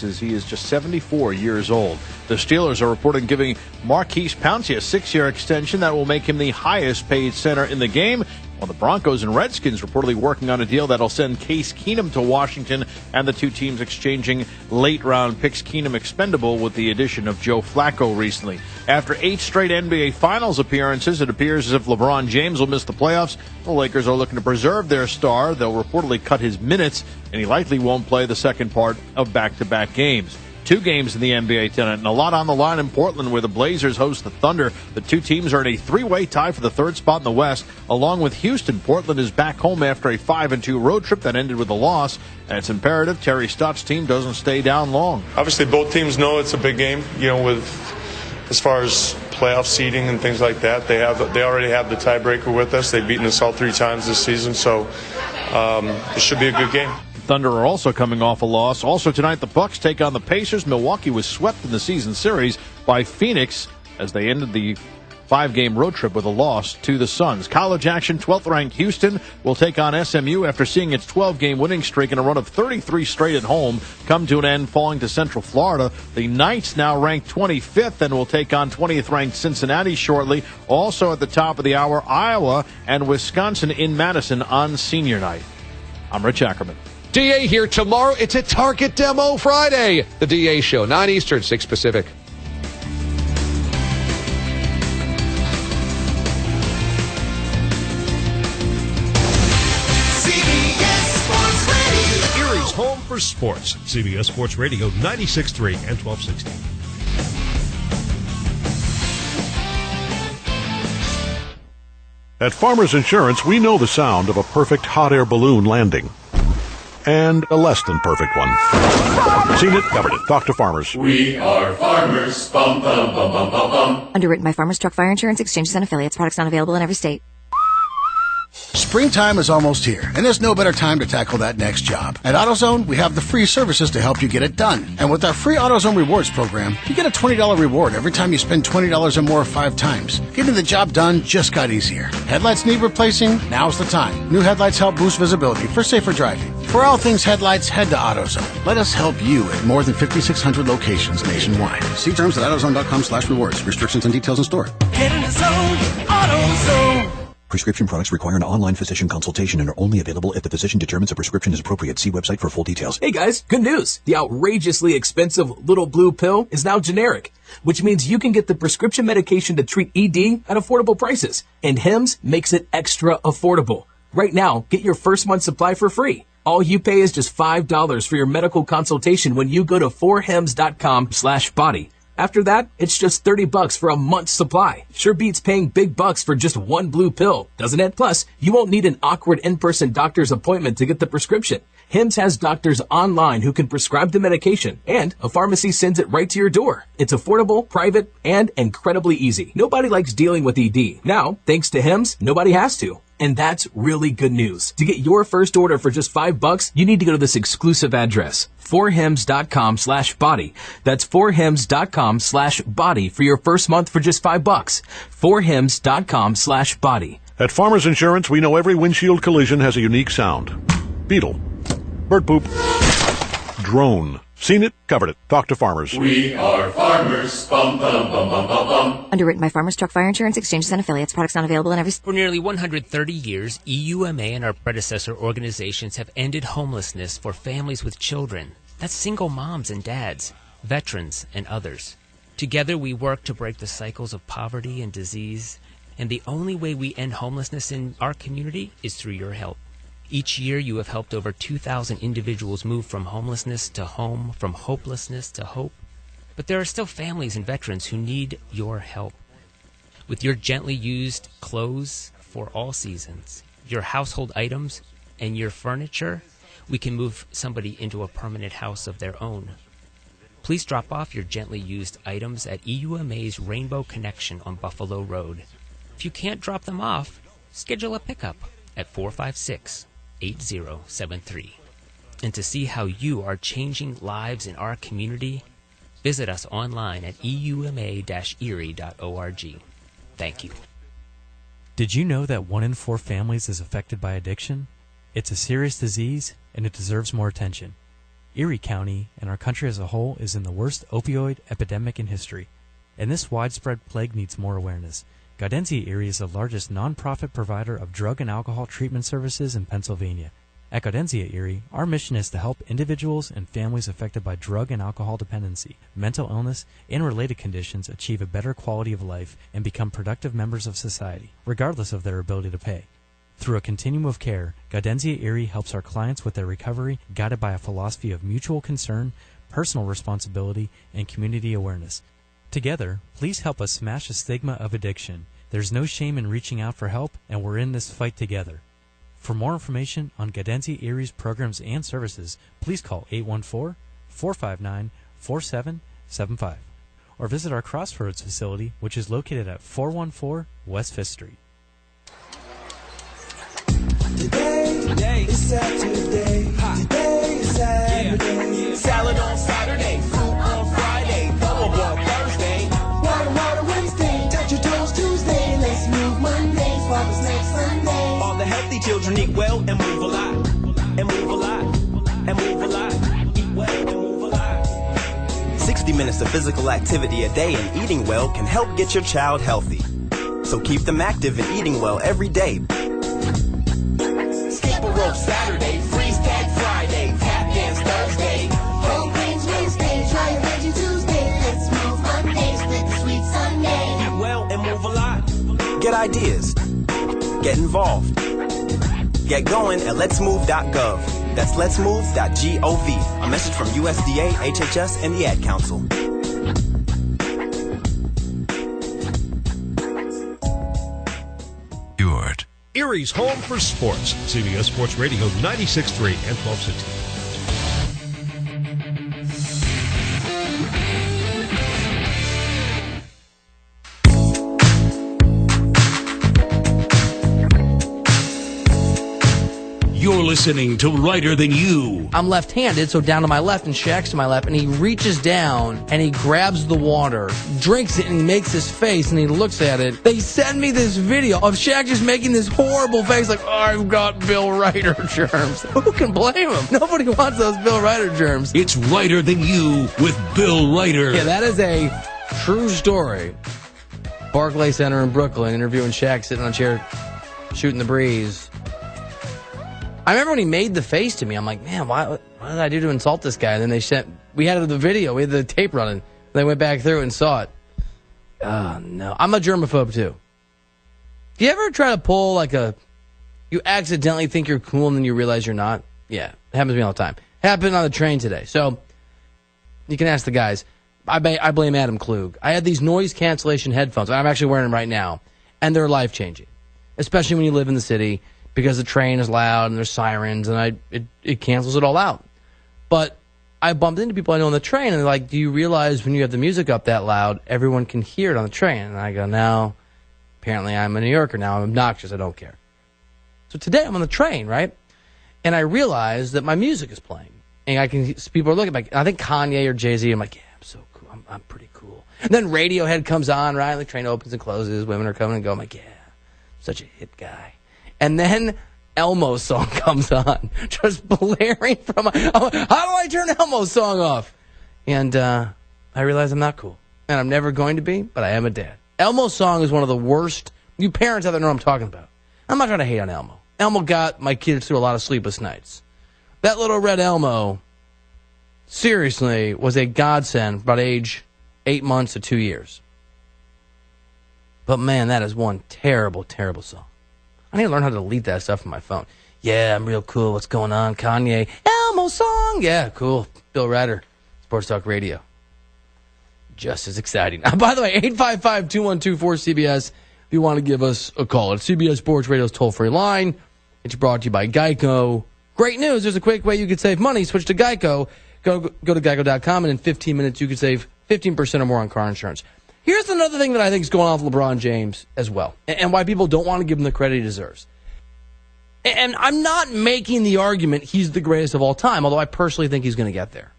as he is just 74 years old. The Steelers are reporting giving Maurkice Pouncey a 6-year extension that will make him the highest-paid center in the game, while the Broncos and Redskins reportedly working on a deal that'll send Case Keenum to Washington, and the two teams exchanging late-round picks. Keenum expendable with the addition of Joe Flacco recently. After 8 straight NBA Finals appearances, it appears as if LeBron James will miss the playoffs. The Lakers are looking to preserve their star. They'll reportedly cut his minutes, and he likely won't play the second part of back-to-back games. 2 games in the NBA tonight, and a lot on the line in Portland where the Blazers host the Thunder. The two teams are in a 3-way tie for the 3rd spot in the West. Along with Houston, Portland is back home after a 5-2 road trip that ended with a loss, and it's imperative Terry Stott's team doesn't stay down long. Obviously, both teams know it's a big game, with as far as playoff seeding and things like that. They already have the tiebreaker with us. They've beaten us all 3 times this season, so it should be a good game. Thunder are also coming off a loss. Also tonight, the Bucks take on the Pacers. Milwaukee was swept in the season series by Phoenix as they ended the 5-game road trip with a loss to the Suns. College action, 12th-ranked Houston will take on SMU after seeing its 12-game winning streak and a run of 33 straight at home come to an end, falling to Central Florida. The Knights, now ranked 25th, and will take on 20th-ranked Cincinnati shortly. Also at the top of the hour, Iowa and Wisconsin in Madison on senior night. I'm Rich Ackerman. DA here tomorrow. It's a Target Demo Friday. The DA Show, 9 Eastern, 6 Pacific. CBS Sports Radio. Erie's home for sports. CBS Sports Radio, 96.3 and 1260. At Farmers Insurance, we know the sound of a perfect hot air balloon landing. And a less than perfect one. Seen it, covered it. Talk to Farmers. We are Farmers. Bum, bum, bum, bum, bum, bum. Underwritten by Farmers Truck Fire Insurance Exchanges and Affiliates. Products not available in every state. Springtime is almost here, and there's no better time to tackle that next job. At AutoZone, we have the free services to help you get it done. And with our free AutoZone Rewards program, you get a $20 reward every time you spend $20 or more 5 times. Getting the job done just got easier. Headlights need replacing? Now's the time. New headlights help boost visibility for safer driving. For all things headlights, head to AutoZone. Let us help you at more than 5,600 locations nationwide. See terms at AutoZone.com/rewards. Restrictions and details in store. Get in the zone. AutoZone. Prescription products require an online physician consultation and are only available if the physician determines a prescription is appropriate. See website for full details. Hey guys, good news. The outrageously expensive Little Blue pill is now generic, which means you can get the prescription medication to treat ED at affordable prices. And Hims makes it extra affordable. Right now, get your first month supply for free. All you pay is just $5 for your medical consultation when you go to 4hims.com/body. After that, it's just $30 for a month's supply. Sure beats paying big bucks for just one blue pill, doesn't it? Plus, you won't need an awkward in-person doctor's appointment to get the prescription. Hims has doctors online who can prescribe the medication, and a pharmacy sends it right to your door. It's affordable, private, and incredibly easy. Nobody likes dealing with ED. Now, thanks to Hims, nobody has to. And that's really good news. To get your first order for just $5, you need to go to this exclusive address, 4hims.com/body. That's 4hims.com/body for your first month for just $5. 4hims.com/body. At Farmers Insurance, we know every windshield collision has a unique sound. Beetle. Bird poop. Drone. Seen it, covered it. Talk to Farmers. We are Farmers. Bum, bum, bum, bum, bum, bum. Underwritten by Farmers Truck Fire Insurance Exchanges and Affiliates. Products not available in every state. For nearly 130 years, EUMA and our predecessor organizations have ended homelessness for families with children. That's single moms and dads, veterans, and others. Together, we work to break the cycles of poverty and disease, and the only way we end homelessness in our community is through your help. Each year, you have helped over 2,000 individuals move from homelessness to home, from hopelessness to hope. But there are still families and veterans who need your help. With your gently used clothes for all seasons, your household items, and your furniture, we can move somebody into a permanent house of their own. Please drop off your gently used items at EUMA's Rainbow Connection on Buffalo Road. If you can't drop them off, schedule a pickup at 456-8073. And to see how you are changing lives in our community, visit us online at euma-erie.org. Thank you. Did you know that 1 in 4 families is affected by addiction? It's a serious disease, and it deserves more attention. Erie County and our country as a whole is in the worst opioid epidemic in history, and this widespread plague needs more awareness. Gaudentia Erie is the largest nonprofit provider of drug and alcohol treatment services in Pennsylvania. At Gaudentia Erie, our mission is to help individuals and families affected by drug and alcohol dependency, mental illness, and related conditions achieve a better quality of life and become productive members of society, regardless of their ability to pay. Through a continuum of care, Gaudentia Erie helps our clients with their recovery, guided by a philosophy of mutual concern, personal responsibility, and community awareness. Together, please help us smash the stigma of addiction. There's no shame in reaching out for help, and we're in this fight together. For more information on Gaudentia Erie's programs and services, please call 814-459-4775 or visit our Crossroads facility, which is located at 414 West 5th Street. Today is Saturday. Today is Saturday. Salad on Saturday, fruit on Friday, bubble on Thursday, water Wednesday, touch your toes Tuesday. Let's move Monday, swap snacks Sunday. All the healthy children eat well and move a lot, and move a lot, and move a lot. Eat well and move a lot. 60 minutes of physical activity a day and eating well can help get your child healthy. So keep them active and eating well every day. Skip a rope Saturday, freeze tag Friday, tap dance Thursday, whole grains Wednesday, try a veggie Tuesday. Let's move Monday, split the sweet Sunday. Eat well and move a lot. Get ideas. Get involved. Get going at letsmove.gov. That's letsmove.gov. A message from USDA, HHS, and the Ad Council. Erie's home for sports. CBS Sports Radio 96.3 and 1260. You're listening to Righter Than You. I'm left-handed, so down to my left, and Shaq's to my left, and he reaches down, and he grabs the water, drinks it, and he makes his face, and he looks at it. They send me this video of Shaq just making this horrible face, like, oh, I've got Bill Ryder germs. Who can blame him? Nobody wants those Bill Ryder germs. It's Righter Than You with Bill Ryder. Yeah, that is a true story. Barclays Center in Brooklyn, interviewing Shaq, sitting on a chair, shooting the breeze. I remember when he made the face to me, I'm like, man, what did I do to insult this guy? And then we had the video, we had the tape running. They went back through and saw it. Oh, no. I'm a germaphobe, too. Do you ever try to pull you accidentally think you're cool and then you realize you're not? Yeah, it happens to me all the time. Happened on the train today. So, you can ask the guys. I blame Adam Klug. I had these noise cancellation headphones. I'm actually wearing them right now. And they're life-changing. Especially when you live in the city. Because the train is loud and there's sirens and it cancels it all out. But I bumped into people I know on the train and they're like, do you realize when you have the music up that loud, everyone can hear it on the train? And I go, no, apparently I'm a New Yorker now. I'm obnoxious. I don't care. So today I'm on the train, right? And I realize that my music is playing. And people are looking like, I think Kanye or Jay-Z. I'm like, yeah, I'm so cool. I'm pretty cool. And then Radiohead comes on, right? The train opens and closes. Women are coming and going. I'm like, yeah, I'm such a hit guy. And then Elmo's song comes on, just blaring from how do I turn Elmo's song off? And I realize I'm not cool. And I'm never going to be, but I am a dad. Elmo's song is one of the worst. You parents out there know what I'm talking about. I'm not trying to hate on Elmo. Elmo got my kids through a lot of sleepless nights. That little red Elmo, seriously, was a godsend about age 8 months to 2 years. But man, that is one terrible, terrible song. I need to learn how to delete that stuff from my phone. Yeah, I'm real cool. What's going on? Kanye. Elmo song. Yeah, cool. Bill Ryder, Sports Talk Radio. Just as exciting. By the way, 855-212-4CBS if you want to give us a call. It's CBS Sports Radio's toll-free line. It's brought to you by Geico. Great news. There's a quick way you could save money. Switch to Geico. Go to geico.com, and in 15 minutes you could save 15% or more on car insurance. Here's another thing that I think is going on with LeBron James as well, and why people don't want to give him the credit he deserves. And I'm not making the argument he's the greatest of all time, although I personally think he's going to get there.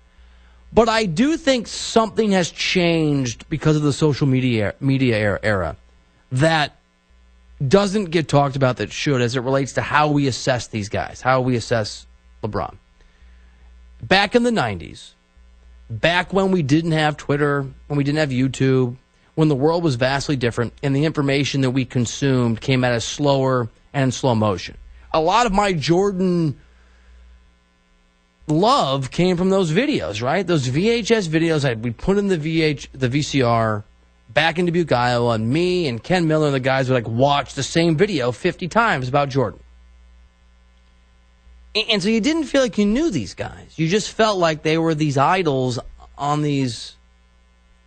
But I do think something has changed because of the social media era that doesn't get talked about that should, as it relates to how we assess these guys, how we assess LeBron. back in the 90s, back when we didn't have Twitter, when we didn't have YouTube, when the world was vastly different and the information that we consumed came at us slower and in slow motion. A lot of my Jordan love came from those videos, right? Those VHS videos we'd put in the VCR back in Dubuque, Iowa, and me and Ken Miller and the guys would watch the same video 50 times about Jordan. And so you didn't feel like you knew these guys. You just felt like they were these idols on these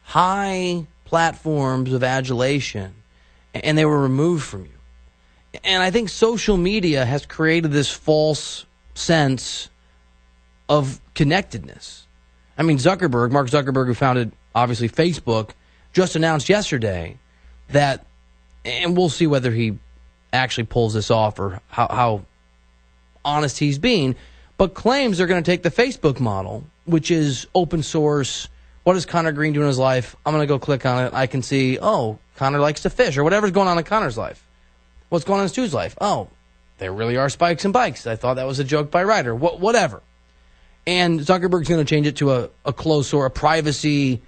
high platforms of adulation, and they were removed from you. And I think social media has created this false sense of connectedness. I mean, Mark Zuckerberg, who founded, obviously, Facebook, just announced yesterday that, and we'll see whether he actually pulls this off or how honest he's being, but claims they're going to take the Facebook model, which is open source. What does Connor Green do in his life? I'm going to go click on it. I can see, oh, Connor likes to fish, or whatever's going on in Connor's life. What's going on in Stu's life? Oh, there really are spikes and bikes. I thought that was a joke by Ryder. Whatever. And Zuckerberg's going to change it to a closed or a privacy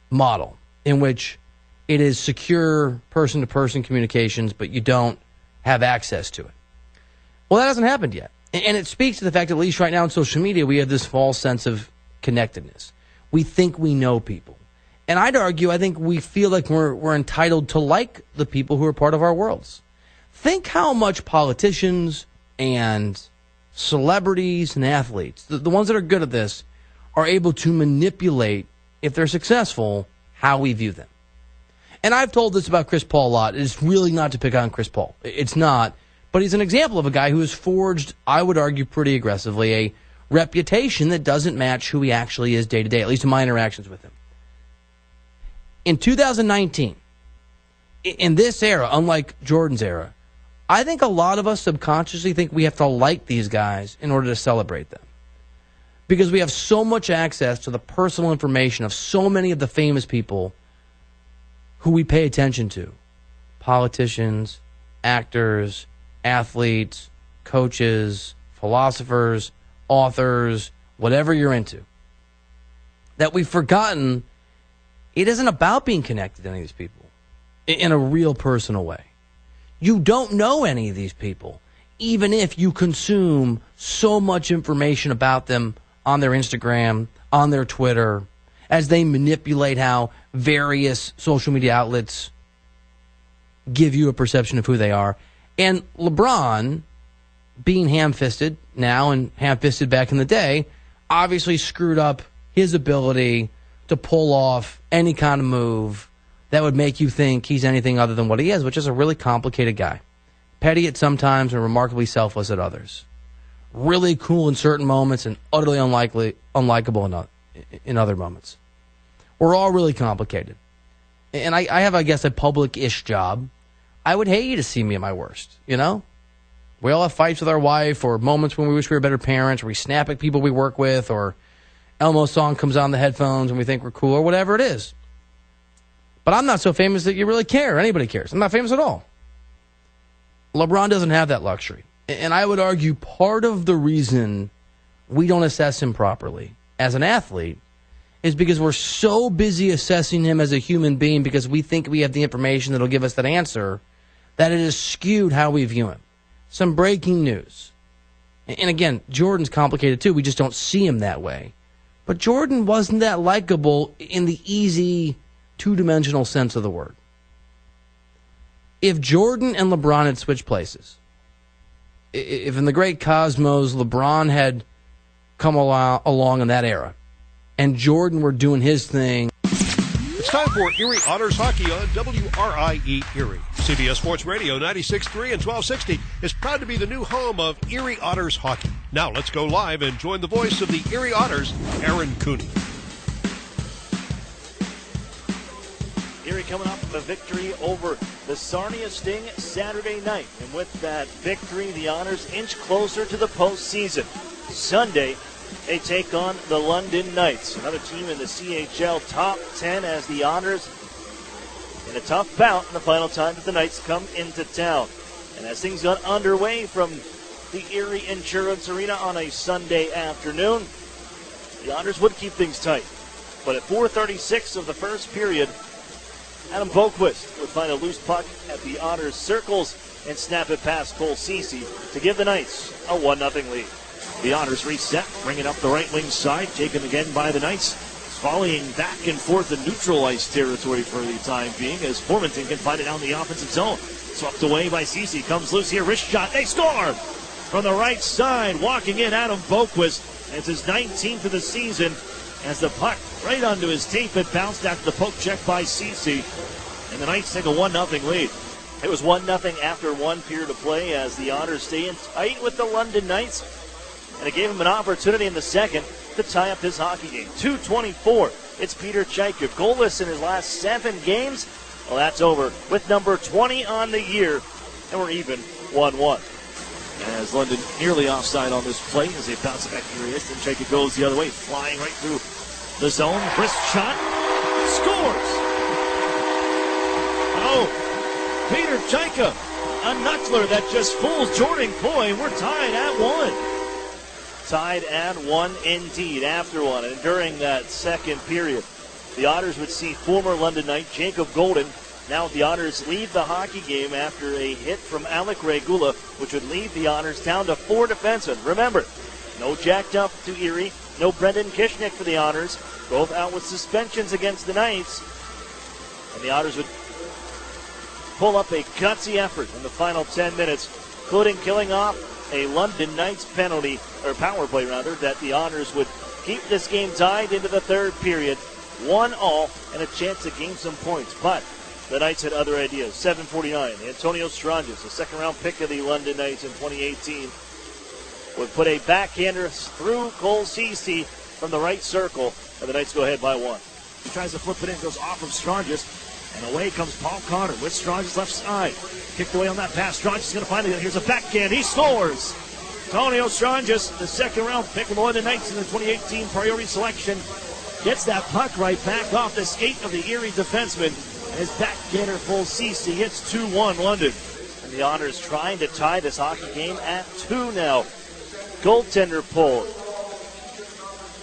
model in which it is secure person-to-person communications, but you don't have access to it. Well, that hasn't happened yet. And it speaks to the fact that at least right now on social media, we have this false sense of connectedness. We think we know people. And I'd argue, I think we feel like we're entitled to like the people who are part of our worlds. Think how much politicians and celebrities and athletes, the ones that are good at this, are able to manipulate, if they're successful, how we view them. And I've told this about Chris Paul a lot. It's really not to pick on Chris Paul. It's not. But he's an example of a guy who has forged, I would argue pretty aggressively, a reputation that doesn't match who he actually is day to day, at least in my interactions with him. In 2019, in this era, unlike Jordan's era, I think a lot of us subconsciously think we have to like these guys in order to celebrate them. Because we have so much access to the personal information of so many of the famous people who we pay attention to. Politicians, actors, athletes, coaches, philosophers, authors, whatever you're into. That we've forgotten it isn't about being connected to any of these people in a real personal way. You don't know any of these people, even if you consume so much information about them on their Instagram, on their Twitter, as they manipulate how various social media outlets give you a perception of who they are. And LeBron, being ham-fisted now and ham-fisted back in the day, obviously screwed up his ability to pull off any kind of move that would make you think he's anything other than what he is, which is a really complicated guy. Petty at some times and remarkably selfless at others. Really cool in certain moments and utterly unlikable in other moments. We're all really complicated. And I have, I guess, a public-ish job. I would hate you to see me at my worst, you know? We all have fights with our wife or moments when we wish we were better parents, or we snap at people we work with, or Elmo's song comes on the headphones and we think we're cool, or whatever it is. But I'm not so famous that you really care. Anybody cares. I'm not famous at all. LeBron doesn't have that luxury. And I would argue part of the reason we don't assess him properly as an athlete is because we're so busy assessing him as a human being because we think we have the information that'll give us that answer that it has skewed how we view him. Some breaking news. And again, Jordan's complicated too. We just don't see him that way. But Jordan wasn't that likable in the easy, two-dimensional sense of the word. If Jordan and LeBron had switched places, if in the great cosmos LeBron had come along in that era, and Jordan were doing his thing. It's time for Erie Otters hockey on WRIE Erie. CBS Sports Radio 96.3 and 1260 is proud to be the new home of Erie Otters hockey. Now let's go live and join the voice of the Erie Otters, Aaron Cooney. Erie coming off of a victory over the Sarnia Sting Saturday night. And with that victory, the Otters inch closer to the postseason. Sunday, they take on the London Knights, another team in the CHL top 10 as the Otters in a tough bout in the final time that the Knights come into town. And as things got underway from the Erie Insurance Arena on a Sunday afternoon. The Otters would keep things tight, but at 4:36 of the first period, Adam Boquist would find a loose puck at the Otters circles and snap it past Cole Ceci to give the Knights a 1-0 lead. The Otters reset, bring it up the right wing side, taken again by the Knights, volleying back and forth in neutral ice territory for the time being as Formanton can find it down the offensive zone. Swept away by Ceci, comes loose here, wrist shot, they score! From the right side, walking in Adam Boquist. It's his 19th of the season as the puck right onto his teeth. It bounced after the poke check by Ceci, and the Knights take a 1-0 lead. It was 1-0 after one period of play as the Otters stay in tight with the London Knights, and it gave him an opportunity in the second to tie up his hockey game. 2:24. It's Peter Chaika, goalless in his last 7 games. Well, that's over with number 20 on the year, and we're even 1-1. As London nearly offside on this play as they bounce it back to the wrist, and Chaika goes the other way, flying right through the zone. Wrist shot, scores! Oh, Peter Chaika, a knuckler that just fools Jordan Coy. We're tied at 1. Tied at 1 indeed after one. And during that second period, the Otters would see former London Knight Jacob Golden. Now the Otters lead the hockey game after a hit from Alec Regula, which would lead the Otters down to 4 defensemen. Remember, no Jack Duff to Erie, no Brendan Kishnick for the Otters, both out with suspensions against the Knights. And the Otters would pull up a gutsy effort in the final 10 minutes, including killing off a London Knights penalty, or power play rather, that the Otters would keep this game tied into the third period, 1-1, and a chance to gain some points. But the Knights had other ideas. 7:49, Antonio Stranges, a second-round pick of the London Knights in 2018, would put a backhander through Cole Ceci from the right circle, and the Knights go ahead by 1. He tries to flip it in, goes off of Stranges, and away comes Paul Connor with Stranges left side. Kicked away on that pass. Stranges is going to find it. Here's a backhand. He scores! Antonio Stranges, the second-round pick of the London Knights in the 2018 priority selection, gets that puck right back off the skate of the Erie defenseman. His backhander pulls Ceci. Hits 2-1 London. And the Otters trying to tie this hockey game at 2 now. Goaltender pulled.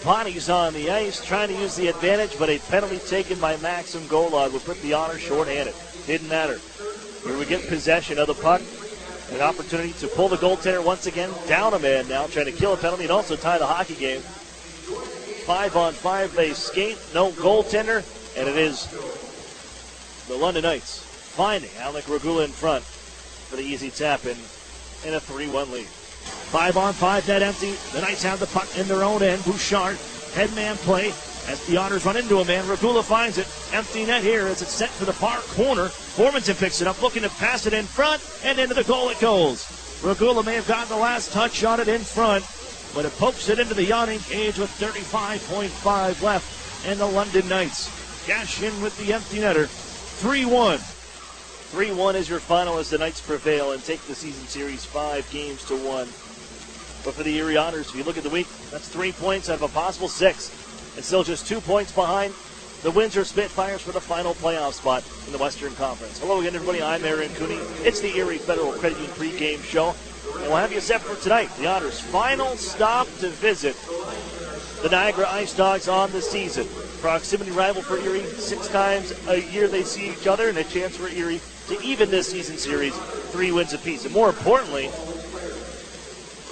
Bonnie's on the ice trying to use the advantage, but a penalty taken by Maxim Golod would put the Otters shorthanded. Didn't matter. Here we get possession of the puck. An opportunity to pull the goaltender once again down a man now, trying to kill a penalty and also tie the hockey game. 5-on-5 they skate, no goaltender, and it is the London Knights finding Alec Regula in front for the easy tap in a 3-1 lead. 5-on-5, net empty. The Knights have the puck in their own end. Bouchard, headman play. As the Otters run into a man, Regula finds it. Empty net here as it's sent to the far corner. Formanton picks it up, looking to pass it in front, and into the goal it goes. Regula may have gotten the last touch on it in front, but it pokes it into the yawning cage with 35.5 left, and the London Knights cash in with the empty netter. 3-1. 3-1 is your final as the Knights prevail and take the season series 5-1. But for the Erie Otters, if you look at the week, that's 3 points out of a possible 6. And still just 2 points behind the Windsor Spitfires for the final playoff spot in the Western Conference. Hello again, everybody. I'm Aaron Cooney. It's the Erie Federal Credit Union pregame show. And we'll have you set for tonight. The Otters' final stop to visit the Niagara IceDogs on the season. Proximity rival for Erie. 6 times a year they see each other, and a chance for Erie to even this season series 3 wins apiece. And more importantly,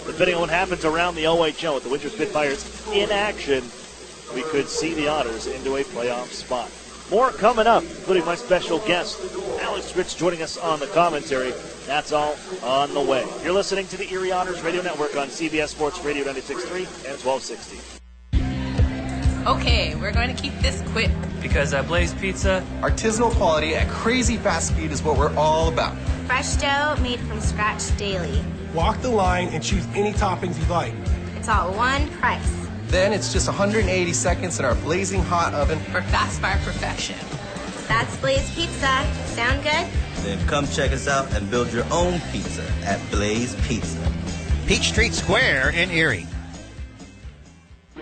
depending on what happens around the OHL with the Windsor Spitfires in action, we could see the Otters into a playoff spot. More coming up, including my special guest, Alex Rich, joining us on the commentary. That's all on the way. You're listening to the Erie Otters Radio Network on CBS Sports Radio 96.3 and 1260. Okay, we're going to keep this quick. Because at Blaze Pizza, artisanal quality at crazy fast speed is what we're all about. Fresh dough made from scratch daily. Walk the line and choose any toppings you like. It's all one price. Then it's just 180 seconds in our blazing hot oven for fast bar perfection. That's Blaze Pizza. Sound good? Then come check us out and build your own pizza at Blaze Pizza. Peach Street Square in Erie.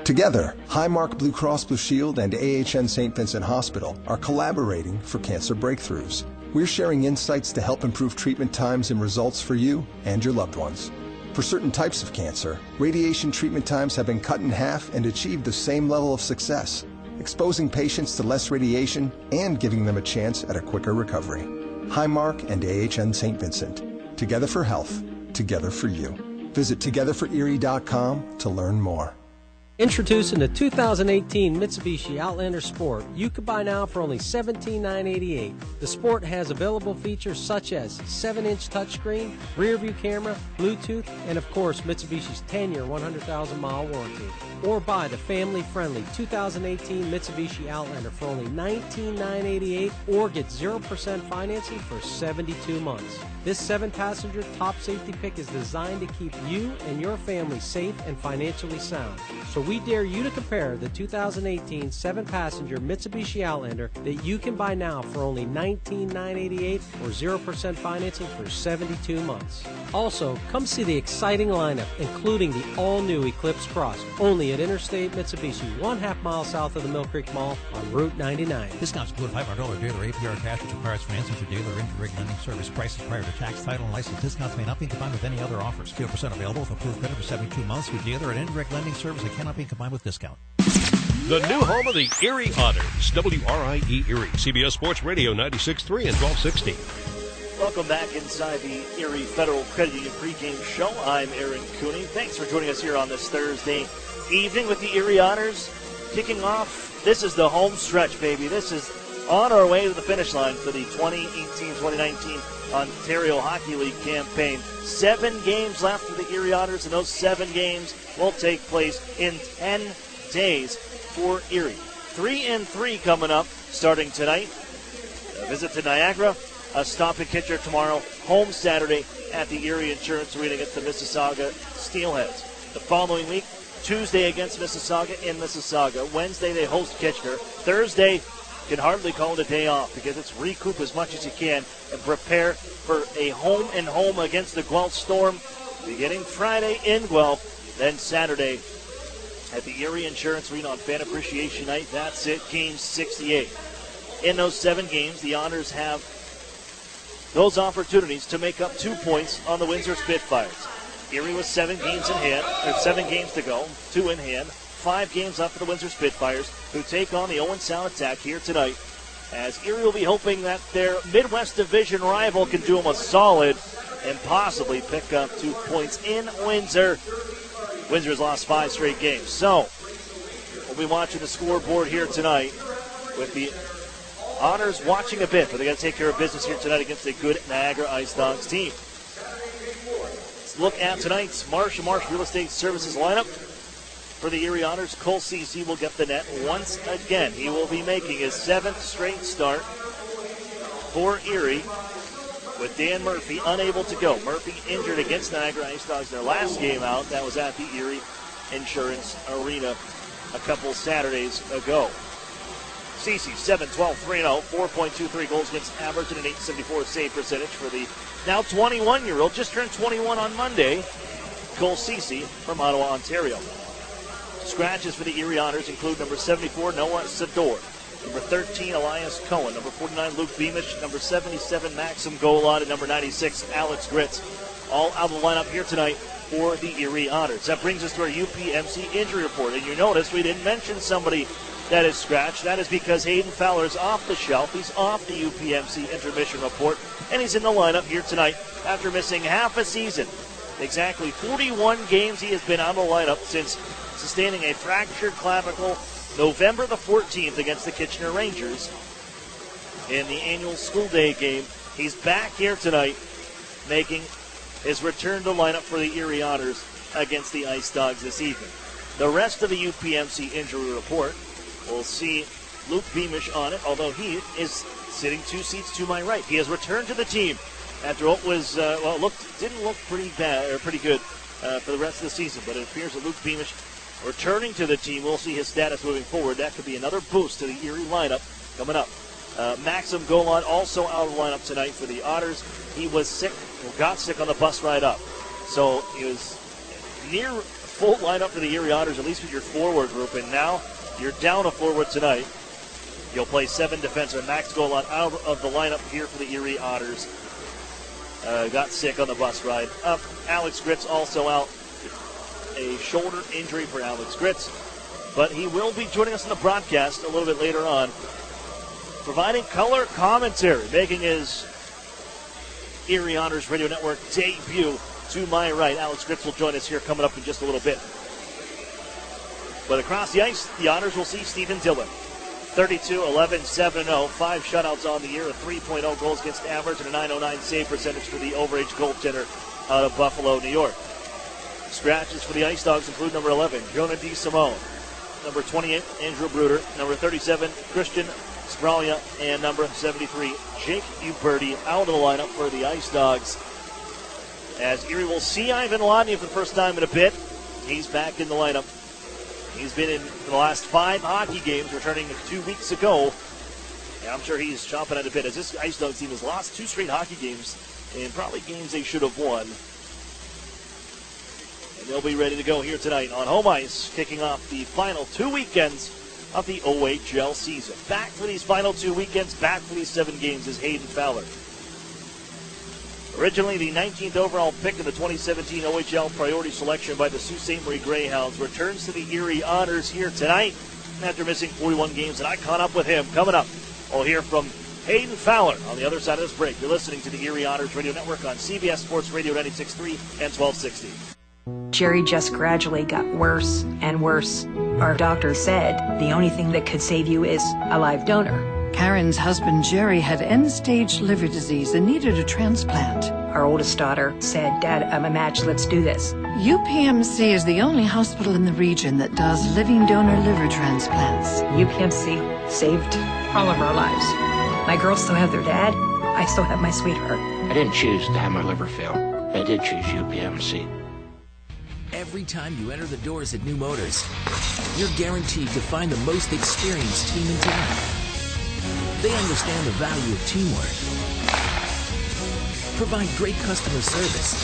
Together, Highmark Blue Cross Blue Shield and AHN St. Vincent Hospital are collaborating for cancer breakthroughs. We're sharing insights to help improve treatment times and results for you and your loved ones. For certain types of cancer, radiation treatment times have been cut in half and achieved the same level of success, exposing patients to less radiation and giving them a chance at a quicker recovery. Highmark and AHN St. Vincent. Together for health, together for you. Visit togetherforerie.com to learn more. Introducing the 2018 Mitsubishi Outlander Sport. You can buy now for only $17,988. The Sport has available features such as 7-inch touchscreen, rear view camera, Bluetooth, and of course Mitsubishi's 10-year, 100,000-mile warranty. Or buy the family-friendly 2018 Mitsubishi Outlander for only $19,988 or get 0% financing for 72 months. This 7-passenger top safety pick is designed to keep you and your family safe and financially sound. So we dare you to compare the 2018 7-passenger Mitsubishi Outlander that you can buy now for only $19,988 or 0% financing for 72 months. Also, come see the exciting lineup, including the all-new Eclipse Cross, only at Interstate Mitsubishi, 1/2 mile south of the Mill Creek Mall on Route 99. Discounts include $500 dealer APR cash, which requires financing through dealer interrig lending service. Prices prior to tax, title, and license. Discounts may not be combined with any other offers. 0% available with approved credit for 72 months through dealer and indirect lending service that cannot be combined with discount. The new home of the Erie Otters, WRIE Erie, CBS Sports Radio 96.3 and 1260. Welcome back inside the Erie Federal Credit Union pregame show. I'm Aaron Cooney. Thanks for joining us here on this Thursday evening with the Erie Otters kicking off. This is the home stretch, baby. This is on our way to the finish line for the 2018-2019 Ontario Hockey League campaign. 7 games left for the Erie Otters, and those 7 games will take place in 10 days for Erie. 3-3 coming up starting tonight. A visit to Niagara, a stop in Kitchener tomorrow, home Saturday at the Erie Insurance Arena against the Mississauga Steelheads. The following week, Tuesday against Mississauga in Mississauga. Wednesday they host Kitchener. Thursday can hardly call it a day off because it's recoup as much as you can and prepare for a home against the Guelph Storm beginning Friday in Guelph, then Saturday at the Erie Insurance Arena on Fan Appreciation Night. That's it, game 68. In those 7 games, the Otters have those opportunities to make up 2 points on the Windsor Spitfires. Erie with 7 games in hand, or 7 games to go, 2 in hand. 5 games left for the Windsor Spitfires, who take on the Owen Sound Attack here tonight, as Erie will be hoping that their Midwest Division rival can do them a solid and possibly pick up 2 points in Windsor. Windsor's lost 5 straight games. So, we'll be watching the scoreboard here tonight with the Otters watching a bit, but they got to take care of business here tonight against a good Niagara IceDogs team. Let's look at tonight's Marsh & Marsh Real Estate Services lineup. For the Erie Otters, Cole Ceci will get the net once again. He will be making his 7th straight start for Erie, with Dan Murphy unable to go. Murphy injured against Niagara IceDogs their last game out. That was at the Erie Insurance Arena a couple Saturdays ago. Ceci, 7-12-3-0, 4.23 goals against average and an .874 save percentage for the now 21-year-old, just turned 21 on Monday, Cole Ceci from Ottawa, Ontario. Scratches for the Erie Otters include number 74, Noah Sador, number 13, Elias Cohen, number 49, Luke Beamish, number 77, Maxim Golod, and number 96, Alex Gritz. All out of the lineup here tonight for the Erie Otters. That brings us to our UPMC injury report. And you notice we didn't mention somebody that is scratched. That is because Hayden Fowler is off the shelf. He's off the UPMC intermission report, and he's in the lineup here tonight after missing half a season. Exactly 41 games he has been out of the lineup since sustaining a fractured clavicle November the 14th against the Kitchener Rangers in the annual school day game. He's back here tonight, making his return to lineup for the Erie Otters against the IceDogs this evening. The rest of the UPMC injury report, we'll see Luke Beamish on it, although he is sitting 2 seats to my right. He has returned to the team after what was, didn't look pretty bad or pretty good for the rest of the season, but it appears that Luke Beamish returning to the team. We'll see his status moving forward. That could be another boost to the Erie lineup coming up. Maxim Golod also out of the lineup tonight for the Otters. He was sick, or got sick on the bus ride up. So he was near full lineup for the Erie Otters, at least with your forward group. And now you're down a forward tonight. You'll play 7 defensemen. Max Golod out of the lineup here for the Erie Otters. got sick on the bus ride. Alex Gritz also out. A shoulder injury for Alex Gritz. But he will be joining us in the broadcast a little bit later on, providing color commentary, making his Erie Otters Radio Network debut. To my right, Alex Gritz will join us here coming up in just a little bit. But across the ice, the Otters will see Stephen Dillon. 32-11-7-0, 5 shutouts on the year, a 3.0 goals against average, and a .909 save percentage for the overage goaltender out of Buffalo, New York. Scratches for the IceDogs include number 11, Jonah DeSimone, number 28, Andrew Bruder, number 37, Christian Spralia, and number 73, Jake Uberti out of the lineup for the IceDogs. As Erie will see Ivan Lodney for the first time in a bit. He's back in the lineup. He's been in the last 5 hockey games, returning 2 weeks ago. And I'm sure he's chomping at a bit as this IceDogs team has lost 2 straight hockey games and probably games they should have won. And they'll be ready to go here tonight on home ice, kicking off the final 2 weekends of the OHL season. Back for these final 2 weekends, back for these 7 games is Hayden Fowler. Originally the 19th overall pick in the 2017 OHL priority selection by the Sault Ste. Marie Greyhounds, returns to the Erie Otters here tonight after missing 41 games, and I caught up with him. Coming up, we'll hear from Hayden Fowler on the other side of this break. You're listening to the Erie Otters Radio Network on CBS Sports Radio 96.3 and 1260. Jerry just gradually got worse and worse. Our doctor said the only thing that could save you is a live donor. Karen's husband Jerry had end-stage liver disease and needed a transplant. Our oldest daughter said, Dad, I'm a match, let's do this. UPMC is the only hospital in the region that does living donor liver transplants. UPMC saved all of our lives. My girls still have their dad. I still have my sweetheart. I didn't choose to have my liver fail. I did choose UPMC. Every time you enter the doors at New Motors, you're guaranteed to find the most experienced team in town. They understand the value of teamwork, provide great customer service,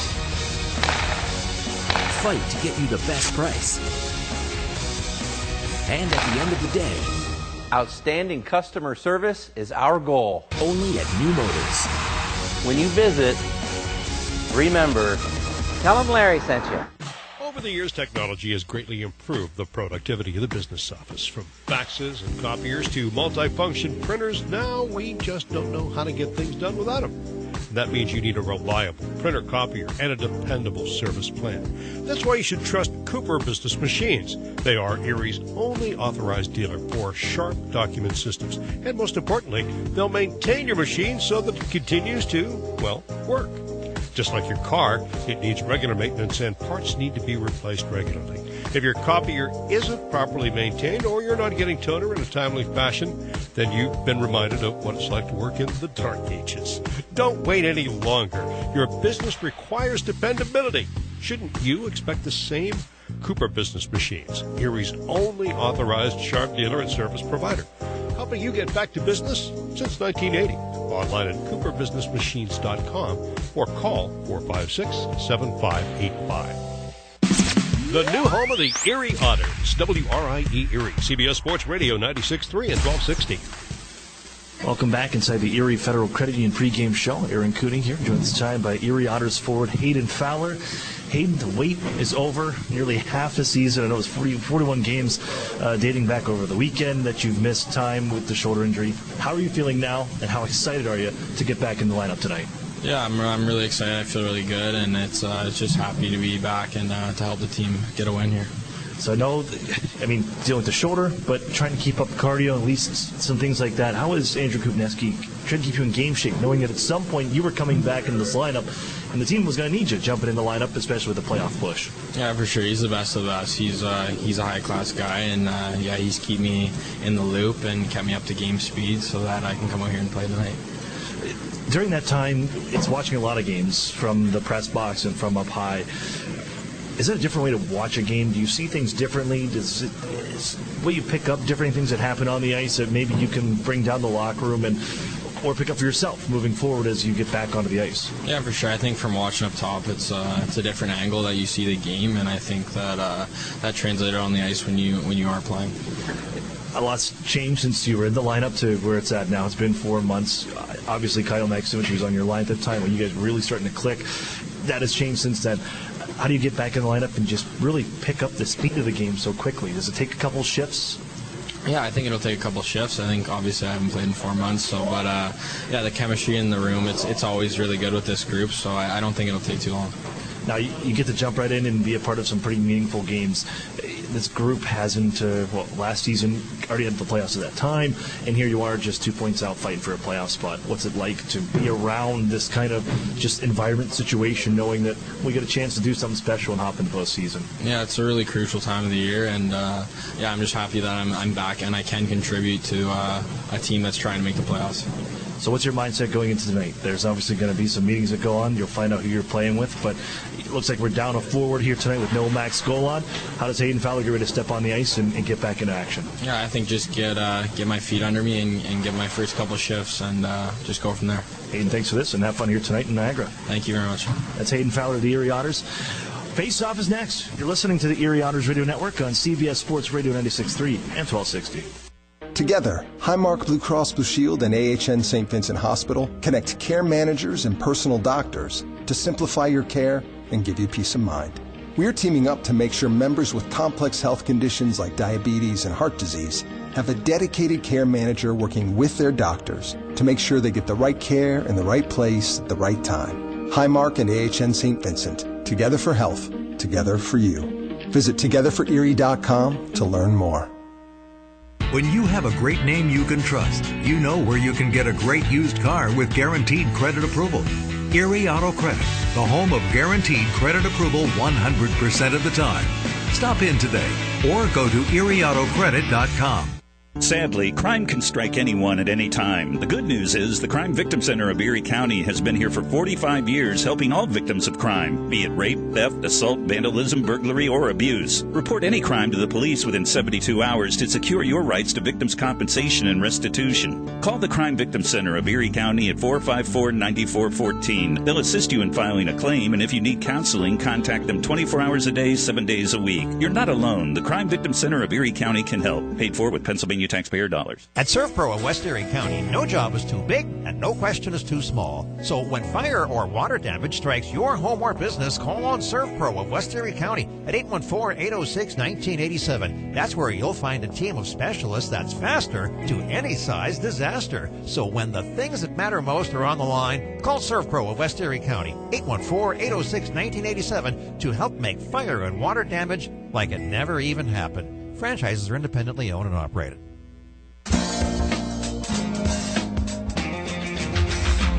fight to get you the best price, and at the end of the day, outstanding customer service is our goal. Only at New Motors. When you visit, remember, tell them Larry sent you. Over the years, technology has greatly improved the productivity of the business office. From faxes and copiers to multifunction printers, now we just don't know how to get things done without them. That means you need a reliable printer copier and a dependable service plan. That's why you should trust Cooper Business Machines. They are Erie's only authorized dealer for sharp document systems. And most importantly, they'll maintain your machine so that it continues to, well, work. Just like your car, it needs regular maintenance and parts need to be replaced regularly. If your copier isn't properly maintained or you're not getting toner in a timely fashion, then you've been reminded of what it's like to work in the dark ages. Don't wait any longer. Your business requires dependability. Shouldn't you expect the same? Cooper Business Machines, Erie's only authorized sharp dealer and service provider. Helping you get back to business since 1980. Online at cooperbusinessmachines.com or call 456-7585. The new home of the Erie Otters, WRIE Erie, CBS Sports Radio 96.3 and 1260. Welcome back inside the Erie Federal Credit Union pregame show. Aaron Cooning here, joined this time by Erie Otters forward Hayden Fowler. Hayden, the wait is over. Nearly half the season. I know it was 41 games dating back over the weekend that you've missed time with the shoulder injury. How are you feeling now, and how excited are you to get back in the lineup tonight? Yeah, I'm really excited. I feel really good, and it's just happy to be back and to help the team get a win here. So I know, dealing with the shoulder, but trying to keep up cardio, at least some things like that. How is Andrew Kupneski trying to keep you in game shape, knowing that at some point you were coming back in this lineup, and the team was going to need you jumping in the lineup, especially with the playoff push? Yeah, for sure. He's the best of the best. He's a high-class guy, and he's kept me in the loop and kept me up to game speed so that I can come out here and play tonight. During that time, it's watching a lot of games from the press box and from up high. Is that a different way to watch a game? Do you see things differently? Will you pick up different things that happen on the ice that maybe you can bring down the locker room or pick up for yourself moving forward as you get back onto the ice? Yeah, for sure. I think from watching up top, it's a different angle that you see the game, and I think that that translated on the ice when you are playing. A lot's changed since you were in the lineup to where it's at now. It's been 4 months. Obviously, Kyle Maximich was on your line at the time when you guys were really starting to click. That has changed since then. How do you get back in the lineup and just really pick up the speed of the game so quickly? Does it take a couple shifts? Yeah, I think it'll take a couple shifts. I think obviously I haven't played in 4 months, but the chemistry in the room, it's always really good with this group, so I don't think it'll take too long. Now, you get to jump right in and be a part of some pretty meaningful games. This group hasn't, last season, already had the playoffs at that time, and here you are just 2 points out fighting for a playoff spot. What's it like to be around this kind of just environment situation, knowing that we get a chance to do something special and hop into postseason? Yeah, it's a really crucial time of the year, and I'm just happy that I'm back and I can contribute to a team that's trying to make the playoffs. So what's your mindset going into tonight? There's obviously going to be some meetings that go on. You'll find out who you're playing with, but it looks like we're down a forward here tonight with no Max Golan. How does Hayden Fowler get ready to step on the ice and get back into action? Yeah, I think just get my feet under me and get my first couple shifts and just go from there. Hayden, thanks for this, and have fun here tonight in Niagara. Thank you very much. That's Hayden Fowler of the Erie Otters. Face-Off is next. You're listening to the Erie Otters Radio Network on CBS Sports Radio 96.3 and 1260. Together, Highmark Blue Cross Blue Shield and AHN St. Vincent Hospital connect care managers and personal doctors to simplify your care and give you peace of mind. We're teaming up to make sure members with complex health conditions like diabetes and heart disease have a dedicated care manager working with their doctors to make sure they get the right care in the right place at the right time. Highmark and AHN St. Vincent, together for health, together for you. Visit togetherforerie.com to learn more. When you have a great name you can trust, you know where you can get a great used car with guaranteed credit approval. Erie Auto Credit, the home of guaranteed credit approval 100% of the time. Stop in today or go to erieautocredit.com. Sadly, crime can strike anyone at any time. The good news is the Crime Victim Center of Erie County has been here for 45 years helping all victims of crime, be it rape, theft, assault, vandalism, burglary, or abuse. Report any crime to the police within 72 hours to secure your rights to victims' compensation and restitution. Call the Crime Victim Center of Erie County at 454-9414. They'll assist you in filing a claim, and if you need counseling, contact them 24 hours a day, 7 days a week. You're not alone. The Crime Victim Center of Erie County can help. Paid for with Pennsylvania taxpayer dollars. At ServPro in West Erie County, no job is too big and no question is too small. So when fire or water damage strikes your home or business, call on ServPro of West Erie County at 814-806-1987. That's where you'll find a team of specialists that's faster to any size disaster. So when the things that matter most are on the line, call ServPro of West Erie County, 814-806-1987 to help make fire and water damage like it never even happened. Franchises are independently owned and operated.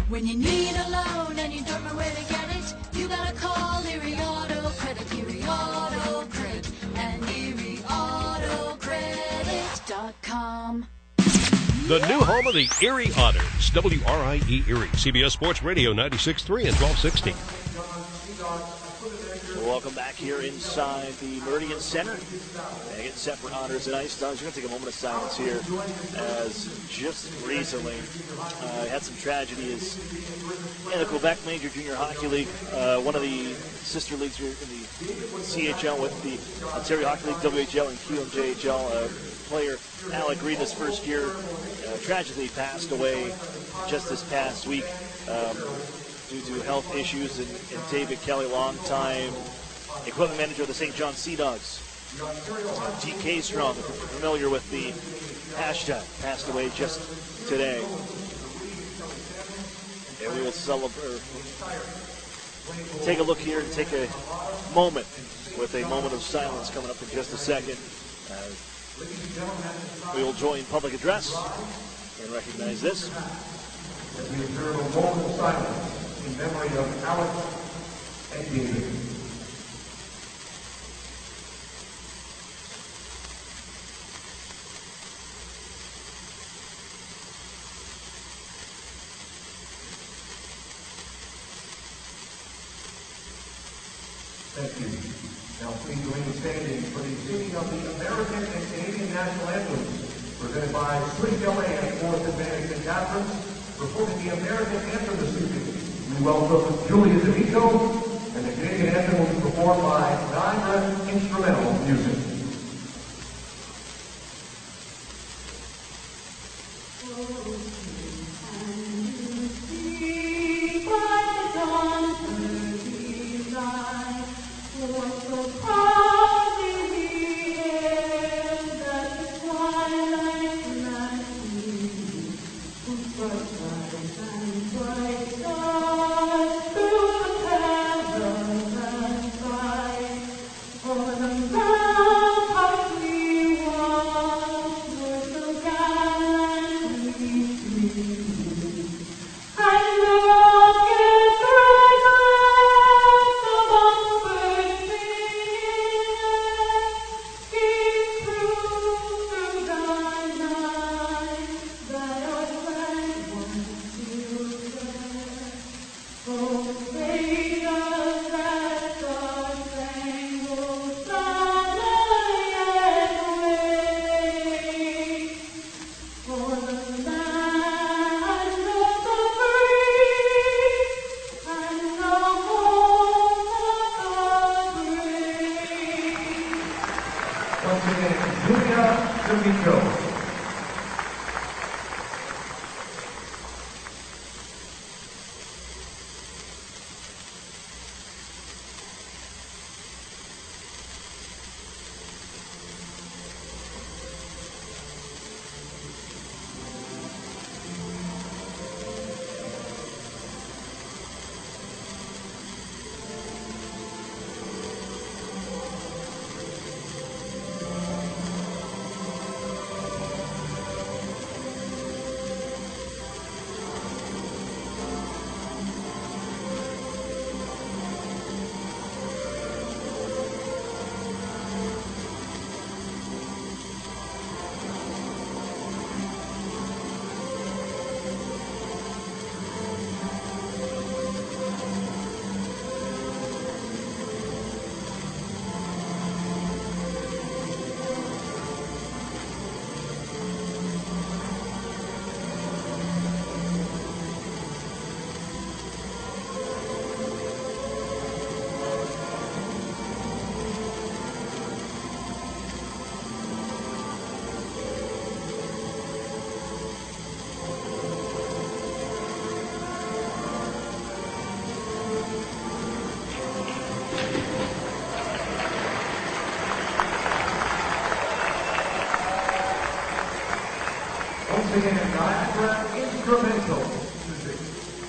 When you need a loan and you don't know where to get it, you gotta call Erie Auto Credit, Erie Auto Credit, and ErieAutoCredit.com. The new home of the Erie Otters, WRIE Erie, CBS Sports Radio 96.3 and 1260. Welcome back here inside the Meridian Center. And getting set for Otters and IceDogs. We're going to take a moment of silence here as just recently had some tragedy in the Quebec Major Junior Hockey League, one of the sister leagues here in the CHL with the Ontario Hockey League, WHL, and QMJHL. Player Alec Reed, his first year, tragically passed away just this past week due to health issues. And David Kelly, longtime equipment manager of the St. John SeaDogs. TK Strong, if you're familiar with the hashtag, passed away just today. And we will celebrate, take a look here and take a moment with a moment of silence coming up in just a second. We will join public address and recognize this. We observe a moment of silence in memory of Alex and David. Thank you. Now please remain standing for the singing of the American and Canadian national anthems, presented by Swing LA and 4th Advantage St. Catharines. Reporting the American anthem this evening, we welcome Julia D'Amico, and the Canadian anthem will be performed by Niagara Instrumental Music.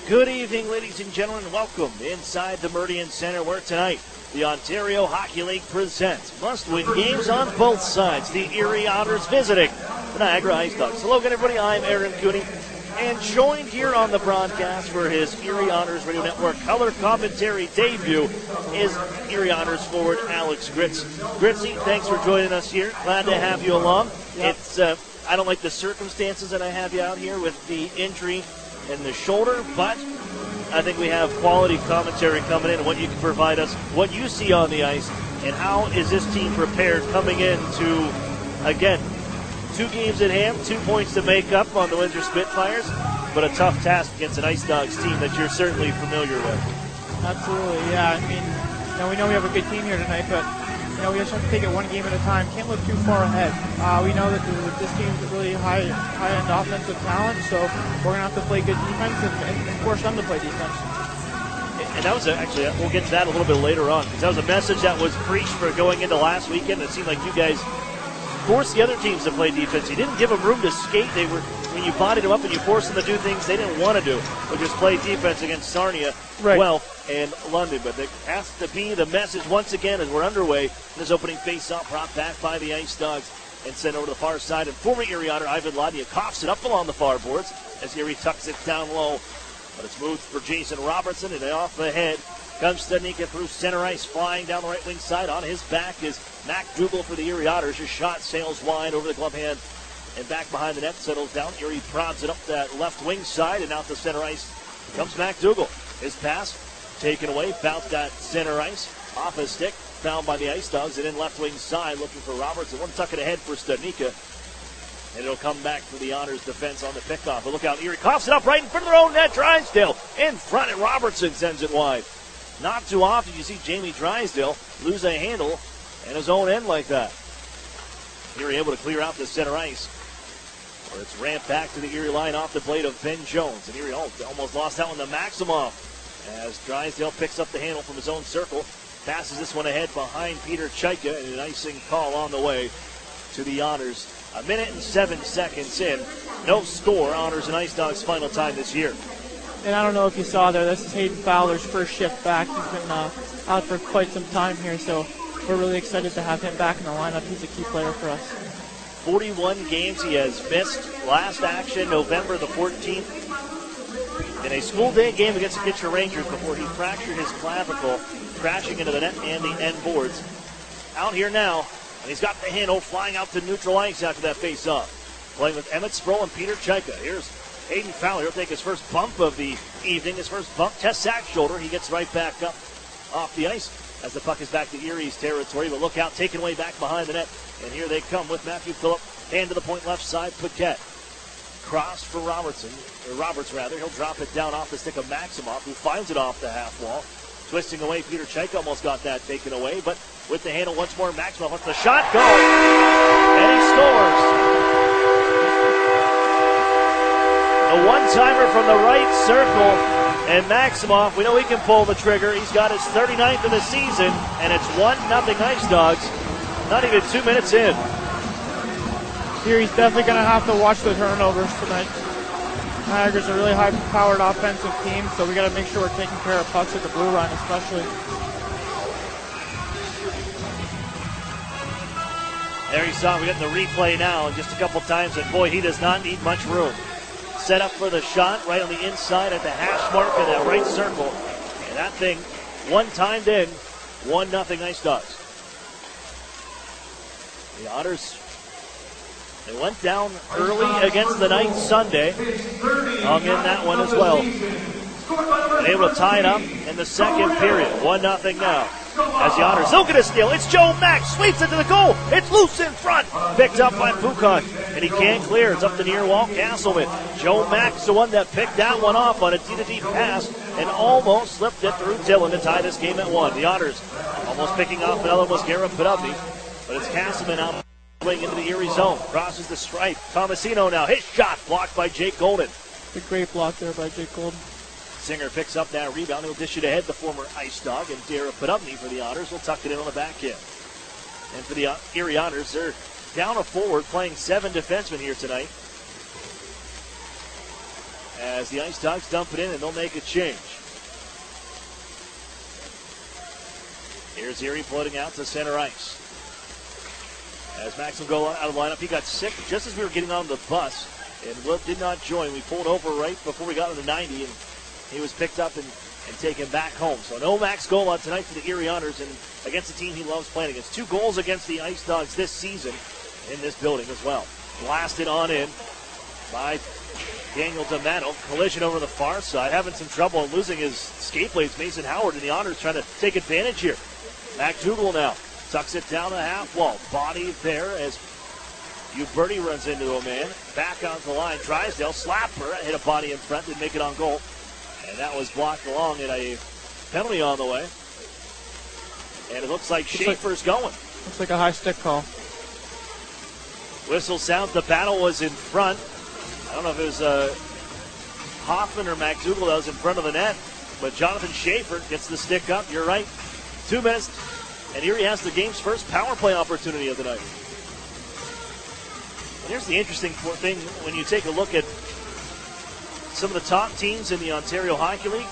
Good evening, ladies and gentlemen. Welcome inside the Meridian Center, where tonight the Ontario Hockey League presents must-win games on both sides. The Erie Otters visiting the Niagara IceDogs. Hello again, everybody. I'm Aaron Cooney, and joined here on the broadcast for his Erie Otters Radio Network color commentary debut is Erie Otters forward Alex Gritz. Gritzy, thanks for joining us here. Glad to have you along. Yep. I don't like the circumstances that I have you out here with the injury in the shoulder, but I think we have quality commentary coming in and what you can provide us, what you see on the ice, and how is this team prepared coming into, again, 2 games at hand, 2 points to make up on the Windsor Spitfires, but a tough task against an IceDogs team that you're certainly familiar with. Absolutely, yeah. I mean, we know we have a good team here tonight, but we just have to take it one game at a time. Can't look too far ahead. We know that this team is really high-end offensive talent, so we're going to have to play good defense and force them to play defense. And that was actually, we'll get to that a little bit later on, because that was a message that was preached for going into last weekend. It seemed like you guys forced the other teams to play defense. You didn't give them room to skate. When you bodied them up and you forced them to do things they didn't want to do, but just play defense against Sarnia, Guelph, and London. But it has to be the message once again as we're underway in this opening face-off, brought back by the IceDogs and sent over to the far side. And former Erie Otter Ivan Ladnia coughs it up along the far boards as Erie tucks it down low. But it's moved for Jason Robertson, and off the head comes Stanika through center ice, flying down the right wing side. On his back is Mac Dougal for the Erie Otters. His shot sails wide over the glove hand and back behind the net, settles down. Erie prods it up that left wing side and out to center ice comes Mac Dougal. His pass taken away, bounced that center ice, off his stick, found by the IceDogs, and in left wing side looking for Robertson. One tuck it ahead for Stanika, and it'll come back for the Otters defense on the pickoff. But look out, Erie coughs it up right in front of their own net. Drysdale in front, and Robertson sends it wide. Not too often you see Jamie Drysdale lose a handle and his own end like that. Erie able to clear out the center ice. Where it's ramped back to the Erie line off the blade of Ben Jones. And Erie almost lost that one to Maximoff as Drysdale picks up the handle from his own circle. Passes this one ahead behind Peter Chaika, and an icing call on the way to the Otters. 1 minute and 7 seconds in. No score. Otters and IceDogs final time this year. And I don't know if you saw there, this is Hayden Fowler's first shift back. He's been out for quite some time here, so we're really excited to have him back in the lineup. He's a key player for us. 41 games he has missed. Last action November the 14th in a school day game against the Kitchener Rangers before he fractured his clavicle, crashing into the net and the end boards. Out here now, and he's got the handle flying out to neutral ice after that face-off. Playing with Emmett Sproul and Peter Chaika. Here's Hayden Fowler. He'll take his first bump of the evening, his first bump, test sack shoulder. He gets right back up off the ice as the puck is back to Erie's territory. But look out, taken away back behind the net. And here they come with Matthew Phillip. Hand to the point left side, Paquette. Cross for Roberts. He'll drop it down off the stick of Maximoff, who finds it off the half wall. Twisting away, Peter Chaika almost got that taken away, but with the handle once more, Maximoff lets the shot go. And he scores. A one-timer from the right circle, and Maximoff, we know he can pull the trigger. He's got his 39th of the season, and it's 1-0 IceDogs. Not even 2 minutes in. Here he's definitely going to have to watch the turnovers tonight. Niagara's a really high-powered offensive team, so we got to make sure we're taking care of pucks at the blue line, especially. There you saw, we got the replay now, and just a couple times, and boy, he does not need much room. Set up for the shot right on the inside at the hash mark in that right circle, and that thing one-timed in, 1-0 IceDogs. The Otters, they went down early against the Knights Sunday. Hung in that one as well. And able to tie it up in the second period. 1-0 now. As the Otters look at a steal. It's Joe Mack. Sweeps it to the goal. It's loose in front. Picked up by Foucault. And he can't clear. It's up the near wall. Castleman. Joe Mack's the one that picked that one off on a D-to-D pass and almost slipped it through Dillon to tie this game at 1. The Otters almost picking off another was Garrett Podubny. But it's Castleman out into the Erie zone. Crosses the stripe. Tomasino now. His shot blocked by Jake Golden. A great block there by Jake Golden. Singer picks up that rebound. He'll dish it ahead, the former Ice Dog, and Garrett Podubny for the Otters will tuck it in on the back end. And for the Erie Otters, they're down a forward, playing 7 defensemen here tonight. As the Ice Dogs dump it in, and they'll make a change. Here's Erie floating out to center ice. As Max will go out of the lineup, he got sick just as we were getting on the bus, and did not join. We pulled over right before we got to the 90, and he was picked up and taken back home. So no Max Gola tonight for the Erie Otters, and against a team he loves playing against. 2 goals against the Ice Dogs this season in this building as well. Blasted on in by Daniel D'Amato. Collision over the far side, having some trouble and losing his skate blades. Mason Howard and the Otters trying to take advantage here. McDougall now. Tucks it down the half wall. Body there as Uberti runs into a man. Back onto the line. Drysdale slapper. Hit a body in front. Didn't make it on goal. And that was blocked along and a penalty on the way. And it looks like Schaefer's going. Looks like a high stick call. Whistle sounds. The battle was in front. I don't know if it was Hoffman or McDougall that was in front of the net. But Jonathan Schaefer gets the stick up. You're right. 2 minutes. And Erie has the game's first power play opportunity of the night. And here's the interesting thing when you take a look at some of the top teams in the Ontario Hockey League.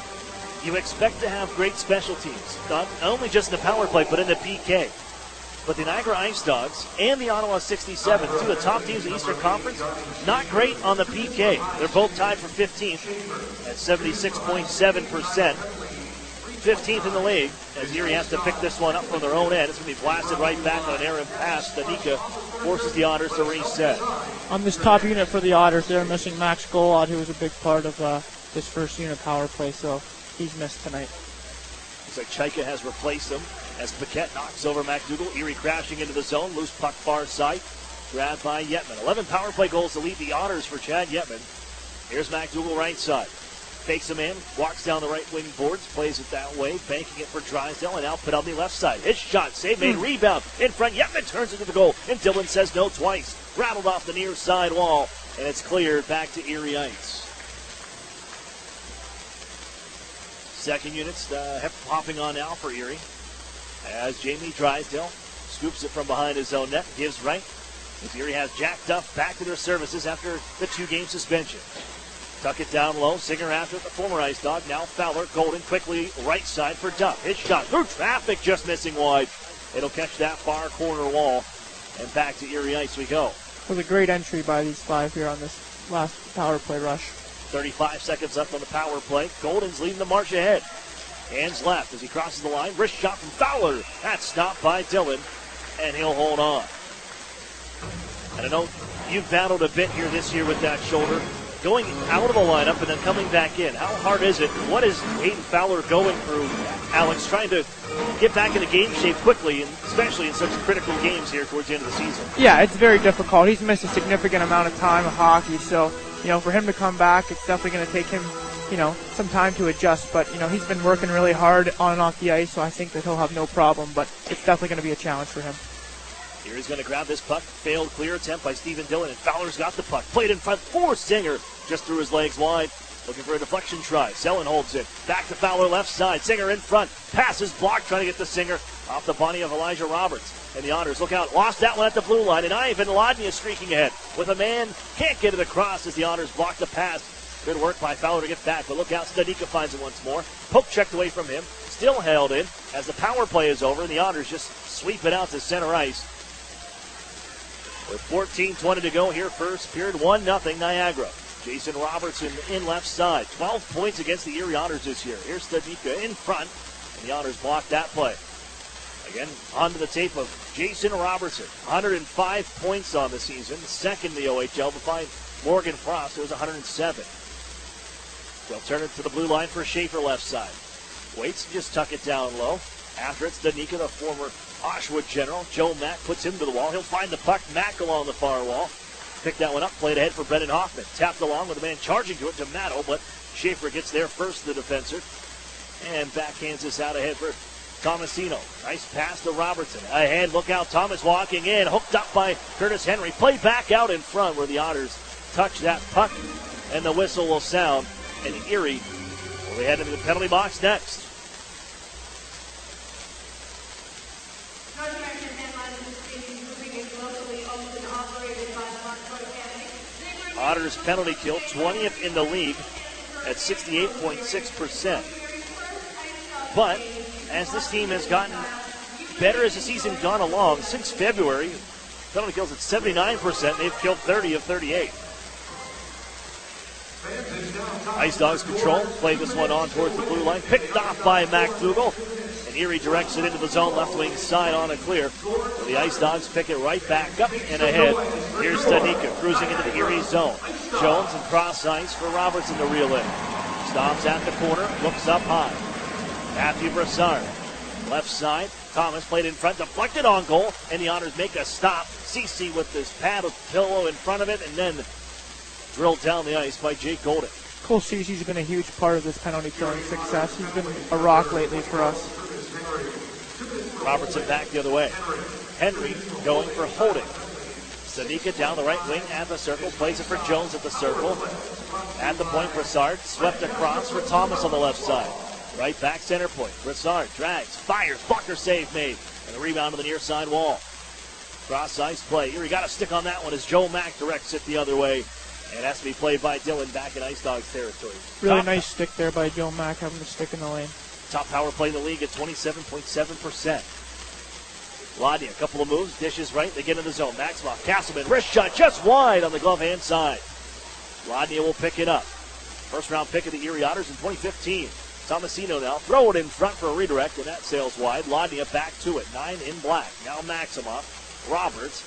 You expect to have great special teams, not only just in the power play, but in the PK. But the Niagara IceDogs and the Ottawa 67, 2 of the top teams in the Eastern Conference, not great on the PK. They're both tied for 15th at 76.7%. 15th in the league, as Erie has to pick this one up from their own end. It's going to be blasted right back on an errant pass. Danica forces the Otters to reset. On this top unit for the Otters, they're missing Max Golod, who was a big part of this first unit power play, so he's missed tonight. Looks like Chaika has replaced him as Paquette knocks over McDougall. Erie crashing into the zone. Loose puck far side. Grabbed by Yetman. 11 power play goals to lead the Otters for Chad Yetman. Here's McDougall right side. Fakes him in, walks down the right wing boards, plays it that way, banking it for Drysdale, and now Podubny left side. His shot, save made, rebound in front. Yetman turns it to the goal, and Dillon says no twice. Rattled off the near side wall. and it's cleared back to Erie ice. Second unit's hopping on now for Erie as Jamie Drysdale scoops it from behind his own net, gives right. As Erie has Jack Duff back to their services after the 2-game suspension. Tuck it down low. Singer after the former Ice Dog. Now Fowler. Golden quickly right side for Duff. His shot through traffic, just missing wide. It'll catch that far corner wall. And back to Erie ice we go. It was a great entry by these 5 here on this last power play rush. 35 seconds left on the power play. Golden's leading the march ahead. Hands left as he crosses the line. Wrist shot from Fowler. That's stopped by Dillon, and he'll hold on. And I know you've battled a bit here this year with that shoulder. Going out of the lineup and then coming back in. How hard is it? What is Hayden Fowler going through, Alex, trying to get back into game shape quickly, and especially in such critical games here towards the end of the season? Yeah, it's very difficult. He's missed a significant amount of time of hockey, so, for him to come back, it's definitely going to take him, some time to adjust. But, he's been working really hard on and off the ice, so I think that he'll have no problem. But it's definitely going to be a challenge for him. Here he's going to grab this puck. Failed clear attempt by Stephen Dillon, and Fowler's got the puck. Played in front for Singer. Just threw his legs wide. Looking for a deflection try. Selin holds it. Back to Fowler left side. Singer in front. Passes blocked, trying to get the Singer off the body of Elijah Roberts. And the Otters look out. Lost that one at the blue line. And Ivan Lodnia streaking ahead with a man. Can't get it across as the Otters block the pass. Good work by Fowler to get back. But look out. Stanika finds it once more. Poke checked away from him. Still held in as the power play is over. And the Otters just sweep it out to center ice. With 14:20 to go here, first period, 1-0 Niagara. Jason Robertson in left side. 12 points against the Erie Otters this year. Here's Stanika in front, and the Otters block that play. Again, onto the tape of Jason Robertson. 105 points on the season. Second in the OHL behind Morgan Frost, who was 107. They'll turn it to the blue line for Schaefer left side. Waits to just tuck it down low. After it's Stanika, the former Oshawa General. Joe Mack puts him to the wall. He'll find the puck. Mack along the far wall. Pick that one up. Played ahead for Brendan Hoffman. Tapped along with a man charging to it to Matto, but Schaefer gets there first, the defenser. And backhands this out ahead for Tomasino. Nice pass to Robertson. Ahead, look out. Thomas walking in. Hooked up by Curtis Henry. Play back out in front where the Otters touch that puck. And the whistle will sound. And Erie will be heading to the penalty box next. Otters penalty kill, 20th in the league at 68.6%. But as this team has gotten better as the season gone along, since February, penalty kills at 79%. They've killed 30 of 38. IceDogs control, play this one on towards the blue line, picked off by McDougall. And Erie directs it into the zone, left wing side on a clear. The IceDogs pick it right back up and ahead. Here's Stanika cruising into the Erie zone. Jones and cross ice for Robertson to reel in. Stops at the corner, looks up high. Matthew Brassard, left side. Thomas played in front, deflected on goal, and the Otters make a stop. CC with this pad of pillow in front of it, and then drilled down the ice by Jake Golden. Cole Cece's been a huge part of this penalty killing success. He's been a rock lately for us. Robertson back the other way. Henry going for holding. Stanika down the right wing at the circle. Plays it for Jones at the circle. At the point, Brassard swept across for Thomas on the left side. Right back center point. Brassard drags, fires, blocker save made. And a rebound to the near side wall. Cross ice play. Erie got a stick on that one as Joe Mack directs it the other way. And it has to be played by Dillon back in IceDogs territory. Really nice stick there by Joe Mack, having the stick in the lane. Top power play in the league at 27.7%. Lodnia, a couple of moves, dishes right, they get in the zone. Maximoff, Castleman, wrist shot just wide on the glove hand side. Lodnia will pick it up. First round pick of the Erie Otters in 2015. Tomasino now, throw it in front for a redirect, and that sails wide. Lodnia back to it, 9 in black. Now Maximoff, Roberts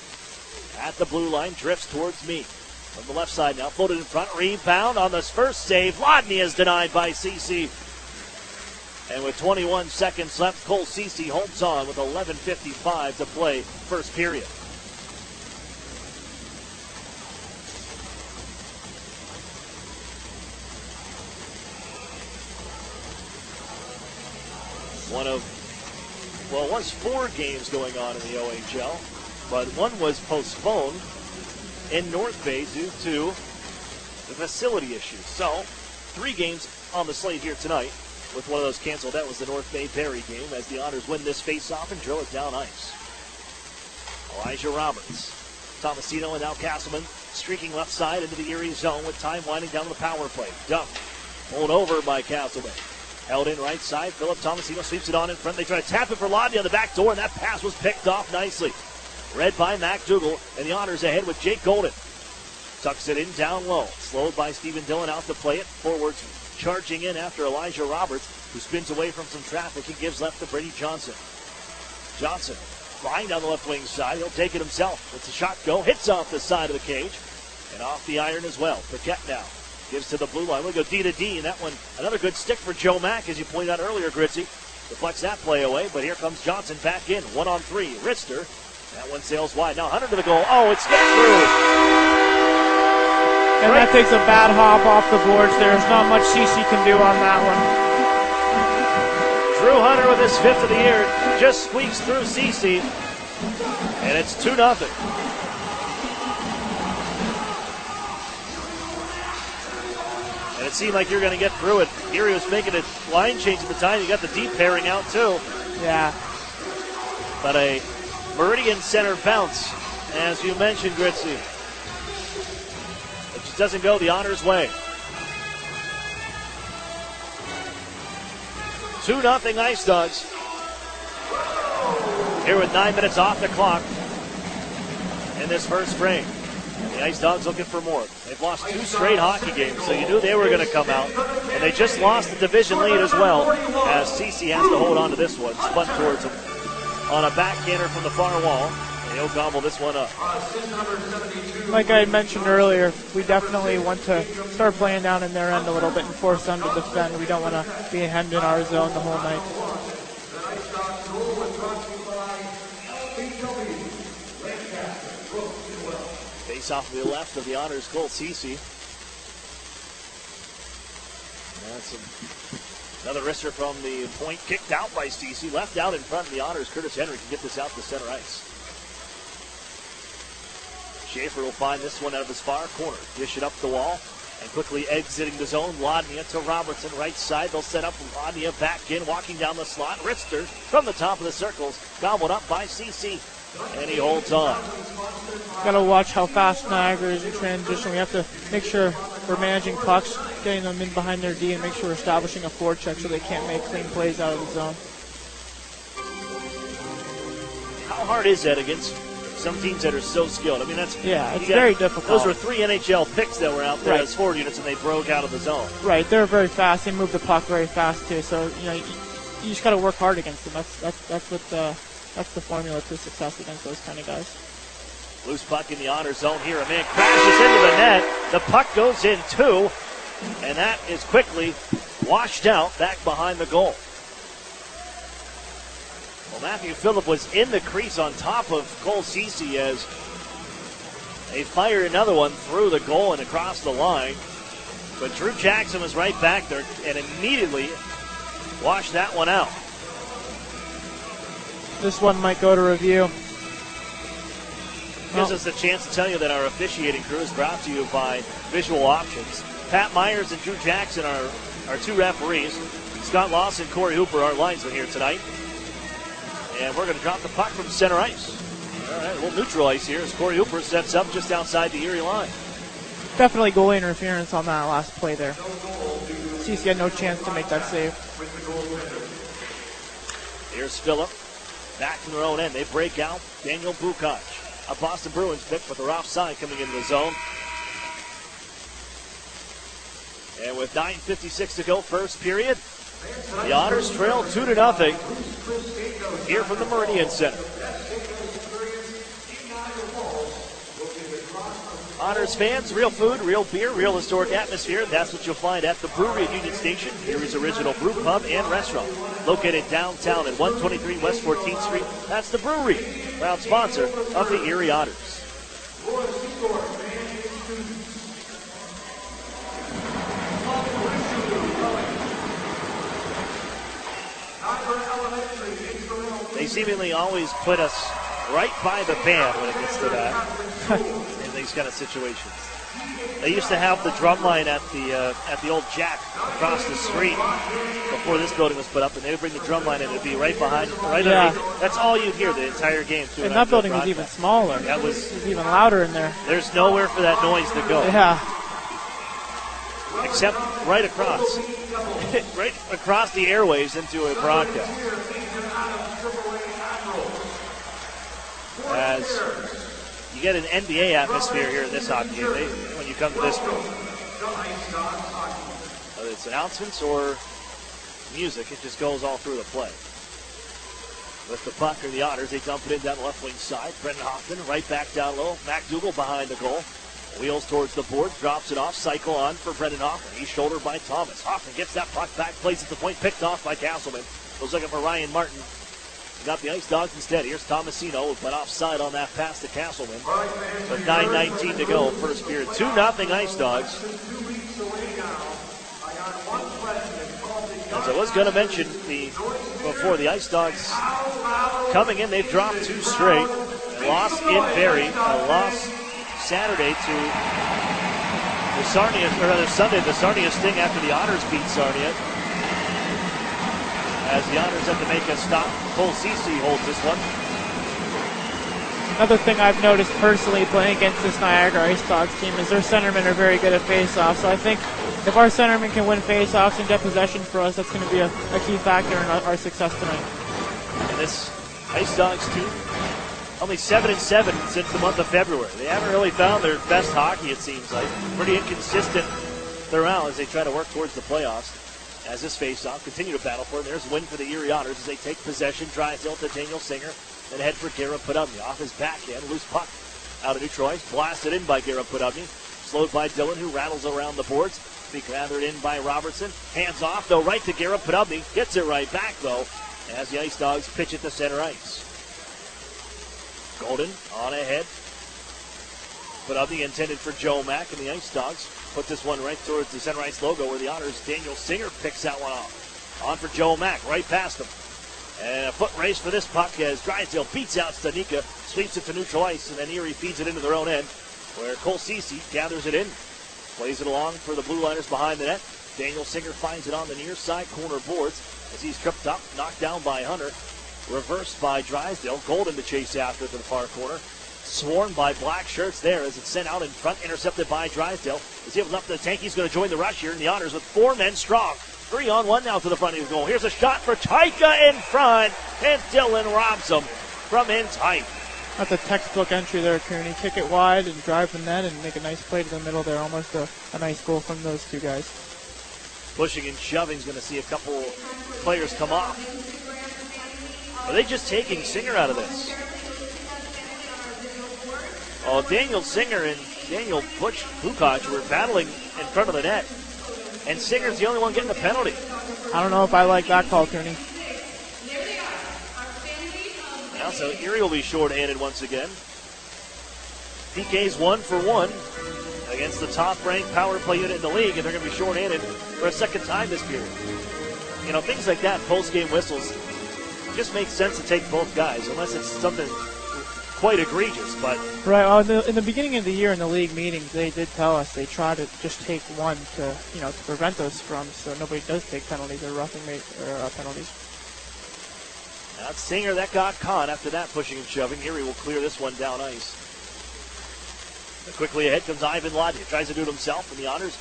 at the blue line, drifts towards me. From the left side now, floated in front, rebound on this first save. Lodnia is denied by CC. And with 21 seconds left, Cole Cece holds on with 11:55 to play first period. Once 4 games going on in the OHL, but one was postponed in North Bay due to the facility issues. So 3 games on the slate here tonight. With one of those canceled, that was the North Bay Berry game as the Otters win this face-off and drill it down ice. Elijah Roberts, Tomasino, and now Castleman streaking left side into the Erie zone with time winding down the power play. Dumped, pulled over by Castleman. Held in right side, Philip Tomasino sweeps it on in front. They try to tap it for Lodney on the back door, and that pass was picked off nicely. Read by Mac Dougal, and the Otters ahead with Jake Golden. Tucks it in down low, slowed by Stephen Dillon out to play it. Forwards charging in after Elijah Roberts, who spins away from some traffic. He gives left to Brady Johnson. Johnson flying down the left wing side. He'll take it himself. It's a shot go. Hits off the side of the cage and off the iron as well. Paquette now gives to the blue line. We'll go D to D, and that one another good stick for Joe Mack, as you pointed out earlier, Gritzy. Deflects that play away, but here comes Johnson back in. 1-on-3. Rister. That one sails wide. Now Hunter to the goal. Oh, it's getting through. And that takes a bad hop off the boards. There's not much CC can do on that one. Drew Hunter with his 5th of the year just squeaks through CC, and it's 2-0. And it seemed like you're going to get through it. Erie was making a line change at the time. You got the deep pairing out too. Yeah. But a Meridian Center bounce, as you mentioned, Gritzy. It just doesn't go the Otters' way. 2-0 IceDogs. Here with 9 minutes off the clock in this first frame. The IceDogs looking for more. They've lost 2 straight hockey games, so you knew they were going to come out. And they just lost the division lead as well, as CC has to hold on to this one. Spun towards him on a backhander from the far wall. And he'll gobble this one up. Like I had mentioned earlier, we definitely want to start playing down in their end a little bit and force them to defend. We don't want to be hemmed in our zone the whole night. Face off to the left of the Otters goal, Cece. That's another wrister from the point, kicked out by Cece. Left out in front of the Otters. Curtis Henry can get this out to center ice. Schaefer will find this one out of his far corner. Dish it up the wall and quickly exiting the zone. Lodnia to Robertson, right side. They'll set up Lodnia back in, walking down the slot. Ritzter from the top of the circles, gobbled up by CC, and he holds on. Got to watch how fast Niagara is in transition. We have to make sure we're managing pucks, getting them in behind their D, and make sure we're establishing a forecheck so they can't make clean plays out of the zone. How hard is that against some teams that are so skilled? I mean, it's very difficult. Those were 3 NHL picks that were out there as forward units, and they broke out of the zone. Right, they're very fast. They move the puck very fast too. So you just got to work hard against them. That's the formula to success against those kind of guys. Loose puck in the honor zone here. A man crashes into the net. The puck goes in too, and that is quickly washed out back behind the goal. Well, Matthew Phillip was in the crease on top of Cole Cece as they fired another one through the goal and across the line. But Drew Jackson was right back there and immediately washed that one out. This one might go to review. Gives us a chance to tell you that our officiating crew is brought to you by Visual Options. Pat Myers and Drew Jackson are our 2 referees. Scott Lawson, Corey Hooper, our linesmen here tonight. And we're going to drop the puck from center ice. All right, a little neutral ice here as Corey Hooper sets up just outside the Erie line. Definitely goalie interference on that last play there. CC had no chance to make that save. Here's Phillip. Back from their own end. They break out. Daniel Bukach. A Boston Bruins pick, but they're offside coming into the zone. And with 9:56 to go, first period, the Otters trail 2-0 here from the Meridian Center. Otters fans, real food, real beer, real historic atmosphere. That's what you'll find at the Brewery at Union Station, Erie's original brew pub and restaurant. Located downtown at 123 West 14th Street. That's the Brewery, proud sponsor of the Erie Otters. They seemingly always put us right by the band when it gets to that. And these kind of situations. They used to have the drum line at the old Jack across the street before this building was put up, and they would bring the drum line in. It would be right behind, right underneath. That's all you'd hear the entire game. And that building was even smaller. That was it was even louder in there. There's nowhere for that noise to go. Yeah. Except right across. Right across the airwaves into a broadcast. As you get an NBA atmosphere here in this hockey game when you come to this room. Whether it's announcements or music, it just goes all through the play. With the puck are the Otters, they dump it in down the left wing side. Brendan Hoffman right back down low. McDougal behind the goal. Wheels towards the board, drops it off, cycle on for Brendan Hoffman. He's shouldered by Thomas. Hoffman gets that puck back, plays at the point, picked off by Castleman. Goes looking for Ryan Martin. He got the IceDogs instead. Here's Tomasino, went offside on that pass to Castleman. With 9:19 to go, first period. 2-0 IceDogs. As I was going to mention before, the IceDogs coming in, they've dropped 2 straight. A loss in Barrie, a loss Saturday to the Sarnia, or rather Sunday, the Sarnia Sting after the Otters beat Sarnia. As the Otters have to make a stop. Cole Cece holds this one. Another thing I've noticed personally playing against this Niagara IceDogs team is their centermen are very good at face-offs. So I think if our centermen can win face-offs and get possession for us, that's going to be a key factor in our success tonight. And this IceDogs team, only 7-7 since the month of February. They haven't really found their best hockey, it seems like. Pretty inconsistent throughout as they try to work towards the playoffs. As this face-off, continue to battle for it. There's a win for the Erie Otters as they take possession. Drysdale to Daniel Singer. Then head for Garrett Podubny. Off his backhand, loose puck out of neutral ice. Blasted in by Garrett Podubny. Slowed by Dillon, who rattles around the boards. Be gathered in by Robertson. Hands off, though, right to Garrett Podubny. Gets it right back, though, as the IceDogs pitch it to center ice. Golden on ahead. Podubny intended for Joe Mack, and the IceDogs put this one right towards the center ice logo where the Otters, Daniel Singer picks that one off. On for Joe Mack, right past him. And a foot race for this puck as Drysdale beats out Stanika, sweeps it to neutral ice, and then Erie feeds it into their own end, where Cole Cece gathers it in, plays it along for the Blue Liners behind the net. Daniel Singer finds it on the near side corner boards as he's tripped up, knocked down by Hunter, reversed by Drysdale. Golden to chase after to the far corner. Sworn by black shirts there as it's sent out in front, intercepted by Drysdale. As he opens up the tank, he's going to join the rush here in the Otters with 4 men strong. 3-on-1 now to the front of his goal. Here's a shot for Taika in front, and Dillon robs him from in tight. That's a textbook entry there, Kearney. Kick it wide and drive the net and make a nice play to the middle there. Almost a nice goal from those two guys. Pushing and shoving is going to see a couple players come off. Are they just taking Singer out of this? Oh, Daniel Singer and Daniel Bukach were battling in front of the net. And Singer's the only one getting the penalty. I don't know if I like that call, Kearney. Now, so Erie will be short-handed once again. PK's 1 for 1 against the top-ranked power play unit in the league, and they're going to be short-handed for a second time this period. You know, things like that, post-game whistles, just makes sense to take both guys, unless it's something quite egregious, but... Right, well, in the beginning of the year in the league meetings, they did tell us they try to just take one to prevent those scrums so nobody does take penalties or roughing penalties. That's Singer that got caught after that pushing and shoving. Erie will clear this one down ice. And quickly ahead comes Ivan Lodny. Tries to do it himself, and the Otters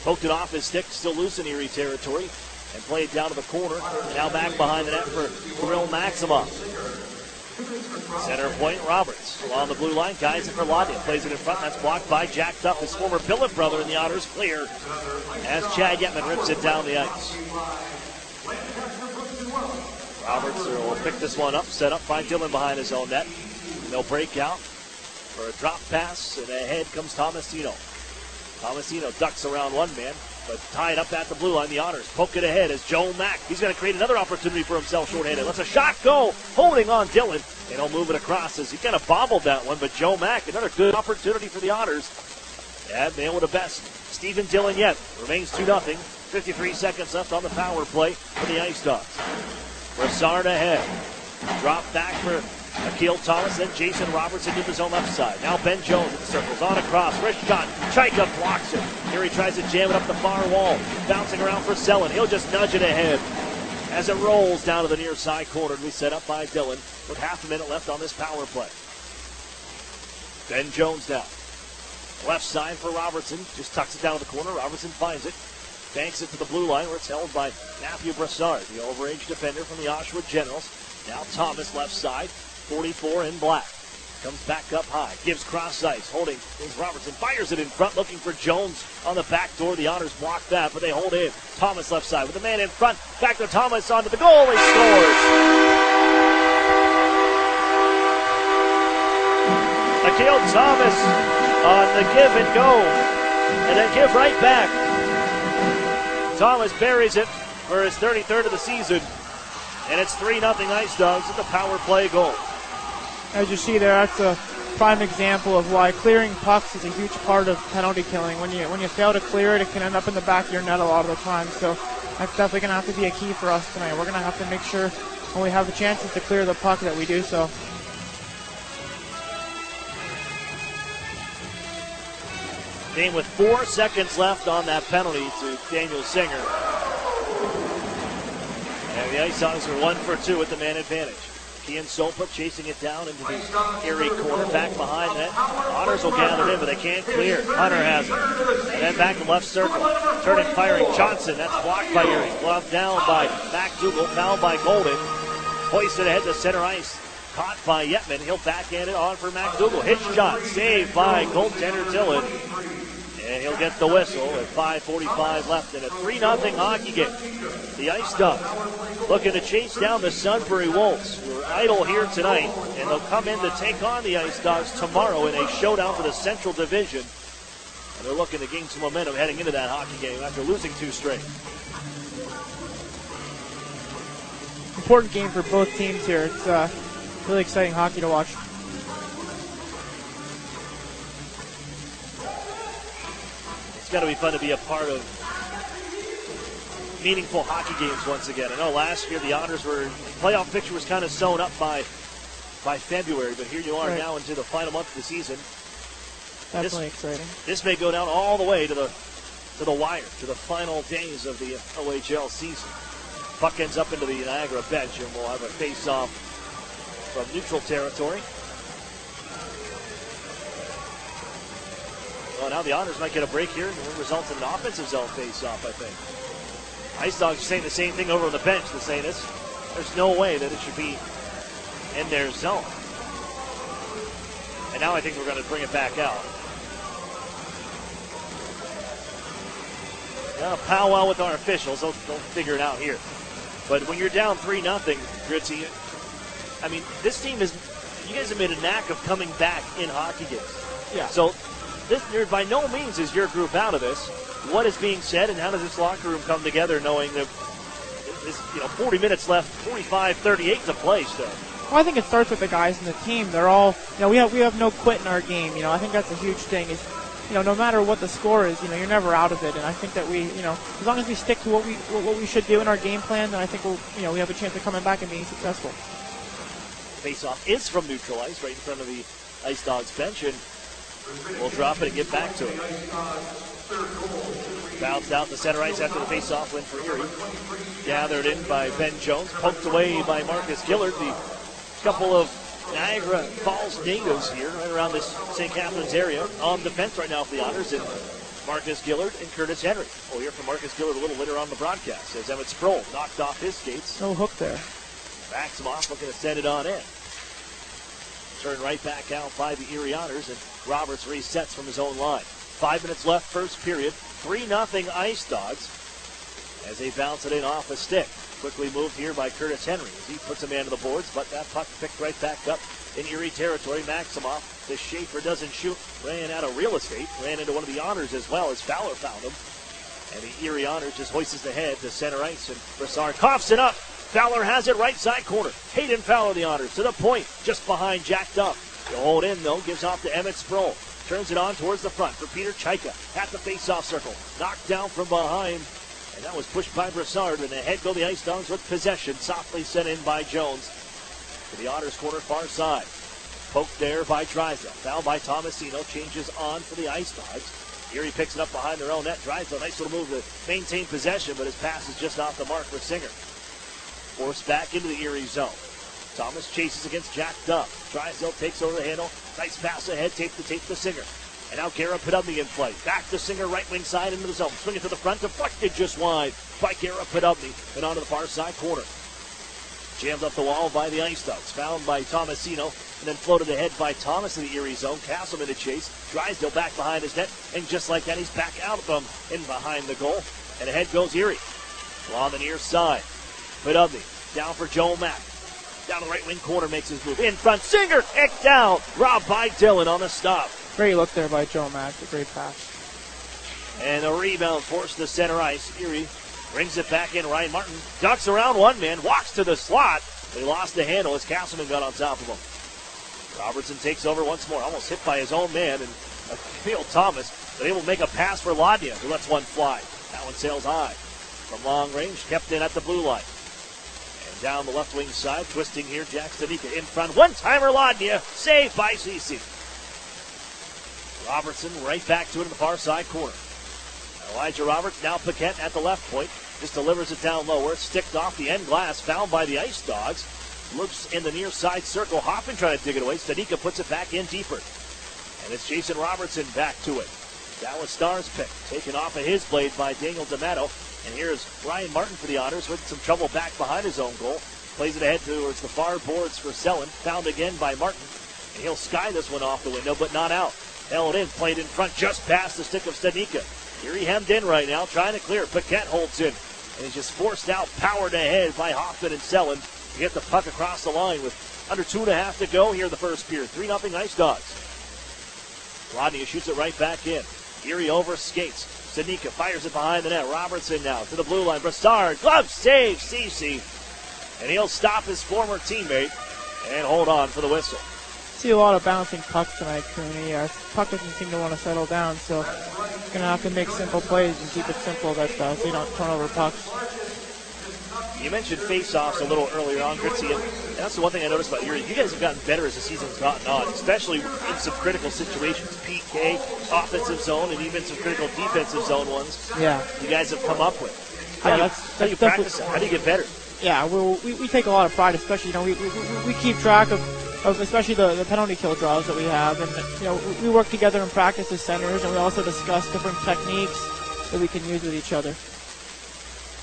poked it off his stick, still loose in Erie territory, and play it down to the corner. Now back behind the net for Kirill Maximov. Center point, Roberts. Along the blue line, guys in for Lodny. Plays it in front, that's blocked by Jack Duff, his former billet brother, and the Otters clear as Chad Yetman rips it down the ice. Roberts will pick this one up, set up by Dillon behind his own net. They'll break out for a drop pass, and ahead comes Tomasino. Tomasino ducks around one man, but tied up at the blue line. The Otters poke it ahead as Joe Mack. He's going to create another opportunity for himself short-handed. Lets a shot go, holding on Dillon. And he'll move it across as he kind of bobbled that one, but Joe Mack, another good opportunity for the Otters. Yeah, man with the best. Stephen Dillon yet. Remains 2-0. 53 seconds left on the power play for the IceDogs. Brassard ahead. Drop back for Akil Thomas, then Jason Robertson to his own left side. Now Ben Jones in the circles, on across, wrist shot. Chaika blocks it. Here he tries to jam it up the far wall. Bouncing around for Selin. He'll just nudge it ahead as it rolls down to the near side corner. We set up by Dillon with half a minute left on this power play. Ben Jones now. Left side for Robertson. Just tucks it down to the corner. Robertson finds it. Banks it to the blue line where it's held by Matthew Brassard, the overage defender from the Oshawa Generals. Now Thomas left side. 44 in black. Comes back up high. Gives cross ice. Holding is Robertson. Fires it in front. Looking for Jones on the back door. The Otters block that, but they hold in. Thomas left side with the man in front. Back to Thomas onto the goal. He scores. Akil Thomas on the give and go. And then give right back. Thomas buries it for his 33rd of the season. And it's 3-0 IceDogs with the power play goal. As you see there, that's a prime example of why clearing pucks is a huge part of penalty killing. When you fail to clear it, it can end up in the back of your net a lot of the time. So that's definitely going to have to be a key for us tonight. We're going to have to make sure when we have the chances to clear the puck that we do so. Game with 4 seconds left on that penalty to Daniel Singer. And the IceDogs are 1 for 2 with the man advantage. Kian Sopa chasing it down into the Erie corner, back behind that. Otters will gather in, but they can't clear. Hunter has it. And then back to left circle. Turning, firing. Johnson, that's blocked by Erie. Gloved down by MacDougall, fouled by Golden. Hoisted ahead to center ice. Caught by Yetman. He'll backhand it on for MacDougall. Hit shot, saved by goaltender Dillon. And he'll get the whistle at 5:45 left in a 3-0 hockey game. The IceDogs looking to chase down the Sudbury Wolves, who are idle here tonight, and they'll come in to take on the IceDogs tomorrow in a showdown for the Central Division. And they're looking to gain some momentum heading into that hockey game after losing 2 straight. Important game for both teams here. It's really exciting hockey to watch. It's got to be fun to be a part of meaningful hockey games once again. I know last year the Otters playoff picture was kind of sewn up by February, but here you are now into the final month of the season. Definitely exciting. This may go down all the way to the wire, to the final days of the OHL season. Puck ends up into the Niagara bench, and we'll have a face-off from neutral territory. Well, now the Otters might get a break here, and it will result in an offensive zone face-off, I think. IceDogs are saying the same thing over on the bench. They're saying there's no way that it should be in their zone. And now I think we're going to bring it back out. Now, powwow with our officials. They'll figure it out here. But when you're down 3-0, Gritzy, I mean, this team you guys have made a knack of coming back in hockey games. Yeah. So by no means is your group out of this. What is being said, and how does this locker room come together knowing that there's 40 minutes left, 45-38 to play still? Well, I think it starts with the guys in the team. They're all, we have no quit in our game. I think that's a huge thing. Is no matter what the score is, you're never out of it. And I think that we, as long as we stick to what we should do in our game plan, then I think we have a chance of coming back and being successful. Face-off is from neutral ice, right in front of the IceDogs bench, and we'll drop it and get back to it. Bounced out the center ice after the face-off win for Erie. Gathered in by Ben Jones, poked away by Marcus Gillard. The couple of Niagara Falls natives here, right around this St. Catharines area, on defense right now for the Otters, and Marcus Gillard and Curtis Henry. We'll hear from Marcus Gillard a little later on the broadcast as Emmett Sproul knocked off his skates. No hook there. Maximoff looking to send it on in. Turned right back out by the Erie Otters, and Roberts resets from his own line. 5 minutes left, first period. 3-0 IceDogs as they bounce it in off a stick. Quickly moved here by Curtis Henry as he puts a man to the boards, but that puck picked right back up in Erie territory. Maximoff, the Schaefer doesn't shoot, ran out of real estate, ran into one of the Otters as well as Fowler found him. And the Erie Otters just hoists the head to center ice, and Brassard coughs it up. Fowler has it right side corner. Hayden Fowler, the Otters, to the point, just behind Jack Duff. He'll hold in, though, gives off to Emmett Sproul. Turns it on towards the front for Peter Chaika at the face-off circle. Knocked down from behind, and that was pushed by Brassard, and ahead go the IceDogs with possession. Softly sent in by Jones. to the Otters corner far side. Poked there by Drysdale. Fouled by Tomasino. Changes on for the IceDogs. Erie picks it up behind their own net. Drysdale, nice little move to maintain possession, but his pass is just off the mark for Singer. Forced back into the Erie zone. Thomas chases against Jack Duff. Drysdale takes over the handle. Nice pass ahead, tape to Singer. And now Garrett Podubny in play. Back to Singer, right wing side into the zone. Swing it to the front, deflected just wide by Garrett Podubny. And onto the far side corner. Jammed up the wall by the IceDogs. Found by Tomasino. And then floated ahead by Thomas in the Erie zone. Castleman to chase. Drysdale back behind his net. And just like that, he's back out from in behind the goal. And ahead goes Erie. On the near side. Podubny down for Joe Mack. Down the right wing corner, makes his move. In front, Singer, kicked down. Robbed by Dillon on the stop. Great look there by Joe Mack. A great pass. And a rebound forced to center ice. Erie brings it back in. Ryan Martin ducks around one man, walks to the slot. But he lost the handle as Castleman got on top of him. Robertson takes over once more, almost hit by his own man. And Neil Thomas, but able to make a pass for Ladnia, who lets one fly. That one sails high. From long range, kept in at the blue line. And down the left wing side, twisting here, Jack Stanika in front. One-timer Ladnia, saved by CC. Robertson right back to it in the far side corner. Elijah Roberts, now Paquette at the left point. Just delivers it down low where it's sticked off the end glass. Fouled by the IceDogs. Looks in the near side circle. Hoffman trying to dig it away. Stanika puts it back in deeper. And it's Jason Robertson back to it. That was Starr's pick. Taken off of his blade by Daniel D'Amato. And here's Ryan Martin for the Otters with some trouble back behind his own goal. Plays it ahead towards the far boards for Selin. Found again by Martin. And he'll sky this one off the window, but not out. Held in, played in front, just past the stick of Stanika. Erie hemmed in right now, trying to clear. Paquette holds in. And he's just forced out, powered ahead by Hoffman and Selin to get the puck across the line with under 2.5 to go here in the first period. 3-0 IceDogs. Ladnia shoots it right back in. Erie over skates. Stanika fires it behind the net. Robertson now to the blue line. Brassard, glove save, CC. And he'll stop his former teammate and hold on for the whistle. See a lot of bouncing pucks tonight, Cooney. Puck doesn't seem to want to settle down, so he's going to have to make simple plays and keep it simple so you don't turn over pucks. You mentioned face-offs a little earlier on, Gritzy, and that's the one thing I noticed about Erie. You guys have gotten better as the season's gotten on, especially in some critical situations. PK, offensive zone, and even some critical defensive zone ones. Yeah. You guys have come up with. How do you practice that? How do you get better? Yeah, we take a lot of pride, especially, we keep track of especially the penalty kill draws that we have. And, we work together in practice as centers, and we also discuss different techniques that we can use with each other.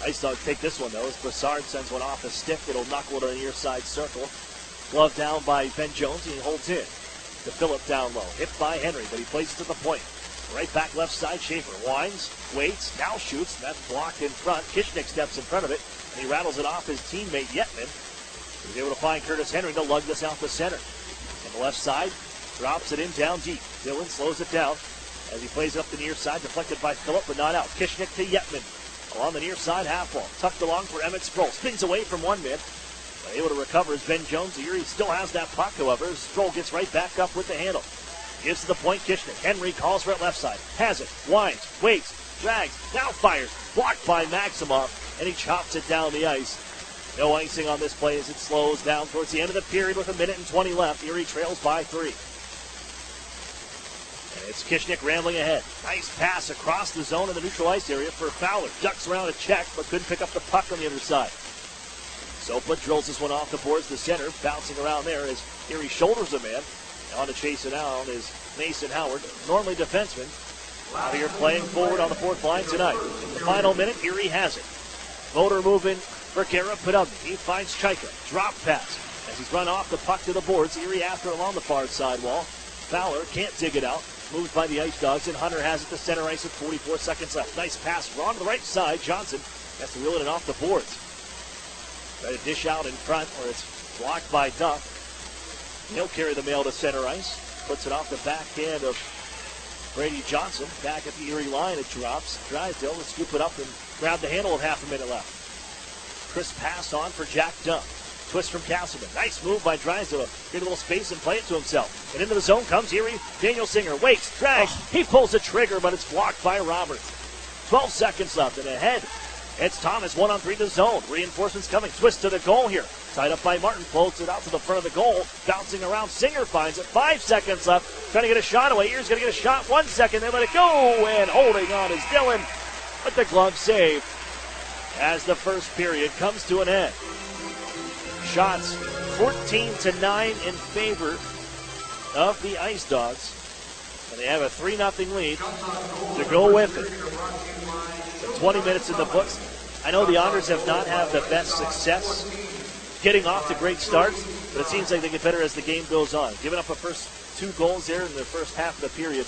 IceDogs take this one, though, as Brassard sends one off the stick. It'll knuckle to the near side circle. Glove down by Ben Jones, and he holds in. To Phillip down low. Hit by Henry, but he plays it to the point. Right back left side, Schaefer winds, waits, now shoots. That's blocked in front. Kishnick steps in front of it, and he rattles it off his teammate Yetman. He's able to find Curtis Henry to lug this out the center. On the left side, drops it in down deep. Dillon slows it down as he plays it up the near side, deflected by Phillip, but not out. Kishnick to Yetman. Along the near side half wall. Tucked along for Emmett Sproul. Spins away from one man. But able to recover is Ben Jones. Erie still has that puck, however. Sproul gets right back up with the handle. Gives to the point, Kishnick. Henry calls for it left side. Has it. Winds. Waits. Drags. Now fires. Blocked by Maximoff. And he chops it down the ice. No icing on this play as it slows down towards the end of the period with 1:20 left. Erie trails by 3. And it's Kishnick rambling ahead. Nice pass across the zone in the neutral ice area for Fowler. Ducks around a check, but couldn't pick up the puck on the other side. Sopa drills this one off the boards to center, bouncing around there as Erie shoulders a man. On to chase it out is Mason Howard, normally defenseman. Out here playing forward on the fourth line tonight. In the final minute, Erie has it. Motor moving for Garrett Podubny. He finds Chaika. Drop pass as he's run off the puck to the boards. Erie after along the far side wall. Fowler can't dig it out. Moved by the IceDogs, and Hunter has it to center ice with 44 seconds left. Nice pass wrong to the right side. Johnson has to reel it off the boards. Try to dish out in front, or it's blocked by Duff. He'll carry the mail to center ice. Puts it off the backhand of Brady Johnson. Back at the Erie line, it drops. Drysdale will scoop it up and grab the handle with half a minute left. Crisp pass on for Jack Duff. Twist from Castleman. Nice move by Drysdale. Get a little space and play it to himself. And into the zone comes Erie. Daniel Singer waits, drags. He pulls the trigger, but it's blocked by Roberts. 12 seconds left, and ahead It's Thomas, 1-on-3 to zone. Reinforcements coming. Twist to the goal here. Tied up by Martin. Floats it out to the front of the goal. Bouncing around. Singer finds it. 5 seconds left. Trying to get a shot away. Ear's going to get a shot. 1 second. They let it go. And holding on is Dylan. But the glove save as the first period comes to an end. Shots 14-9 in favor of the IceDogs. And they have a 3-0 lead to go with it. 20 minutes in the books. I know the Otters have not had the best success getting off to great starts, but it seems like they get better as the game goes on. Giving up the first 2 goals there in the first half of the period,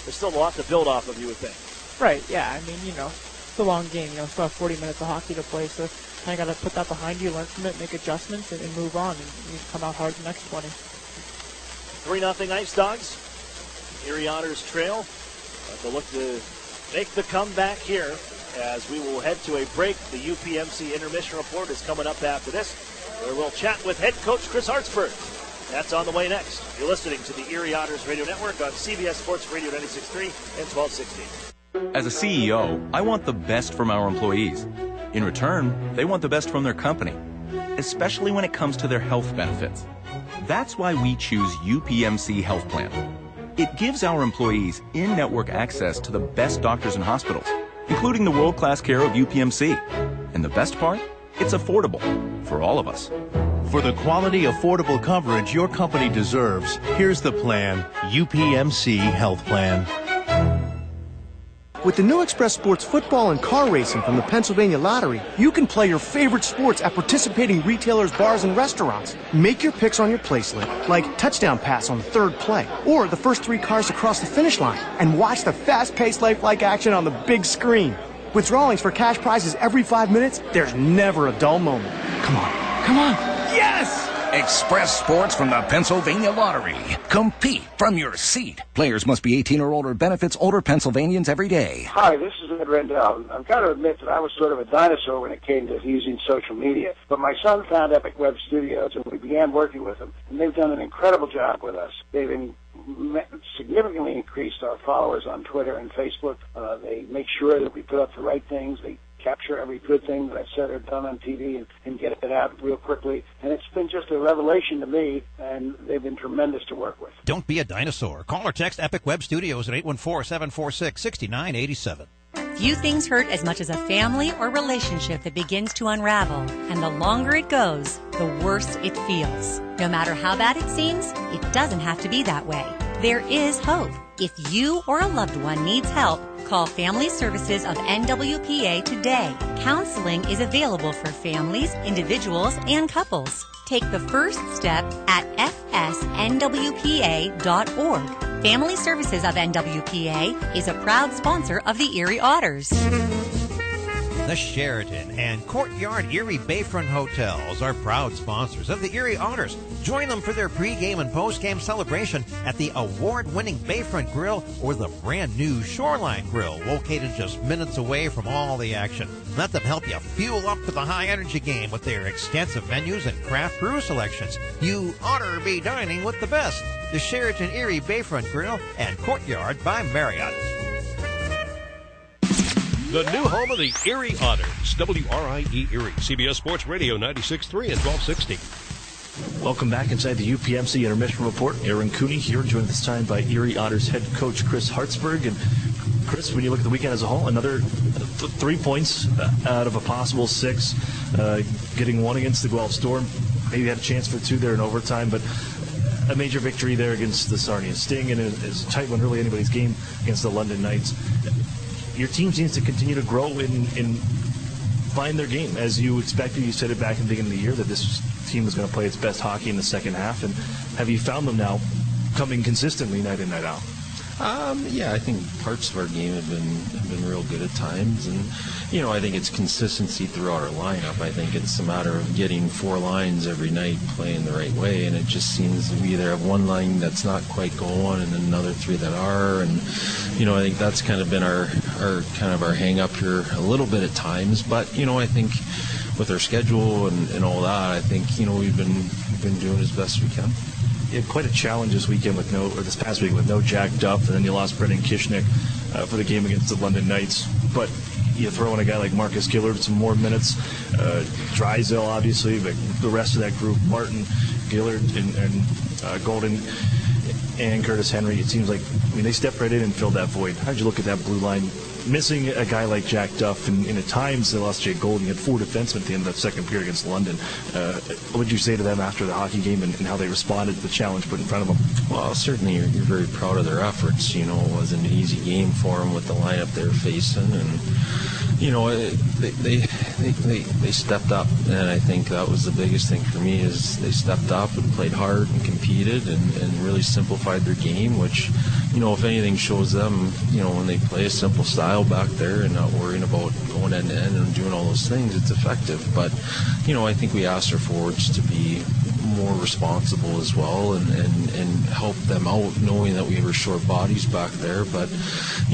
there's still a lot to build off of, you would think. Right, yeah. I mean, it's a long game. Still have 40 minutes of hockey to play, so kind of got to put that behind you, learn from it, make adjustments, and move on, and you come out hard the next 20. 3-0 IceDogs. Erie Otters trail. To look to make the comeback here as we will head to a break. The UPMC intermission report is coming up after this, where we'll chat with head coach Chris Hartsburg. That's on the way next. You're listening to the Erie Otters Radio Network on CBS Sports Radio 96.3 and 1260. As a CEO, I want the best from our employees. In return, they want the best from their company, especially when it comes to their health benefits. That's why we choose UPMC Health Plan. It gives our employees in-network access to the best doctors and hospitals, including the world-class care of UPMC. And the best part? It's affordable for all of us. For the quality, affordable coverage your company deserves, here's the plan, UPMC Health Plan. With the new Express Sports football and car racing from the Pennsylvania Lottery, you can play your favorite sports at participating retailers, bars, and restaurants. Make your picks on your placelet, like touchdown pass on the 3rd play, or the first 3 cars to cross the finish line, and watch the fast-paced lifelike action on the big screen. With drawings for cash prizes every 5 minutes, there's never a dull moment. Come on, come on. Yes! Express Sports from the Pennsylvania Lottery. Compete from your seat. Players must be 18 or older. Benefits older Pennsylvanians every day. Hi, this is Ed Rendell. I've got to admit that I was sort of a dinosaur when it came to using social media. But my son found Epic Web Studios, and we began working with them. And they've done an incredible job with us. They've significantly increased our followers on Twitter and Facebook. They make sure that we put up the right things. They capture every good thing that I've said or done on TV and get it out real quickly. And it's been just a revelation to me, and they've been tremendous to work with. Don't be a dinosaur. Call or text Epic Web Studios at 814-746-6987. Few things hurt as much as a family or relationship that begins to unravel. And the longer it goes, the worse it feels. No matter how bad it seems, it doesn't have to be that way. There is hope. If you or a loved one needs help, call Family Services of NWPA today. Counseling is available for families, individuals, and couples. Take the first step at fsnwpa.org. Family Services of NWPA is a proud sponsor of the Erie Otters. The Sheraton and Courtyard Erie Bayfront Hotels are proud sponsors of the Erie Otters. Join them for their pregame and postgame celebration at the award-winning Bayfront Grill or the brand-new Shoreline Grill, located just minutes away from all the action. Let them help you fuel up to the high-energy game with their extensive menus and craft brew selections. You ought to be dining with the best. The Sheraton Erie Bayfront Grill and Courtyard by Marriott. The new home of the Erie Otters, WRIE Erie, CBS Sports Radio 96.3 and 1260. Welcome back inside the UPMC Intermission Report. Aaron Cooney here, joined this time by Erie Otters head coach Chris Hartsburg. And Chris, when you look at the weekend as a whole, another 3 points out of a possible 6, getting 1 against the Guelph Storm. Maybe had a chance for 2 there in overtime, but a major victory there against the Sarnia Sting, and it's a tight one, really anybody's game against the London Knights. Your team seems to continue to grow and find their game as you expected. You said it back in the beginning of the year that this team was going to play its best hockey in the second half. And have you found them now coming consistently night in, night out? Yeah, I think parts of our game have been real good at times, and I think it's consistency throughout our lineup. I think it's a matter of getting 4 lines every night playing the right way, and it just seems that we either have one line that's not quite going and then another 3 that are, and I think that's kind of been our hang up here a little bit at times. But I think with our schedule and all that, I think we've been doing as best we can. You had quite a challenge this weekend this past week with no Jack Duff, and then you lost Brendan Kishnick for the game against the London Knights. But you throw in a guy like Marcus Gillard some more minutes, Drysdale obviously, but the rest of that group, Martin, Gillard, and Golden, and Curtis Henry, it seems like, they stepped right in and filled that void. How'd you look at that blue line? Missing a guy like Jack Duff, and at times they lost Jay Golden. You had 4 defensemen at the end of that second period against London. What would you say to them after the hockey game and how they responded to the challenge put in front of them? Well, certainly you're very proud of their efforts. It wasn't an easy game for them with the lineup they were facing, and they stepped up, and I think that was the biggest thing for me is they stepped up and played hard and competed and really simplified their game, which, if anything, shows them, when they play a simple style back there and not worrying about going end to end and doing all those things, it's effective. But, I think we asked our forwards to be more responsible as well and help them out, knowing that we were short bodies back there. But,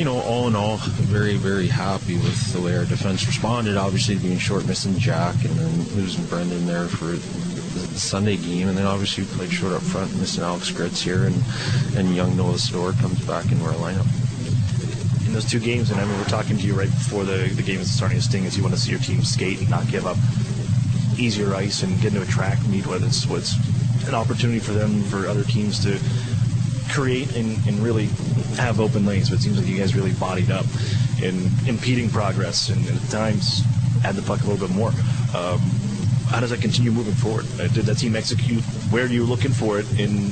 all in all, very, very happy with the way our defense responded, obviously being short, missing Jack, and then losing Brendan there for the Sunday game, and then obviously we played short up front, missing Alex Gritz here, and young Noah Sador comes back into our lineup. In those 2 games, and I remember talking to you right before the game is starting to sting, is you want to see your team skate and not give up easier ice and get into a track meet, whether it's an opportunity for them, for other teams to create and really have open lanes. But it seems like you guys really bodied up in impeding progress and at times add the puck a little bit more. How does that continue moving forward? Did that team execute where you were looking for it in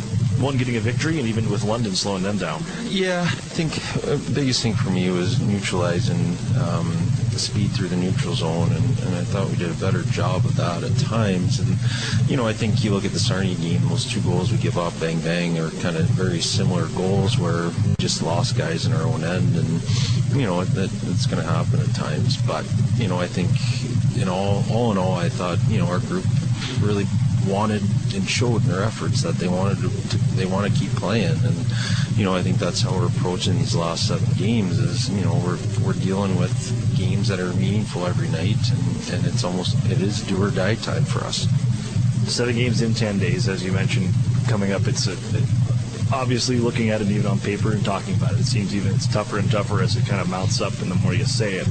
getting a victory, and even with London slowing them down? Yeah, I think the biggest thing for me was neutralizing the speed through the neutral zone, and I thought we did a better job of that at times. And, I think you look at the Sarnia game, those 2 goals we give up, bang, bang, are kind of very similar goals where we just lost guys in our own end, and, it's going to happen at times. But, I think, all in all, I thought, our group really wanted and showed in their efforts that they want to keep playing, and I think that's how we're approaching these last 7 games. Is we're dealing with games that are meaningful every night, and it is do or die time for us. 7 games in 10 days, as you mentioned, coming up. It's obviously looking at it even on paper and talking about it. It seems even it's tougher and tougher as it kind of mounts up, and the more you say it.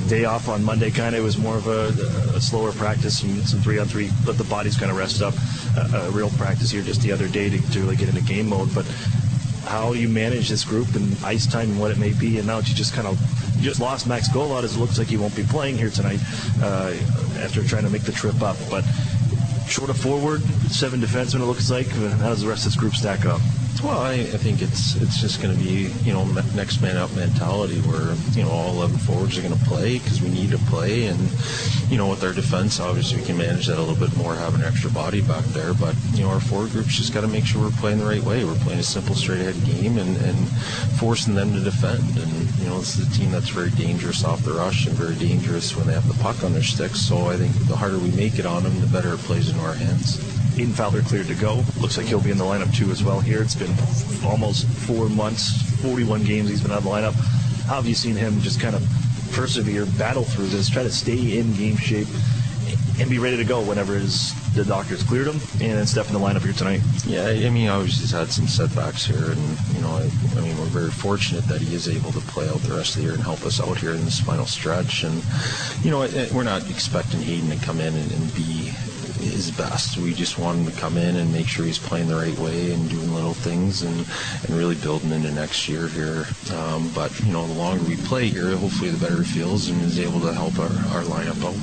Day off on Monday, it was more of a slower practice, some 3-on-3, let the bodies kind of rest up. A real practice here just the other day to really get into game mode. But how you manage this group and ice time and what it may be, and now that you just lost Max Golod, as it looks like he won't be playing here tonight after trying to make the trip up. But short of forward, 7 defensemen it looks like. How does the rest of this group stack up? Well, I think it's just going to be, next man up mentality where, all 11 forwards are going to play because we need to play. And, with our defense, obviously we can manage that a little bit more, have an extra body back there. But, our forward group's just got to make sure we're playing the right way. We're playing a simple straight-ahead game and forcing them to defend. And, this is a team that's very dangerous off the rush and very dangerous when they have the puck on their sticks. So I think the harder we make it on them, the better it plays into our hands. Aiden Fowler cleared to go. Looks like he'll be in the lineup too as well here. It's been almost 4 months, 41 games he's been out of the lineup. How have you seen him just kind of persevere, battle through this, try to stay in game shape, and be ready to go whenever the doctors cleared him, and then step in the lineup here tonight? Yeah, obviously he's had some setbacks here, and, we're very fortunate that he is able to play out the rest of the year and help us out here in this final stretch. And, we're not expecting Hayden to come in and be his best. We just want him to come in and make sure he's playing the right way and doing little things and really building into next year here. But, the longer we play here, hopefully the better he feels and is able to help our lineup out.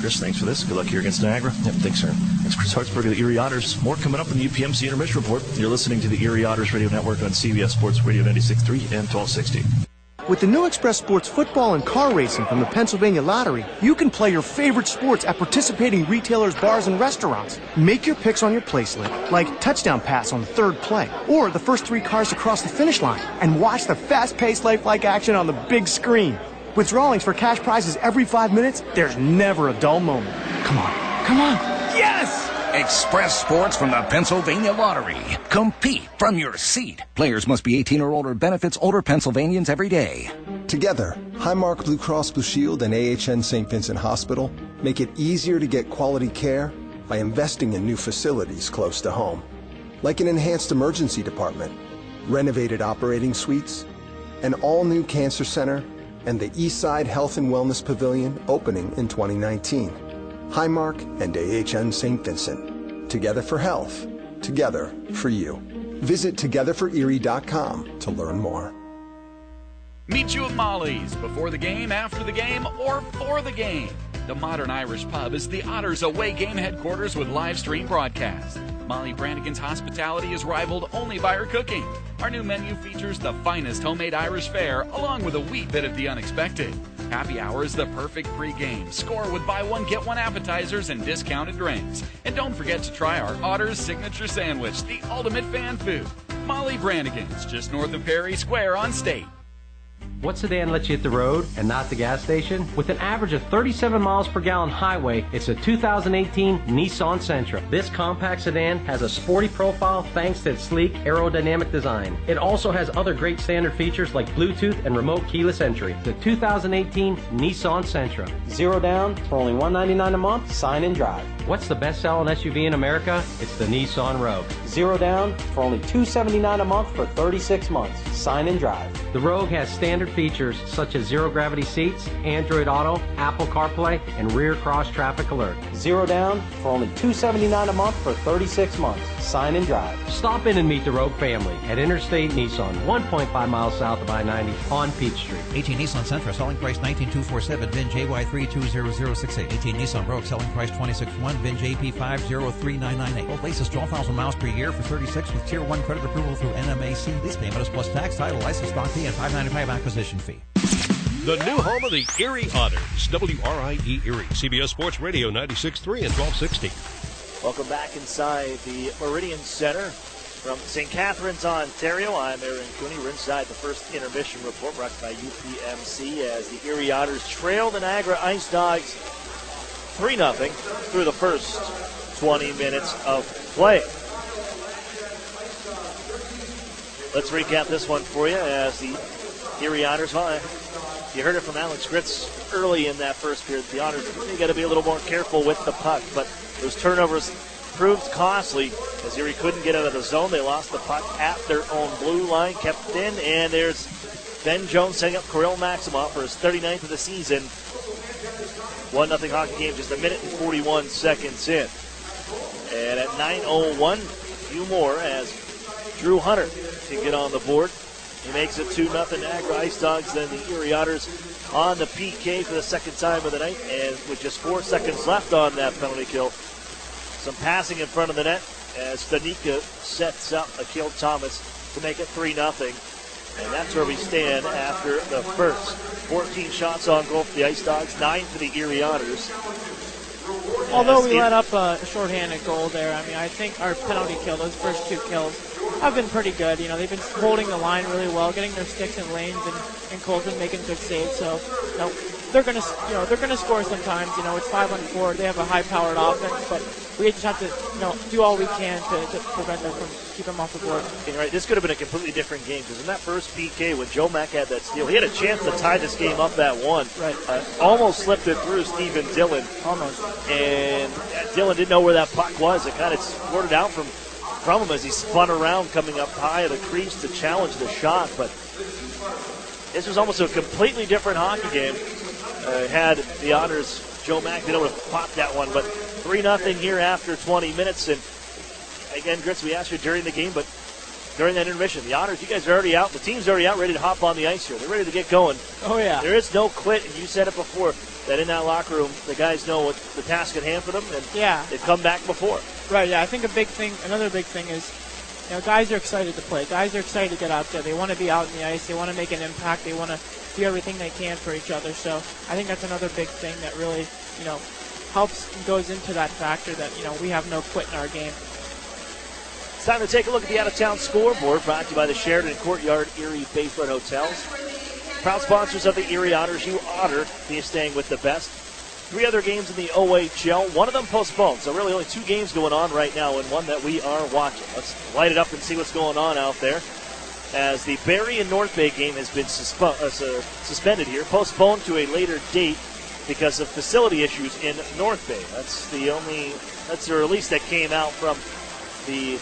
Chris, thanks for this. Good luck here against Niagara. Yep, thanks, sir. Thanks, Chris Hartsburg of the Erie Otters. More coming up in the UPMC Intermission Report. You're listening to the Erie Otters Radio Network on CBS Sports Radio 96.3 and 1260. With the new Express Sports football and car racing from the Pennsylvania Lottery, you can play your favorite sports at participating retailers, bars, and restaurants. Make your picks on your placelet, like touchdown pass on the 3rd play, or the first 3 cars to cross the finish line, and watch the fast-paced, lifelike action on the big screen. With drawings for cash prizes every 5 minutes, there's never a dull moment. Come on. Yes! Express Sports from the Pennsylvania Lottery. Compete from your seat. Players must be 18 or older. Benefits older Pennsylvanians every day. Together, Highmark Blue Cross Blue Shield and AHN St. Vincent Hospital make it easier to get quality care by investing in new facilities close to home, like an enhanced emergency department, renovated operating suites, an all-new cancer center, and the Eastside Health and Wellness Pavilion opening in 2019. Highmark and AHN St. Vincent. Together for health. Together for you. Visit togetherforerie.com to learn more. Meet you at Molly's before the game, after the game, or for the game. The modern Irish pub is the Otters away game headquarters with live stream broadcast. Molly Brannigan's hospitality is rivaled only by her cooking. Our new menu features the finest homemade Irish fare, along with a wee bit of the unexpected. Happy hour is the perfect pregame. Score with buy one, get one appetizers and discounted drinks. And don't forget to try our Otters signature sandwich, the ultimate fan food. Molly Brannigan's, just north of Perry Square on State. What sedan lets you hit the road and not the gas station? With an average of 37 miles per gallon highway, it's a 2018 Nissan Sentra. This compact sedan has a sporty profile thanks to its sleek aerodynamic design. It also has other great standard features like Bluetooth and remote keyless entry. The 2018 Nissan Sentra. Zero down for only $199 a month. Sign and drive. What's the best-selling SUV in America? It's the Nissan Rogue. Zero down for only $279 a month for 36 months. Sign and drive. The Rogue has standard features such as zero-gravity seats, Android Auto, Apple CarPlay, and rear cross-traffic alert. Zero down for only $279 a month for 36 months. Sign and drive. Stop in and meet the Rogue family at Interstate Nissan, 1.5 miles south of I-90 on Peach Street. 18 Nissan Sentra, selling price $19,247, VIN JY320068. 18 Nissan Rogue, selling price $26,100, VIN JP503998. Both leases 12,000 miles per year for 36 with Tier 1 credit approval through NMAC. Lease payment is plus tax, title, license, stock fee, and $595 acquisition fee. The new home of the Erie Otters, WRIE Erie, CBS Sports Radio 96.3 and 1260. Welcome back inside the Meridian Center from St. Catharines, Ontario. I'm Aaron Cooney. We're inside the first intermission report brought by UPMC as the Erie Otters trail the Niagara IceDogs 3-0 through the first 20 minutes of play. Let's recap this one for you as the Erie Otters, you heard it from Alex Gritz early in that first period. The Otters, they got to be a little more careful with the puck, but those turnovers proved costly as Erie couldn't get out of the zone. They lost the puck at their own blue line, kept it in, and there's Ben Jones setting up Kirill Maximoff for his 39th of the season. 1-0 hockey game, just a minute and 41 seconds in. And at 9:01, a few more as Drew Hunter can get on the board. He makes it 2-0 Niagara IceDogs. Then the Erie Otters on the PK for the second time of the night. And with just 4 seconds left on that penalty kill, some passing in front of the net as Stanika sets up Akil Thomas to make it 3-0. And that's where we stand after the first. 14 shots on goal for the IceDogs, 9 for the Erie Otters. Although we let up a shorthanded goal there, I mean, I think our penalty kill, those first 2 kills, have been pretty good. You know, they've been holding the line really well, getting their sticks in lanes, and Cole's been making good saves. So, you know, they're gonna score sometimes. You know, it's 5-on-4. They have a high-powered offense, but we just have to, you know, do all we can to prevent them from keep them off the board. Okay, right, this could have been a completely different game because in that first PK when Joe Mack had that steal, he had a chance to tie this game up at 1. Right. Almost slipped it through Stephen Dillon. Almost. And Dillon didn't know where that puck was. It kind of squirted out from him as he spun around coming up high of the crease to challenge the shot. But this was almost a completely different hockey game. Had the Otters, Joe Mack, been able to pop that one. But 3-0 here after 20 minutes. And again, Gritz, we asked you during the game, but during that intermission, the Otters, you guys are already out. The team's already out, ready to hop on the ice here. They're ready to get going. Oh, yeah. There is no quit, and you said it before, that in that locker room, the guys know what the task at hand for them, and they've come back before. Right, yeah. I think another big thing is, you know, guys are excited to play. Guys are excited to get out there. They want to be out in the ice. They want to make an impact. They want to do everything they can for each other. So I think that's another big thing that really, you know, helps and goes into that factor that, you know, we have no quit in our game. It's time to take a look at the out-of-town scoreboard brought to you by the Sheridan Courtyard Erie Bayfront Hotels. Proud sponsors of the Erie Otters. You Otter, be staying with the best. 3 other games in the OHL, one of them postponed. So really only 2 games going on right now and one that we are watching. Let's light it up and see what's going on out there. As the Barrie and North Bay game has been suspended here, postponed to a later date because of facility issues in North Bay. That's the release that came out from the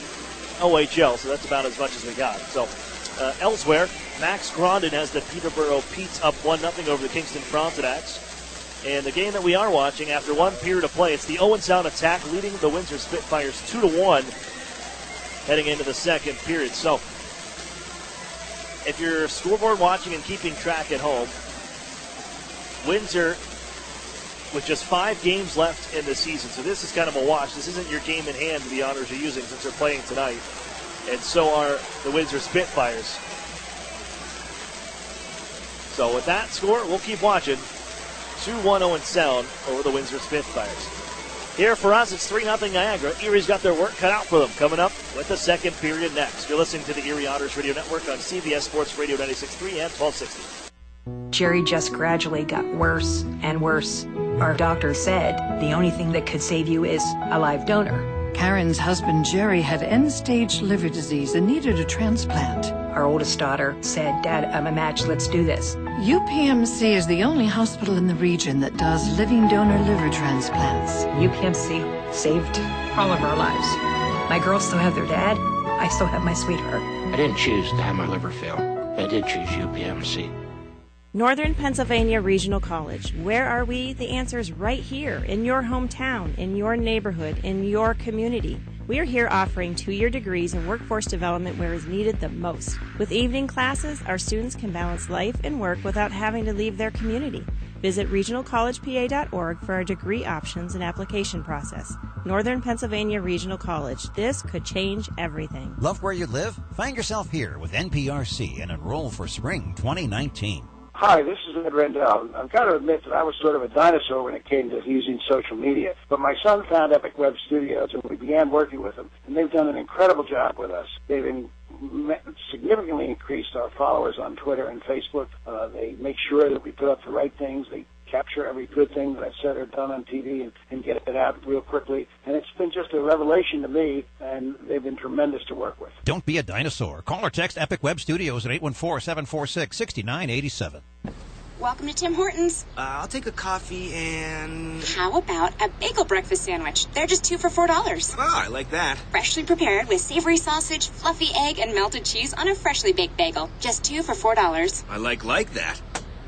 OHL, so that's about as much as we got. So Elsewhere, Max Grondin has the Peterborough Petes up 1-0 over the Kingston Frontenacs. And the game that we are watching, after one period of play, it's the Owen Sound attack leading the Windsor Spitfires 2-1 heading into the second period. So, if you're scoreboard watching and keeping track at home, Windsor with just 5 games left in the season. So this is kind of a wash. This isn't your game in hand the Otters are using since they're playing tonight. And so are the Windsor Spitfires. So with that score, we'll keep watching. 2-1 Owen Sound over the Windsor Spitfires. Here for us, it's 3-0 Niagara. Erie's got their work cut out for them. Coming up with the second period next. You're listening to the Erie Otters Radio Network on CBS Sports Radio 96.3 and 1260. Jerry just gradually got worse and worse. Our doctor said the only thing that could save you is a live donor. Karen's husband Jerry had end-stage liver disease and needed a transplant. Our oldest daughter said, Dad, I'm a match, let's do this. UPMC is the only hospital in the region that does living donor liver transplants. UPMC saved all of our lives. My girls still have their dad. I still have my sweetheart. I didn't choose to have my liver fail. I did choose UPMC. Northern Pennsylvania Regional College. Where are we? The answer is right here, in your hometown, in your neighborhood, in your community. We are here offering 2-year degrees in workforce development where is needed the most. With evening classes, our students can balance life and work without having to leave their community. Visit regionalcollegepa.org for our degree options and application process. Northern Pennsylvania Regional College. This could change everything. Love where you live? Find yourself here with NPRC and enroll for spring 2019. Hi, this is Ed Rendell. I've got to admit that I was sort of a dinosaur when it came to using social media. But my son found Epic Web Studios, and we began working with them. And they've done an incredible job with us. They've significantly increased our followers on Twitter and Facebook. They make sure that we put up the right things. They capture every good thing that I've said or done on TV and get it out real quickly. And it's been just a revelation to me, and they've been tremendous to work with. Don't be a dinosaur. Call or text Epic Web Studios at 814-746-6987. Welcome to Tim Hortons. I'll take a coffee and... How about a bagel breakfast sandwich? They're just 2 for $4. Oh, I like that. Freshly prepared with savory sausage, fluffy egg, and melted cheese on a freshly baked bagel. Just 2 for $4. I like that.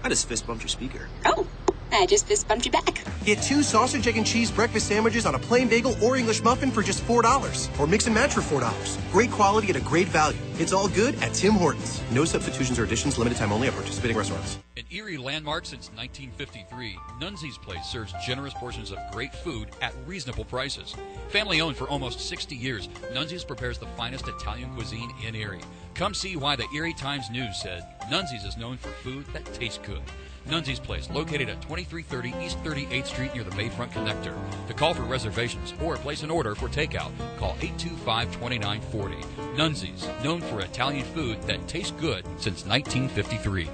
I just fist bumped your speaker. Oh, I just fist bumped you back. Get 2 sausage, egg, and cheese breakfast sandwiches on a plain bagel or English muffin for just $4. Or mix and match for $4. Great quality at a great value. It's all good at Tim Hortons. No substitutions or additions, limited time only at participating restaurants. An Erie landmark since 1953, Nunzi's Place serves generous portions of great food at reasonable prices. Family owned for almost 60 years, Nunzi's prepares the finest Italian cuisine in Erie. Come see why the Erie Times News said Nunzi's is known for food that tastes good. Nunzi's Place, located at 2330 East 38th Street near the Bayfront Connector. To call for reservations or place an order for takeout, call 825-2940. Nunzi's, known for Italian food that tastes good since 1953.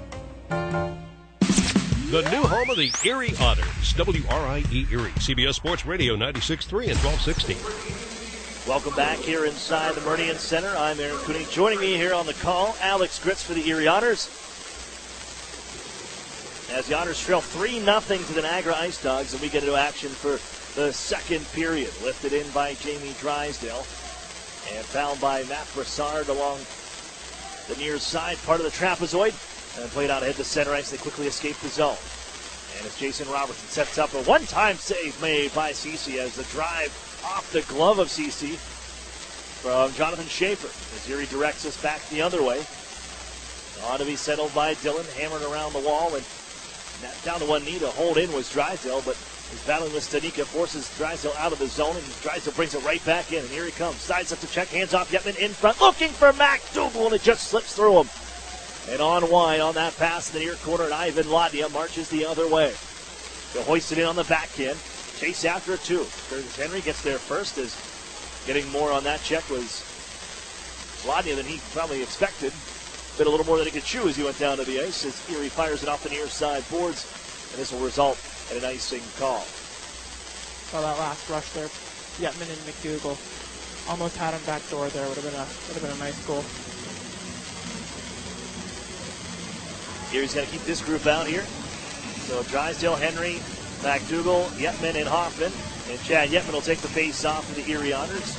The new home of the Erie Otters, WRIE Erie, CBS Sports Radio 96.3 and 1260. Welcome back here inside the Meridian Center. I'm Aaron Cooney. Joining me here on the call, Alex Gritz for the Erie Otters. As the Otters trail 3-0 to the Niagara IceDogs, and we get into action for the second period. Lifted in by Jamie Drysdale and fouled by Matt Brassard along the near side part of the trapezoid. And played out ahead to center ice. They quickly escape the zone. And as Jason Robertson sets up a one-time save made by Cece as the drive off the glove of Cece from Jonathan Schaefer. As Erie directs us back the other way. On to be settled by Dillon, hammered around the wall, and down to one knee to hold in was Drysdale, but he's battling with Stanika, forces Drysdale out of the zone, and Drysdale brings it right back in, and here he comes. Sides up to check, hands off Yetman in front, looking for McDougal, and it just slips through him. And on wide on that pass in the near corner, and Ivan Ladnia marches the other way. They'll hoist it in on the backhand. Chase after it, too. Curtis Henry gets there first, as getting more on that check was Ladnia than he probably expected. Bit a little more than he could chew as he went down to the ice, as Erie fires it off the near side boards, and this will result in an icing call. Saw that last rush there. Yetman and McDougal almost had him back door there. Would have been a nice goal. Erie's got to keep this group out here. So Drysdale, Henry, McDougal, Yetman, and Hoffman. And Chad Yetman will take the face off of the Erie Otters.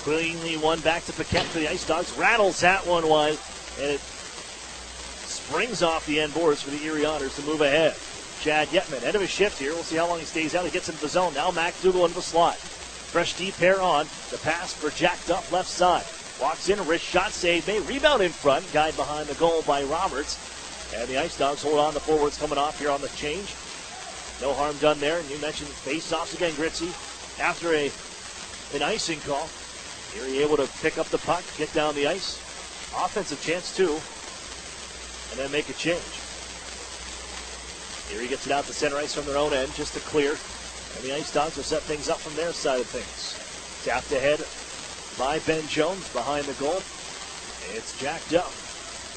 Cleanly one back to Paquette for the IceDogs. Rattles that one wide, and it springs off the end boards for the Erie Otters to move ahead. Chad Yetman, end of his shift here. We'll see how long he stays out. He gets into the zone. Now McDougall into the slot. Fresh deep pair on. The pass for jacked up left side. Walks in, wrist shot save. May rebound in front. Guide behind the goal by Roberts. And the IceDogs hold on. The forwards coming off here on the change. No harm done there. And you mentioned face-offs again, Gritzy. After an icing call, Erie able to pick up the puck, get down the ice. Offensive chance too. And then make a change. Erie gets it out to center ice from their own end just to clear. And the IceDogs will set things up from their side of things. Tapped ahead by Ben Jones behind the goal. It's jacked up.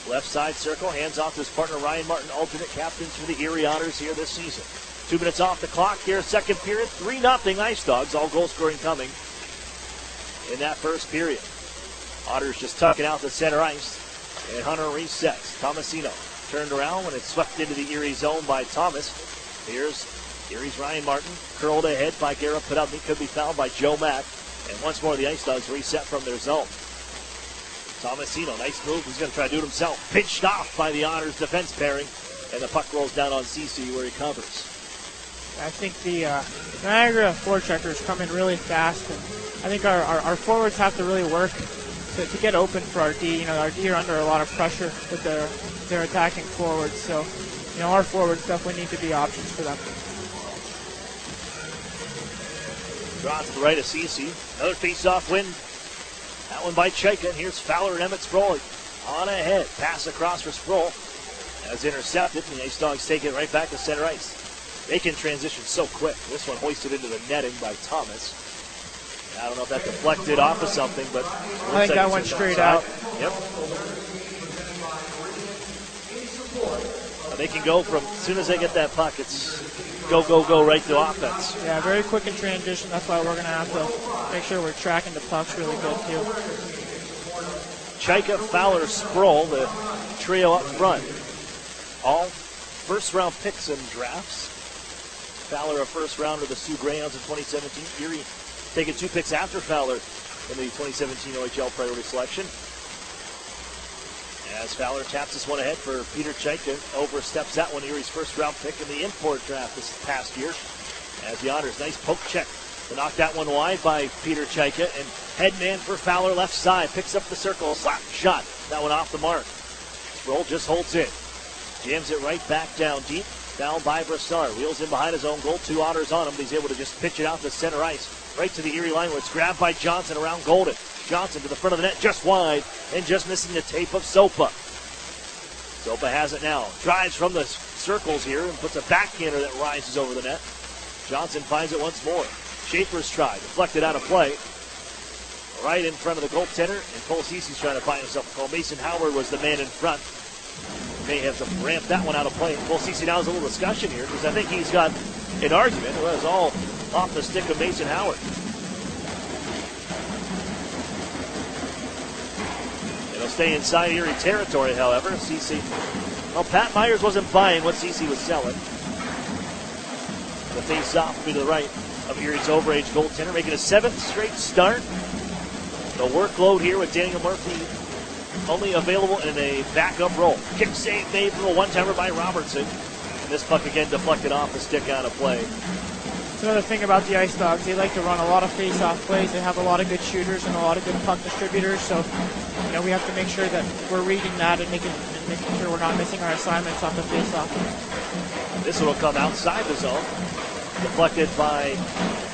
Left side circle, hands off to his partner Ryan Martin, alternate captains for the Erie Otters here this season. 2 minutes off the clock here, second period, 3-0 IceDogs, all goal scoring coming in that first period. Otters just tucking out the center ice, and Hunter resets. Tomasino turned around when it's swept into the Erie zone by Thomas. Here's Erie's Ryan Martin, curled ahead by Garrett Podubny, could be fouled by Joe Mack. And once more, the IceDogs reset from their zone. Tomasino, nice move. He's going to try to do it himself. Pinched off by the Otters defense pairing. And the puck rolls down on CC where he covers. I think the Niagara forecheckers come in really fast. And I think our forwards have to really work to get open for our D. You know, our D are under a lot of pressure with their attacking forwards. So, you know, our forwards definitely need to be options for them. Draw to the right of CC. Another face-off win. That one by Chaika. And here's Fowler and Emmett Sproul on ahead. Pass across for Sproul. As intercepted, and the IceDogs take it right back to center ice. They can transition so quick. This one hoisted into the netting by Thomas. I don't know if that deflected off of something, but I think that went straight out. Yep. They can go from, as soon as they get that puck, it's go, go, go right to offense. Yeah, very quick in transition. That's why we're going to have to make sure we're tracking the pucks really good, too. Chaika, Fowler, Sproul, the trio up front. All first-round picks in drafts. Fowler, a first-rounder, the Sioux Greyhounds in 2017. Erie taking 2 picks after Fowler in the 2017 OHL priority selection. As Fowler taps this one ahead for Peter Chaika, oversteps that one, Erie's first-round pick in the import draft this past year. As the Otters, nice poke check to knock that one wide by Peter Chaika, and headman for Fowler left side, picks up the circle, slap shot, that one off the mark. Sproul just holds it, jams it right back down deep, down by Brassard, wheels in behind his own goal, 2 Otters on him, but he's able to just pitch it out to center ice, right to the Erie line where it's grabbed by Johnson around Golden. Johnson to the front of the net, just wide, and just missing the tape of Sopa. Sopa has it now, drives from the circles here and puts a backhander that rises over the net. Johnson finds it once more. Schaefer's try, deflected out of play. Right in front of the goaltender, and Cole Cece's trying to find himself a goal. Mason Howard was the man in front. May have to ramp that one out of play. Cole Cece now has a little discussion here because I think he's got an argument. It was all off the stick of Mason Howard. It'll stay inside Erie territory, however. Cece, well, Pat Myers wasn't buying what Cece was selling. The face-off to the right of Erie's overage goaltender, making a 7th straight start. The workload here with Daniel Murphy only available in a backup role. Kick save made from a one-timer by Robertson. And this puck again deflected off the stick out of play. That's another thing about the IceDogs. They like to run a lot of face-off plays. They have a lot of good shooters and a lot of good puck distributors. So, you know, we have to make sure that we're reading that and making sure we're not missing our assignments on the face-off. This one will come outside the zone. Deflected by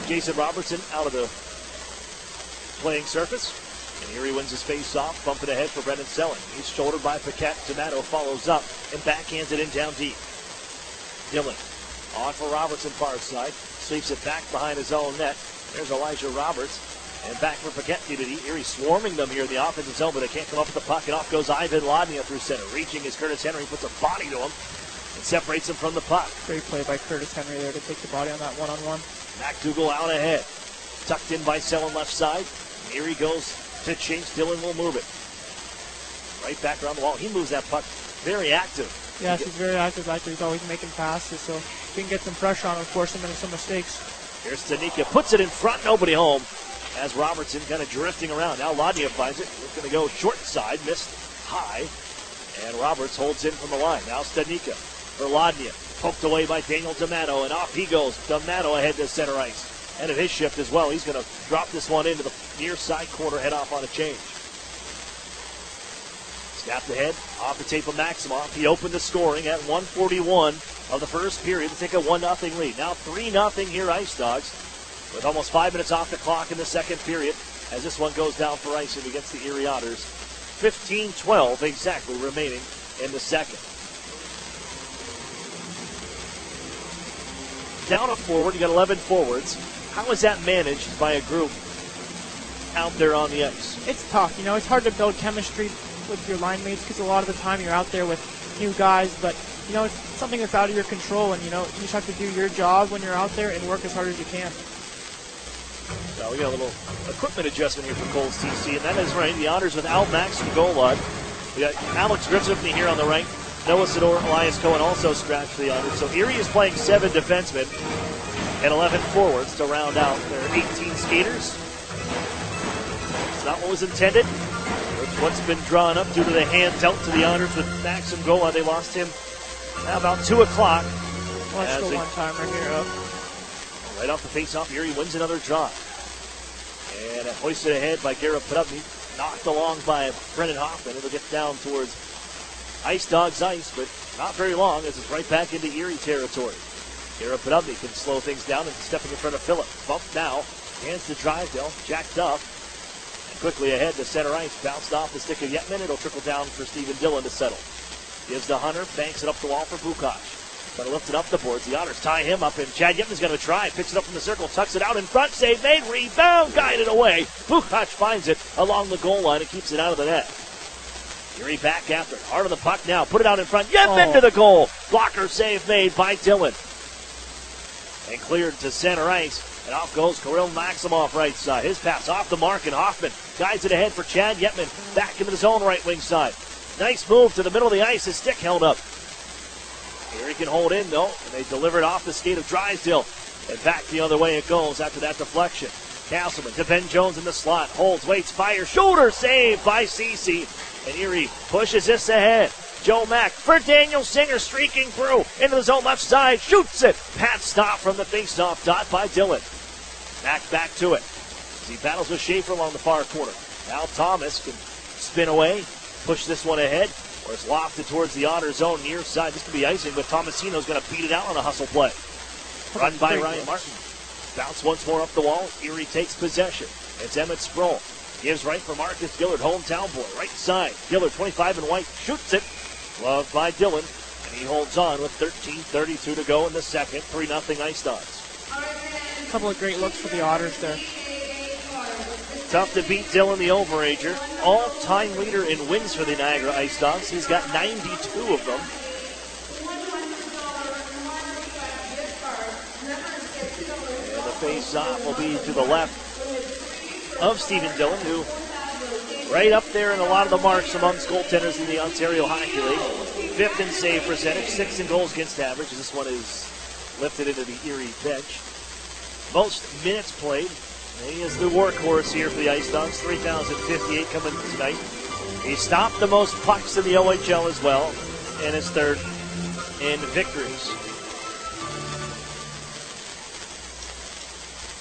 Jason Robertson out of the playing surface. And Erie wins his face-off, bumping ahead for Brendan Selling. He's shouldered by Paquette. D'Amato follows up and backhands it in down deep. Dillon on for Robertson far side. Sweeps it back behind his own net. There's Elijah Roberts. And back for Paquette unity. Erie swarming them here in the offensive zone, but they can't come up with the puck. And off goes Ivan Ladnia through center. Reaching is Curtis Henry. Puts a body to him and separates him from the puck. Great play by Curtis Henry there to take the body on that one-on-one. McDougall out ahead. Tucked in by Selling left side. Erie goes to chase. Dillon will move it. Right back around the wall. He moves that puck. Very active. Yes, he's very active. Actually, he's always making passes, so we can get some pressure on him, force him into some mistakes. Here's Stanika. Puts it in front. Nobody home. as Robertson kind of drifting around. Now Ladnia finds it. It's going to go short side, missed high. And Roberts holds in from the line. Now Stanika for Ladnia. Poked away by Daniel D'Amato, and off he goes. D'Amato ahead to center ice. End of his shift as well. He's going to drop this one into the near side corner, head off on a change. Snapped ahead, off the tape of Maximoff. He opened the scoring at 1:41 of the first period to take a 1-0 lead. Now 3-0 here, IceDogs, with almost 5 minutes off the clock in the second period as this one goes down for icing against the Erie Otters. 15-12 exactly remaining in the second. Down a forward, you got 11 forwards. How is that managed by a group out there on the ice? It's tough. It's hard to build chemistry with your line mates because a lot of the time you're out there with new guys, but it's something that's out of your control, and you just have to do your job when you're out there and work as hard as you can. So we got a little equipment adjustment here for Coles TC, and that is right. The Otters without Max from goal line. We got Alex Griffith here on the right. Noah Sador, Elias Cohen also scratched for the Otters. So Erie is playing 7 defensemen and 11 forwards to round out their 18 skaters. It's not what was intended. It's what's been drawn up due to the hand dealt to the Otters with Max from goal line. They lost him about 2 o'clock. Let's go one-timer here up. Right off the face-off, Erie wins another draw. And hoisted ahead by Garrett Podubny. Knocked along by Brendan Hoffman. It'll get down towards IceDogs ice, but not very long as it's right back into Erie territory. Garrett Podubny can slow things down and stepping in front of Phillip. Bump now. Hands to Drysdale. Jacked up. And quickly ahead to center ice. Bounced off the stick of Yetman. It'll trickle down for Stephen Dillon to settle. Gives to Hunter. Banks it up the wall for Bukash. Going to lift it up the boards. The Otters tie him up, and Chad Yetman's going to try. Picks it up from the circle, tucks it out in front. Save made, rebound, guided away. Bukash finds it along the goal line and keeps it out of the net. Erie back after it. Hard on the puck now. Put it out in front. Yetman to the goal. Blocker save made by Dillon. And cleared to center ice. And off goes Kirill Maximoff right side. His pass off the mark, and Hoffman guides it ahead for Chad Yetman. Back into his own right wing side. Nice move to the middle of the ice. His stick held up. Erie can hold in, though, and they deliver it off the skate of Drysdale. And back the other way it goes after that deflection. Castleman to Ben Jones in the slot. Holds, waits, fires. Shoulder save by Cece. And Erie pushes this ahead. Joe Mack for Daniel Singer, streaking through into the zone left side. Shoots it. Pat stop from the faceoff dot by Dillon. Mack back to it as he battles with Schaefer along the far corner. Now Thomas can spin away, push this one ahead. Or it's lofted towards the Otter zone near side. This could be icing, but Tomasino's going to beat it out on a hustle play. Run by Ryan Martin. Bounce once more up the wall. Erie takes possession. It's Emmett Sproul. Gives right for Marcus Gillard, hometown boy. Right side. Gillard, 25 and white, shoots it. Gloved by Dillon. And he holds on with 13:32 to go in the second. 3-0 IceDogs. A couple of great looks for the Otters there. Tough to beat Dillon, the overager. All-time leader in wins for the Niagara IceDogs. He's got 92 of them. And the face-off will be to the left of Stephen Dillon, who right up there in a lot of the marks amongst goaltenders in the Ontario Hockey League. 5th in save percentage, 6th in goals against average. This one is lifted into the Erie bench. Most minutes played. He is the workhorse here for the IceDogs. 3,058 coming tonight. He stopped the most pucks in the OHL as well, and is 3rd in victories.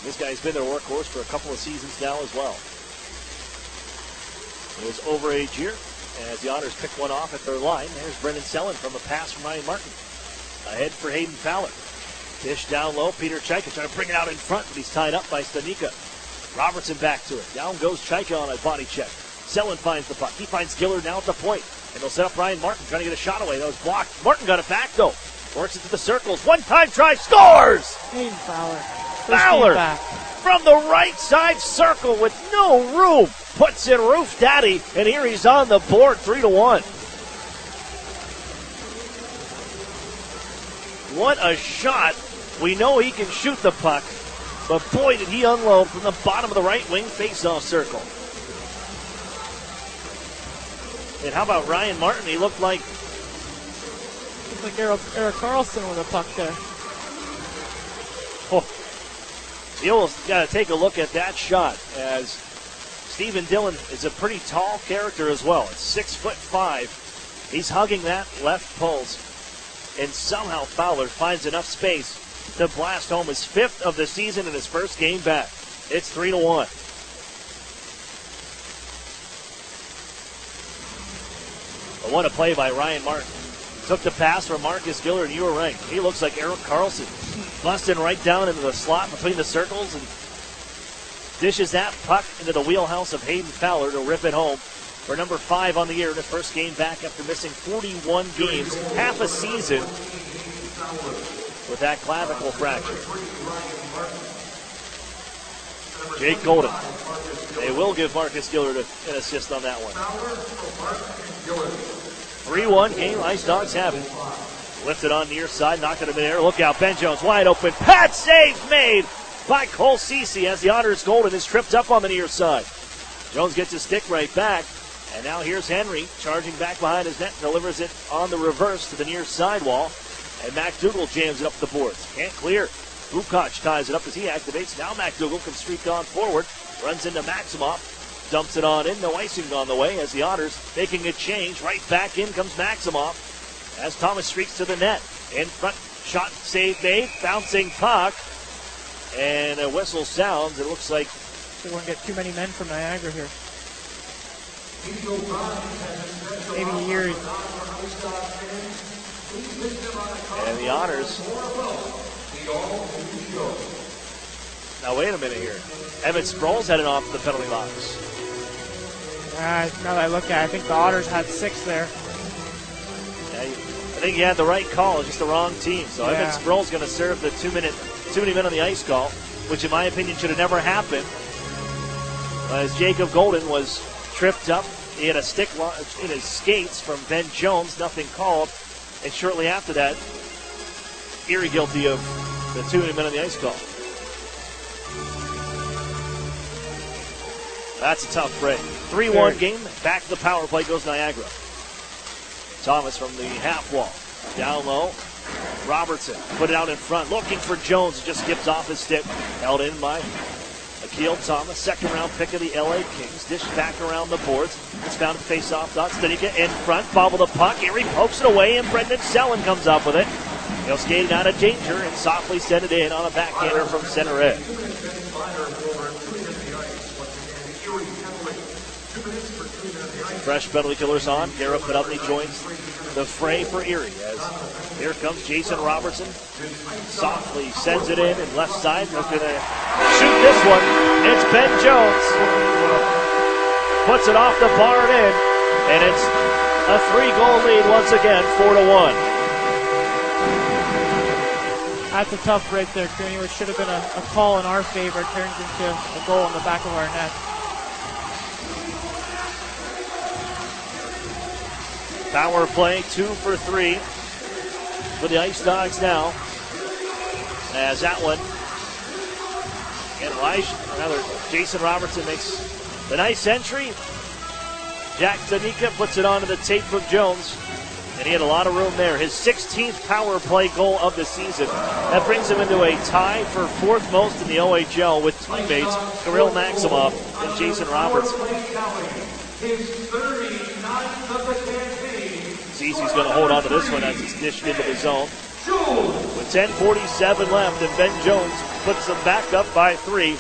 This guy's been their workhorse for a couple of seasons now as well. It was overage here as the Otters pick one off at their line. There's Brendan Sellen from a pass from Ryan Martin. Ahead for Hayden Fowler. Dish down low. Peter Chaika trying to bring it out in front, but he's tied up by Stanika. Robertson back to it. Down goes Chaika on a body check. Sellen finds the puck. He finds Gillard now at the point. And they'll set up Ryan Martin trying to get a shot away. That was blocked. Martin got it back, though. Works it to the circles. One-time try. Scores! Hayden Fowler. Fowler from the right side circle with no room. Puts in Roof Daddy, and here he's on the board, 3-1. What a shot. We know he can shoot the puck, but boy, did he unload from the bottom of the right wing faceoff circle. And how about Ryan Martin? He looked like Eric Carlson with a puck there. Oh, You'll got to take a look at that shot, as Stephen Dillon is a pretty tall character as well. It's 6'5". He's hugging that left post, and somehow Fowler finds enough space to blast home his 5th of the season in his first game back. It's 3-1. A what a play by Ryan Martin. Took the pass from Marcus Gillard, and you were right. He looks like Eric Carlson. Busting right down into the slot between the circles and dishes that puck into the wheelhouse of Hayden Fowler to rip it home for number 5 on the year in his first game back after missing 41 games, half a season with that clavicle fracture. Jake Golden. They will give Marcus Gillard an assist on that one. 3-1 game. IceDogs have it. Lifted on near side, knocked it in midair. Look out, Ben Jones wide open. Pad save made by Cole Ceci as the Otters Golden is tripped up on the near side. Jones gets his stick right back. And now here's Henry charging back behind his net, delivers it on the reverse to the near sidewall. And McDougall jams it up the boards. Can't clear. Bukac ties it up as he activates. Now McDougall can streak on forward. Runs into Maximoff. Dumps it on in. No icing on the way as the Otters making a change. Right back in comes Maximoff as Thomas streaks to the net. In front, shot save made. Bouncing puck. And a whistle sounds. It looks like they won't get too many men from Niagara here. Maybe Erie. And the Otters. Now wait a minute here. Evan Sproul's heading off the penalty box. Now that I look at it, I think the Otters had 6 there. Yeah, I think he had the right call, it's just the wrong team. So yeah. Evan Sproul's going to serve the 2 many men on the ice call, which in my opinion should have never happened. As Jacob Golden was tripped up. He had a stick in his skates from Ben Jones, nothing called. And shortly after that, Erie guilty of the 2 men on the ice call. That's a tough break. 3-1 game. Back to the power play goes Niagara. Thomas from the half wall. Down low. Robertson put it out in front. Looking for Jones. It just skips off his stick. Held in by Akil Thomas. Second round pick of the LA Kings. Dished back around the boards. It's found to face off. Stanika in front. Bobble the puck. Erie pokes it away and Brendan Sellen comes up with it. He'll skate it out of danger and softly send it in on a backhander from center edge. Fresh penalty killers on. Garrett Podubny joins the fray for Erie as here comes Jason Robertson. Softly sends it in and left side. They're going to shoot this one. It's Ben Jones. Puts it off the bar and in. And it's a 3-goal lead once again, 4-1. That's a tough break there, Cooney, which should have been a call in our favor. Turns into a goal in the back of our net. Power play, 2 for 3 for the IceDogs now. As that one, and Jason Robertson makes the nice entry. Jack Stanika puts it onto the tape from Jones, and he had a lot of room there. His 16th power play goal of the season. That brings him into a tie for 4th most in the OHL with teammates Kirill Maximoff and Jason Robertson. Cece's going to hold on to this one as it's dished into the zone. With 10:47 left, and Ben Jones puts them back up by 3.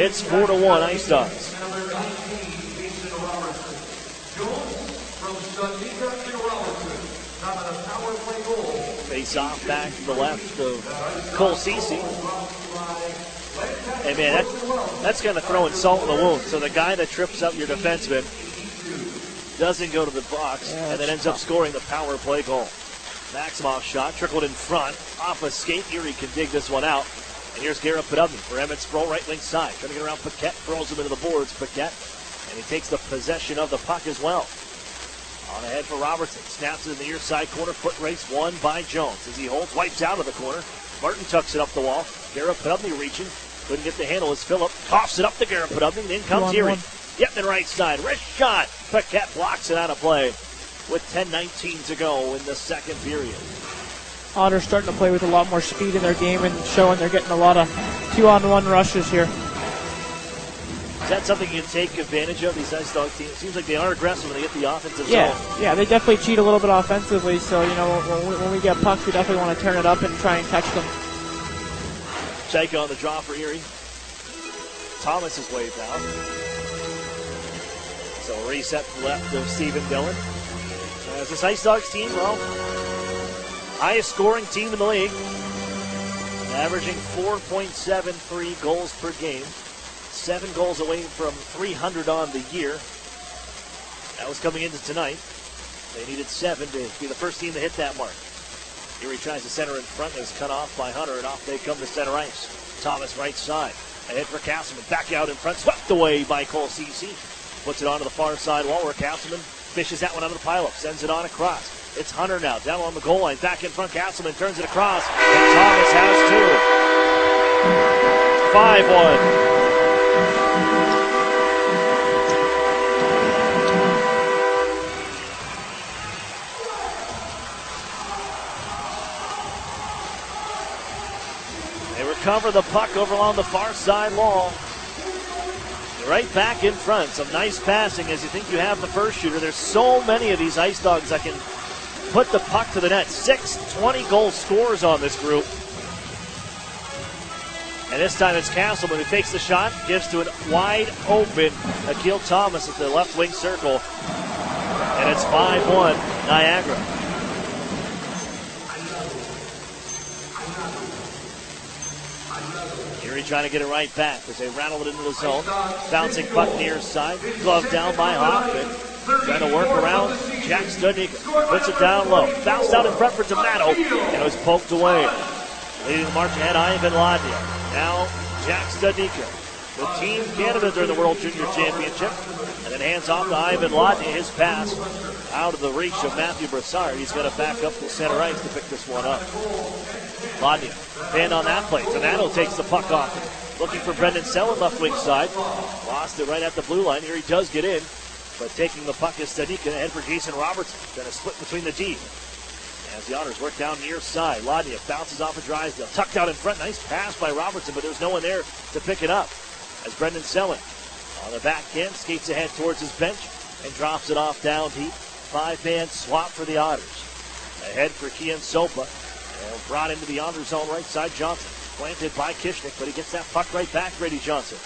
It's 4-1 IceDogs. Face off back to the left of Cole Ceci. Hey man, that's going to throw salt in the wound. So the guy that trips up your defenseman doesn't go to the box, and then ends up scoring the power play goal. Maximoff shot, trickled in front, off a skate. Erie can dig this one out. And here's Garrett Podubny for Emmett Sproul, right wing side. Trying to get around Paquette, throws him into the boards. Paquette, and he takes the possession of the puck as well. On ahead for Robertson, snaps it in the near side corner, foot race won by Jones. As he holds, wipes out of the corner. Martin tucks it up the wall. Garrett Podubny reaching, couldn't get the handle as Phillip coughs it up to Garrett Podubny. Then comes Erie. Yep, the right side, wrist shot. Paquette blocks it out of play with 10:19 to go in the second period. Otters starting to play with a lot more speed in their game and showing they're getting a lot of 2-on-1 rushes here. Is that something you can take advantage of, these IceDogs teams? It seems like they are aggressive when they get the offensive zone. Yeah, they definitely cheat a little bit offensively, so, when we get pucks, we definitely want to turn it up and try and catch them. Chaika on the draw for Erie. Thomas is waved out. So a reset left of Stephen Dillon. As this IceDogs team, highest scoring team in the league, averaging 4.73 goals per game. 7 goals away from 300 on the year. That was coming into tonight. They needed 7 to be the first team to hit that mark. Erie tries to center in front. Is cut off by Hunter, and off they come to center ice. Thomas right side. Ahead for Castleman. Back out in front. Swept away by Cole Cece. Puts it onto the far side wall where Castleman fishes that one out of the pileup. Sends it on across. It's Hunter now. Down on the goal line. Back in front. Castleman turns it across. And Thomas has 2. 5-1. Cover the puck over along the far side wall. Right back in front. Some nice passing as you think you have the first shooter. There's so many of these IceDogs that can put the puck to the net. 6 20-goal scorers on this group. And this time it's Castleman who takes the shot, gives to a wide open Akil Thomas at the left wing circle. And it's 5-1 Niagara. Trying to get it right back as they rattle it into the zone. Bouncing puck near side. Glove down by Hoffman. Trying to work around Jack Studnicka. Puts it down low. Bounced out in front for D'Amato. And it was poked away. Leading the march ahead, Ivan Ladnia. Now Jack Studnicka. The Team Canada during the World Junior Championship. And then hands off to Ivan Ladnia. His pass out of the reach of Matthew Brassard. He's going to back up to center ice to pick this one up. Ladnia, band on that play. Donato takes the puck off. Looking for Brendan Selland left wing side. Lost it right at the blue line. Here he does get in. But taking the puck is Studnicka ahead for Jason Robertson. Going to split between the D. As the Otters work down near side. Ladnia bounces off of Drysdale. Tucked out in front. Nice pass by Robertson, but there's no one there to pick it up. As Brendan Selland on the back end skates ahead towards his bench and drops it off down deep. 5-man swap for the Otters. Ahead for Kian Sopa. And brought into the Otters zone right side. Johnson planted by Kishnik, but he gets that puck right back. Brady Johnson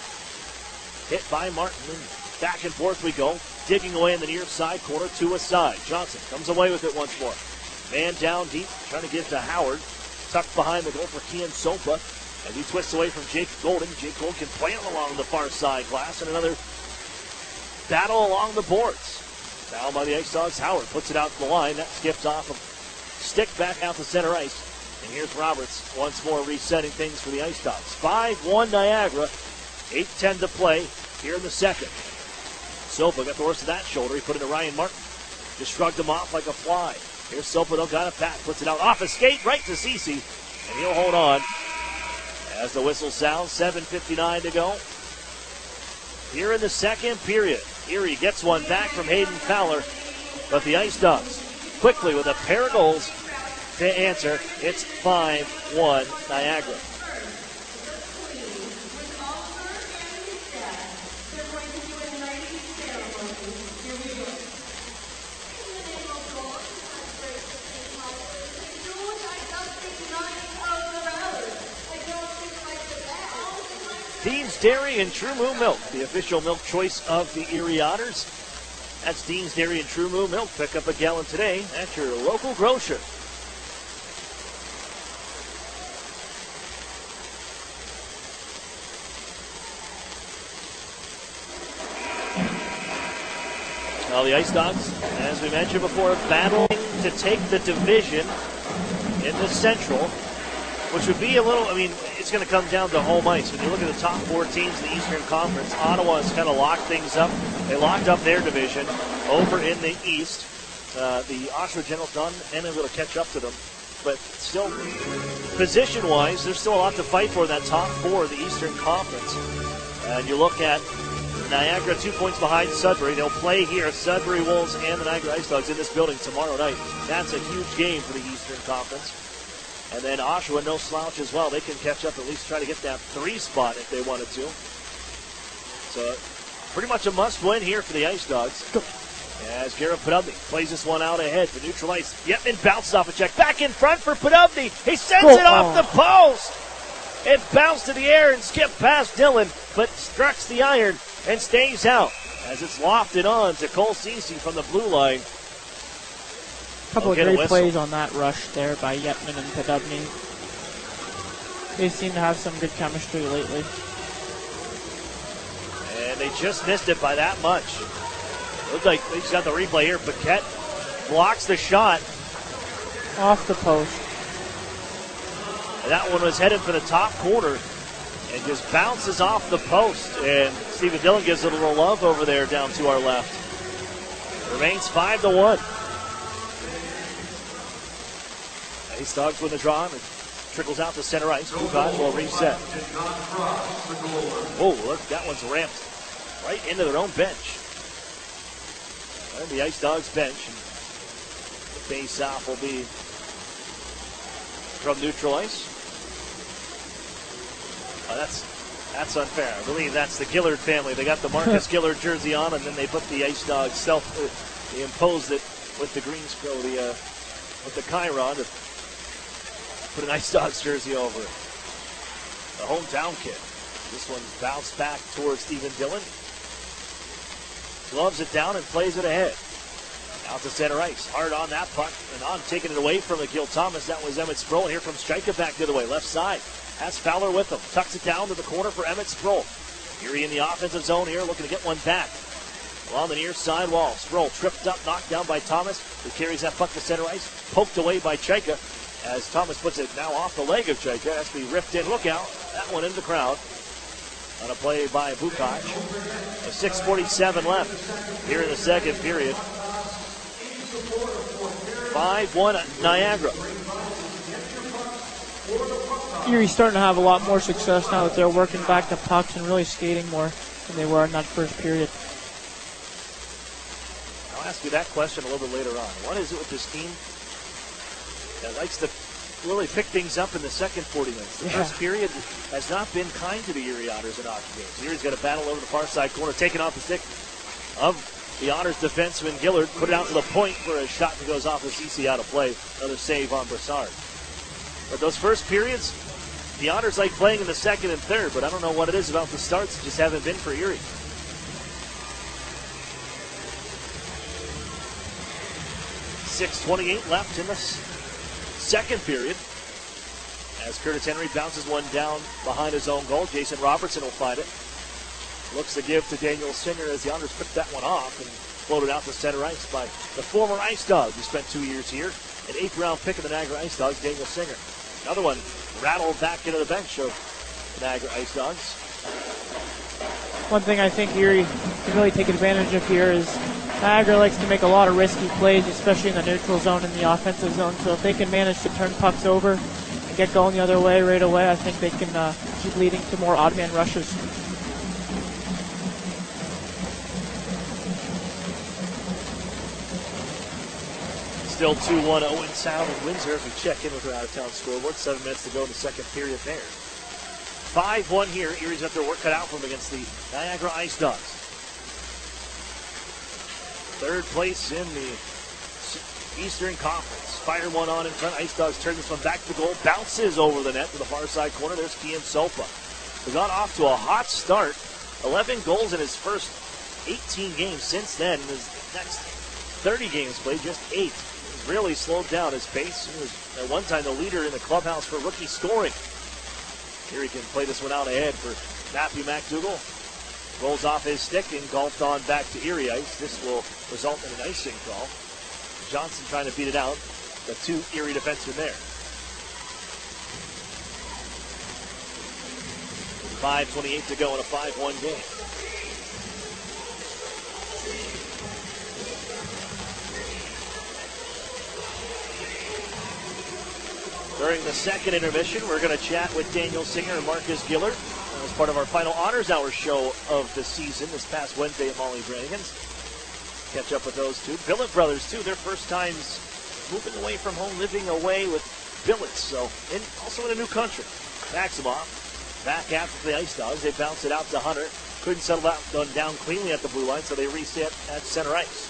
hit by Martin. And back and forth we go. Digging away in the near side corner to a side. Johnson comes away with it once more. Man down deep, trying to give to Howard. Tucked behind the goal for Kian Sopa. As he twists away from Jake Golden. Jake Golden can play it along the far side glass. And another battle along the boards. Foul by the IceDogs. Howard puts it out to the line. That skips off of stick back out to center ice. And here's Roberts once more resetting things for the IceDogs. 5-1 Niagara. 8:10 to play here in the second. Sopa got the worst of that shoulder. He put it to Ryan Martin. Just shrugged him off like a fly. Here's Sopa, though, got it back. Puts it out off his skate right to Cece. And he'll hold on. As the whistle sounds, 7:59 to go. Here in the second period, Erie gets one back from Hayden Fowler. But the IceDogs quickly with a pair of goals to answer. It's 5-1 Niagara. Dean's Dairy and True Moo Milk, the official milk choice of the Erie Otters. That's Dean's Dairy and True Moo Milk. Pick up a gallon today at your local grocer. Well, the IceDogs, as we mentioned before, battling to take the division in the Central, which would be a little, it's going to come down to home ice. When you look at the top 4 teams in the Eastern Conference, Ottawa has kind of locked things up. They locked up their division over in the East. The Oshawa Generals not able to catch up to them. But still, position-wise, there's still a lot to fight for in that top 4 of the Eastern Conference. And you look at Niagara 2 points behind Sudbury. They'll play here, Sudbury Wolves and the Niagara IceDogs in this building tomorrow night. That's a huge game for the Eastern Conference. And then Oshawa, no slouch as well. They can catch up, at least try to get that 3 spot if they wanted to. So pretty much a must-win here for the IceDogs. As Garrett Podubny plays this one out ahead for neutral ice. Yetman bounces off a check. Back in front for Podubny. He sends it off the post. It bounced to the air and skipped past Dillon, but strikes the iron and stays out as it's lofted on to Cole Ceci from the blue line. A couple of great plays on that rush there by Yetman and Podubny. They seem to have some good chemistry lately. And they just missed it by that much. Looks like they just got the replay here. Paquette blocks the shot. Off the post. And that one was headed for the top corner and just bounces off the post. And Stephen Dillon gives it a little love over there down to our left. Remains 5-1. IceDogs win the draw and it trickles out to center ice. Bukac will reset. Oh, look, that one's ramped right into their own bench. And the IceDogs bench. And the face-off will be from neutral ice. Oh, that's unfair. I believe that's the Gillard family. They got the Marcus Gillard jersey on, and then they put the IceDogs they imposed it with the Greensboro, with the Chiron to put an IceDogs jersey over it. The hometown kid. This one bounced back towards Stephen Dillon. Gloves it down and plays it ahead. Out to center ice. Hard on that puck. And on taking it away from McGill Thomas. That was Emmett Sproul. And here comes Striker back the other way. Left side. Has Fowler with him. Tucks it down to the corner for Emmett Sproul. Erie in the offensive zone here, looking to get one back. Along the near side wall. Sproul tripped up, knocked down by Thomas, who carries that puck to center ice. Poked away by Chaika as Thomas puts it now off the leg of Chaika. Has to be ripped in. Look out. That one in the crowd. On a play by Bukac. 6:47 left here in the second period. 5-1 Niagara. Erie's starting to have a lot more success now that they're working back the pucks and really skating more than they were in that first period. I'll ask you that question a little bit later on. What is it with this team that likes to really pick things up in the second 40 minutes? The first period has not been kind to the Erie Otters in hockey games. Erie's got a battle over the far side corner, taken off the stick of the Otters defenseman Gillard, put it out to the point for a shot that goes off the CC out of play. Another save on Brassard. But those first periods, the Otters like playing in the second and third, but I don't know what it is about the starts that just haven't been for Erie. .6:28 left in the second period. As Curtis Henry bounces one down behind his own goal, Jason Robertson will find it. Looks to give to Daniel Singer as the Otters picked that one off and floated out to center ice by the former IceDog who spent 2 years here. An 8th round pick of the Niagara IceDogs, Daniel Singer. Another one rattled back into the bench of the Niagara IceDogs. One thing I think Erie can really take advantage of here is Niagara likes to make a lot of risky plays, especially in the neutral zone and the offensive zone. So if they can manage to turn pucks over and get going the other way right away, I think they can keep leading to more odd man rushes. Still 2-1 Owen Sound in Windsor as we check in with our out-of-town scoreboard. 7 minutes to go in the second period there. 5-1 here. Erie's got their work cut out for them against the Niagara IceDogs. Third place in the Eastern Conference. Fire one on in front. IceDogs turn this one back to goal. Bounces over the net to the far side corner. There's Kian Sopa. He got off to a hot start. 11 goals in his first 18 games since then. His next 30 games played, just 8. He's really slowed down his pace. He was at one time the leader in the clubhouse for rookie scoring. Here he can play this one out ahead for Matthew McDougall. Rolls off his stick and golfed on back to Erie ice. This will result in an icing call. Johnson trying to beat it out. The 2 Erie defensemen there. 5:28 to go in a 5-1 game. During the second intermission, we're going to chat with Daniel Singer and Marcus Gillard as part of our final Honors Hour show of the season this past Wednesday at Molly Brannigan's. Catch up with those two. Billet brothers, too, their first times moving away from home, living away with village, so also in a new country. Maximoff back after the IceDogs. They bounce it out to Hunter. Couldn't settle down cleanly at the blue line, so they reset at center ice.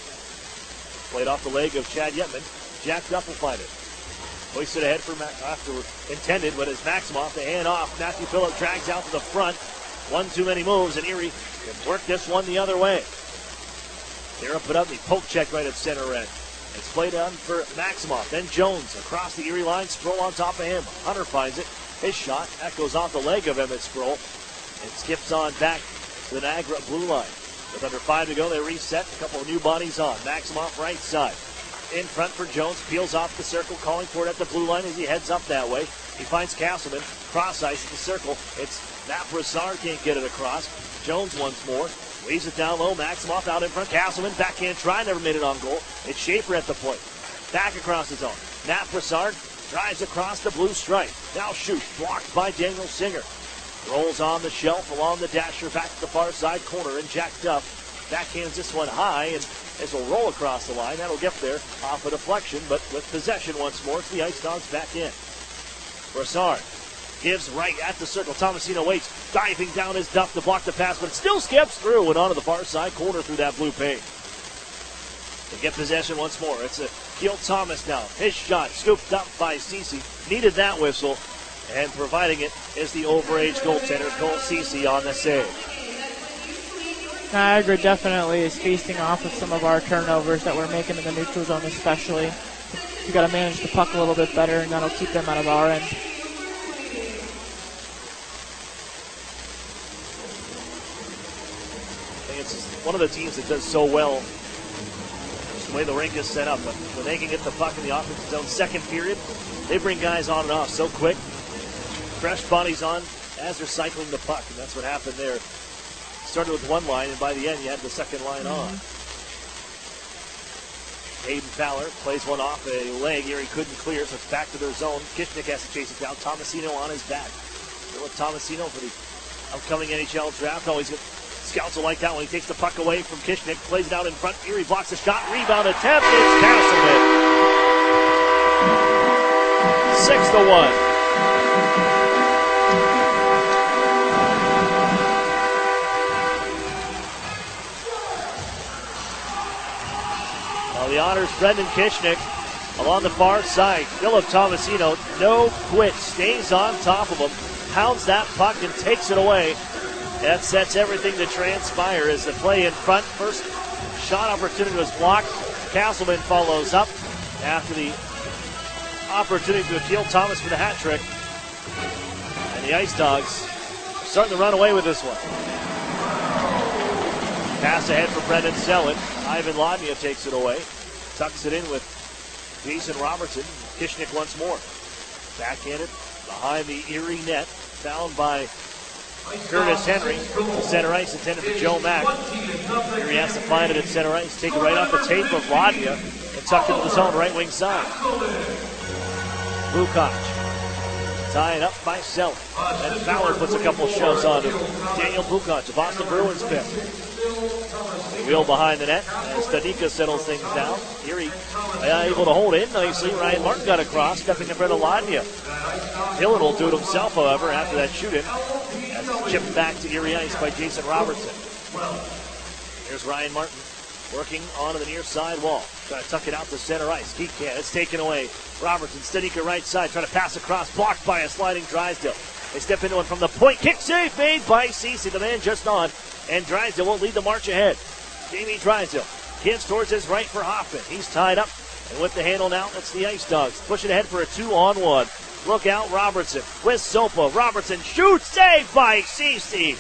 Played off the leg of Chad Yetman. Jack Duff will find it. Hoisted ahead for after intended, but as Maximoff, the hand off. Matthew Phillip drags out to the front. One too many moves, and Erie can work this one the other way. They're up and up. He poke check right at center red. It's played on for Maximoff. Then Jones across the Erie line. Sproul on top of him. Hunter finds it. His shot, that goes off the leg of Emmett Sproul. And skips on back to the Niagara blue line. With under 5 to go, they reset. A couple of new bodies on. Maximoff right side. In front for Jones. Peels off the circle, calling for it at the blue line as he heads up that way. He finds Castleman. Cross ice at the circle. It's Matt Broussard can't get it across. Jones once more. Leaves it down low. Maximoff out in front. Castleman backhand try. Never made it on goal. It's Schaefer at the point. Back across his own. Matt Broussard drives across the blue stripe. Now shoots. Blocked by Daniel Singer. Rolls on the shelf along the dasher back to the far side corner. And Jack Duff backhands this one high. And this will roll across the line. That'll get there off a deflection. But with possession once more, it's the IceDogs back in. Broussard gives right at the circle. Tomasino waits. Diving down his Duff to block the pass. But it still skips through and onto the far side corner through that blue paint. They get possession once more. It's a Keel Thomas now. His shot scooped up by Ceci. Needed that whistle. And providing it is the overage goaltender, Cole Ceci, on the save. Niagara definitely is feasting off of some of our turnovers that we're making in the neutral zone especially. We've got to manage the puck a little bit better, and that'll keep them out of our end. I think it's one of the teams that does so well the way the rink is set up. But when they can get the puck in the offensive zone, second period, they bring guys on and off so quick. Fresh bodies on as they're cycling the puck, and that's what happened there. Started with one line, and by the end, you had the second line on. Hayden Fowler plays one off a leg. Erie couldn't clear, so it's back to their zone. Kishnick has to chase it down. Tomasino on his back. Philip Tomasino for the upcoming NHL draft. Always scouts will like that one. He takes the puck away from Kishnick, plays it out in front. Erie blocks the shot. Rebound attempt. It's Castleman. 6-1. The Otters, Brendan Kishnick along the far side. Philip Tomasino, no quit, stays on top of him, pounds that puck and takes it away. That sets everything to transpire as the play in front. First shot opportunity was blocked. Castleman follows up after the opportunity to Akil Thomas for the hat trick. And the IceDogs are starting to run away with this one. Pass ahead for Brendan Selleck. Ivan Ladnia takes it away. Tucks it in with Jason Robertson. Kishnick once more. Backhanded behind the Erie net. Found by Curtis Henry. The center ice intended for Joe Mack. Erie has to find it at center ice. Take it right off the tape of Ladnia and tuck it into the zone right wing side. Bukac. Tied up by Selleck. And Fowler puts a couple shoves on him. Daniel Bukac, the Boston Bruins pick. The wheel behind the net as Stanika settles things down. Erie able to hold in nicely. Ryan Martin got across, stepping in front of Ladnia. Dillon will do it himself, however, after that shoot-in. As it's chipped back to Erie ice by Jason Robertson. Here's Ryan Martin working onto the near side wall. Trying to tuck it out to center ice. He can't. It's taken away. Robertson, Stanika right side, trying to pass across. Blocked by a sliding Drysdale. They step into it from the point. Kick save made by Ceci, the man just on. And Drysdale will lead the march ahead. Jamie Drysdale gives towards his right for Hoffman. He's tied up. And with the handle now, it's the IceDogs. Pushing ahead for a 2-on-1. Look out, Robertson with Sopa. Robertson shoots, saved by Ceci.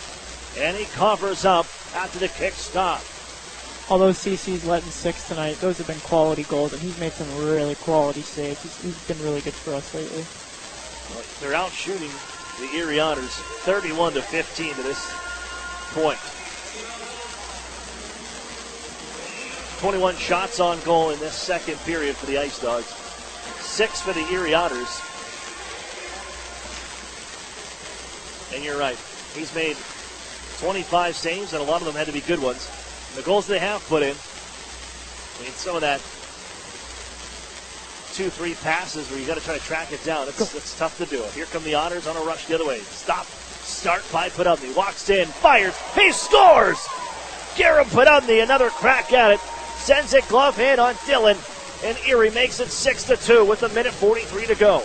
And he covers up after the kick stop. Although Ceci's letting 6 tonight, those have been quality goals, and he's made some really quality saves. He's been really good for us lately. Well, they're out shooting the Erie Otters 31-15 to this point. 21 shots on goal in this second period for the IceDogs. 6 for the Erie Otters. And you're right. He's made 25 saves, and a lot of them had to be good ones. And the goals they have put in, I mean, some of that 2-3 passes where you got to try to track it down. It's tough to do it. Here come the Otters on a rush the other way. Start by Podubny. Walks in, fires, he scores! Garrett Podubny, another crack at it. Sends it glove hand on Dillon, and Erie makes it 6-2 with 1:43 to go.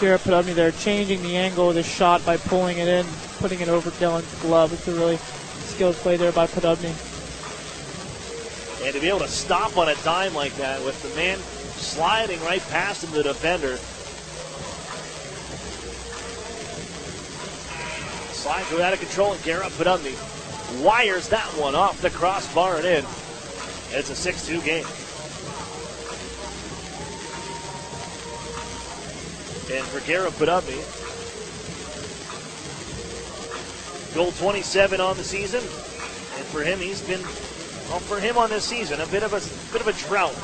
Garrett Podubny there changing the angle of the shot by pulling it in, putting it over Dillon's glove. It's a really skilled play there by Podubny. And to be able to stop on a dime like that with the man sliding right past him, the defender. Slides are out of control, and Garrett Podubny wires that one off the crossbar and in. And it's a 6-2 game. And for Garrett Podubny, goal 27 on the season, and for him, he's been, well, for him on this season, a bit of a drought.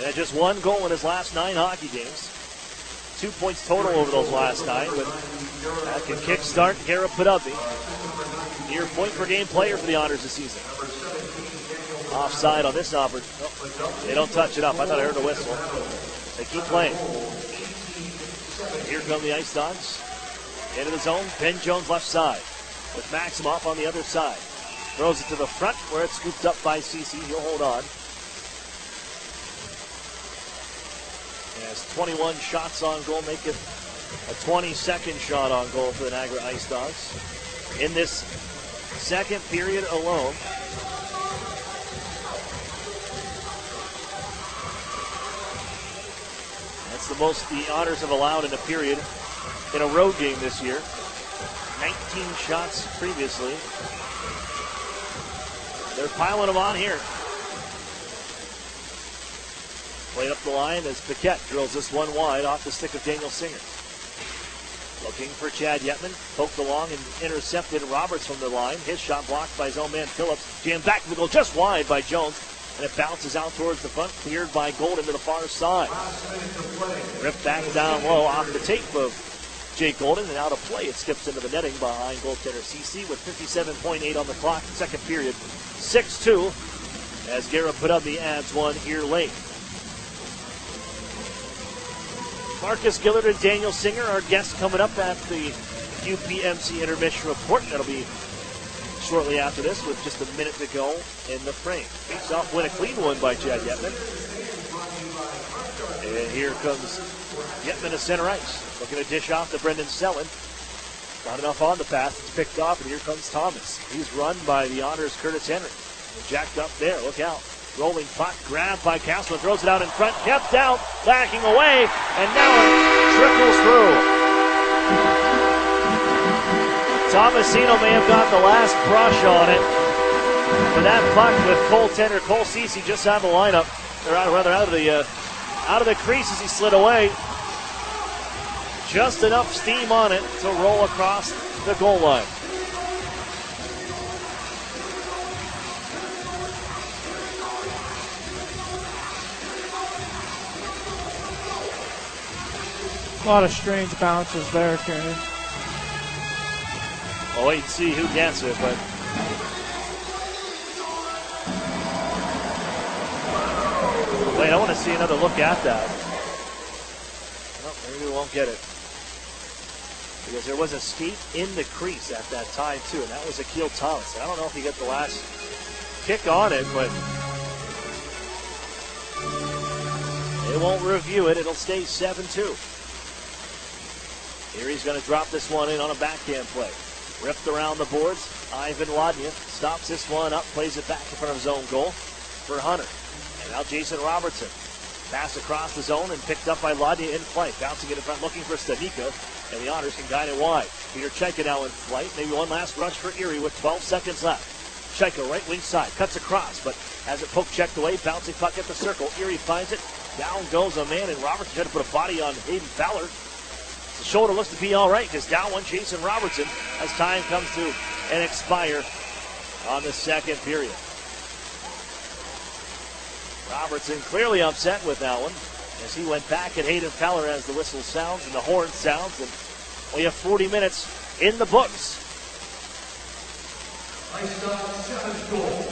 And just one goal in his last 9 hockey games. 2 points total over those last 9, but that can kickstart Garrett Podubny. Near point-per-game player for the Otters this season. Offside on this opportunity. Oh, they don't touch it up. I thought I heard a whistle. They keep playing. And here come the IceDogs. Into the zone. Ben Jones left side. With Maximoff on the other side. Throws it to the front where it's scooped up by CC. He'll hold on. Has 21 shots on goal. Make it a 22nd shot on goal for the Niagara IceDogs. In this second period alone, that's the most the Otters have allowed in a period in a road game this year. 19 shots previously. They're piling them on here. Played up the line as Paquette drills this one wide off the stick of Daniel Singer. Looking for Chad Yetman. Poked along and intercepted Roberts from the line. His shot blocked by his own man Phillips. Jammed back to the goal just wide by Jones. And it bounces out towards the front. Cleared by Golden to the far side. Ripped back down low off the tape of Jake Golden. And out of play, it skips into the netting behind goaltender CC with 57.8 on the clock. Second period, 6-2 as Garrett Podubny adds one here late. Marcus Gillard and Daniel Singer, our guests coming up at the UPMC intermission report. That'll be shortly after this with just a minute to go in the frame. Face off win, a clean one by Chad Yetman. And here comes Yetman to center ice. Looking to dish off to Brendan Selin. Not enough on the pass. It's picked off, and here comes Thomas. He's run by the Otters' Curtis Henry. Jacked up there. Look out. Rolling puck, grabbed by Castle, throws it out in front, kept out, backing away, and now it trickles through. Tomasino may have got the last brush on it, but that puck with goaltender Cole Ceci just out of the lineup, or rather out of the crease as he slid away. Just enough steam on it to roll across the goal line. A lot of strange bounces there, Kearney. We'll wait and see who gets it, but wait, I want to see another look at that. Well, maybe we won't get it. Because there was a skate in the crease at that time, too, and that was Akil Thomas. I don't know if he got the last kick on it, but they won't review it. It'll stay 7-2. Erie's going to drop this one in on a backhand play. Ripped around the boards. Ivan Ladnia stops this one up, plays it back in front of his own goal for Hunter. And now Jason Robertson. Pass across the zone and picked up by Ladnia in flight. Bouncing it in front, looking for Stanika. And the Otters can guide it wide. Peter Chaika now in flight. Maybe one last rush for Erie with 12 seconds left. Chaika right wing side, cuts across, but has it poke checked away. Bouncing puck at the circle. Erie finds it. Down goes a man, and Robertson tried to put a body on Hayden Fowler. The shoulder looks to be all right because down one Jason Robertson as time comes to an expire on the second period. Robertson clearly upset with that one as he went back at Hayden Fowler as the whistle sounds and the horn sounds, and we have 40 minutes in the books.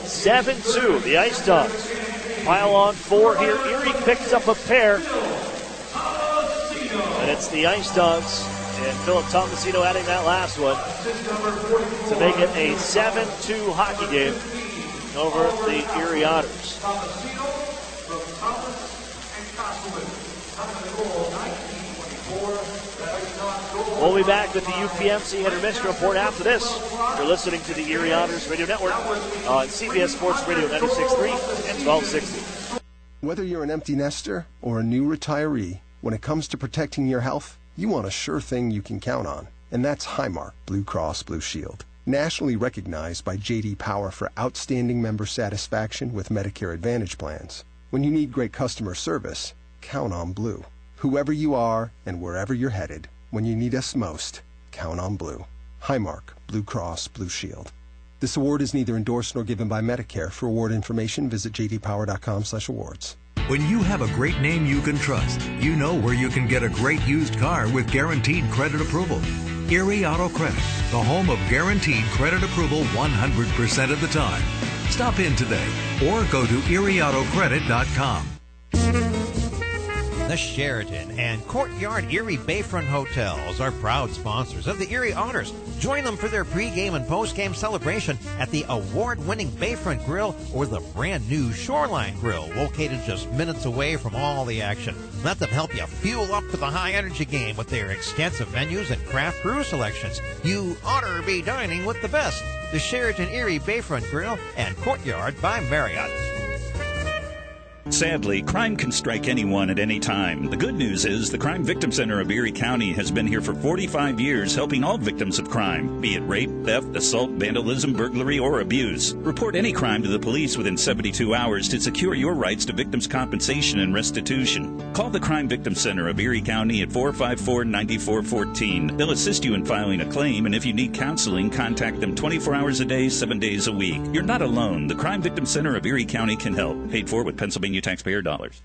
7-2, the IceDogs Pile on 4 here. Erie picks up a pair. And it's the IceDogs and Philip Tomasino adding that last one to make it a 7-2 hockey game over the Erie Otters. We'll be back with the UPMC intermission report after this. You're listening to the Erie Otters Radio Network on CBS Sports Radio 96.3 and 1260. Whether you're an empty nester or a new retiree, when it comes to protecting your health, you want a sure thing you can count on. And that's Highmark Blue Cross Blue Shield. Nationally recognized by J.D. Power for outstanding member satisfaction with Medicare Advantage plans. When you need great customer service, count on Blue. Whoever you are and wherever you're headed, when you need us most, count on Blue. Highmark Blue Cross Blue Shield. This award is neither endorsed nor given by Medicare. For award information, visit jdpower.com/awards. When you have a great name you can trust, you know where you can get a great used car with guaranteed credit approval. Erie Auto Credit, the home of guaranteed credit approval 100% of the time. Stop in today or go to erieautocredit.com. The Sheraton and Courtyard Erie Bayfront Hotels are proud sponsors of the Erie Otters. Join them for their pregame and postgame celebration at the award-winning Bayfront Grill or the brand-new Shoreline Grill, located just minutes away from all the action. Let them help you fuel up for the high-energy game with their extensive menus and craft brew selections. You ought to be dining with the best. The Sheraton Erie Bayfront Grill and Courtyard by Marriott. Sadly, crime can strike anyone at any time. The good news is the Crime Victim Center of Erie County has been here for 45 years helping all victims of crime, be it rape, theft, assault, vandalism, burglary, or abuse. Report any crime to the police within 72 hours to secure your rights to victims' compensation and restitution. Call the Crime Victim Center of Erie County at 454-9414. They'll assist you in filing a claim, and if you need counseling, contact them 24 hours a day, 7 days a week. You're not alone. The Crime Victim Center of Erie County can help. Paid for with Pennsylvania taxpayer dollars.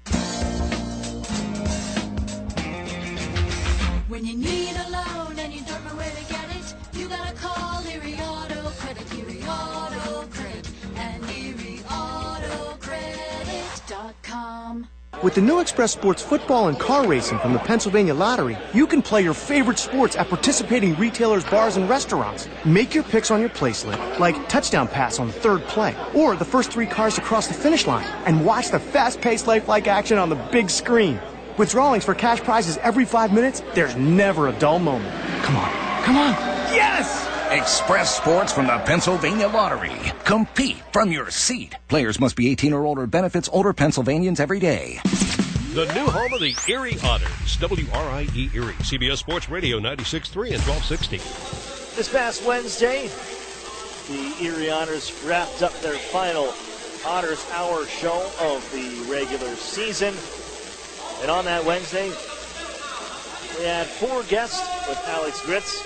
When you need a loan and you don't know where to get it, you gotta call Erie Auto Credit, Erie Auto Credit, and ErieAutoCredit.com. With the new Express Sports football and car racing from the Pennsylvania Lottery, you can play your favorite sports at participating retailers, bars, and restaurants. Make your picks on your placelet, like touchdown pass on the third play, or the first 3 cars to cross the finish line, and watch the fast-paced, lifelike action on the big screen. With drawings for cash prizes every 5 minutes, there's never a dull moment. Come on, come on. Yes! Express Sports from the Pennsylvania Lottery. Compete from your seat. Players must be 18 or older. Benefits older Pennsylvanians every day. The new home of the Erie Otters, WRIE Erie, CBS Sports Radio 96.3 and 1260. This past Wednesday, the Erie Otters wrapped up their final Otters Hour show of the regular season. And on that Wednesday, we had 4 guests with Alex Gritz,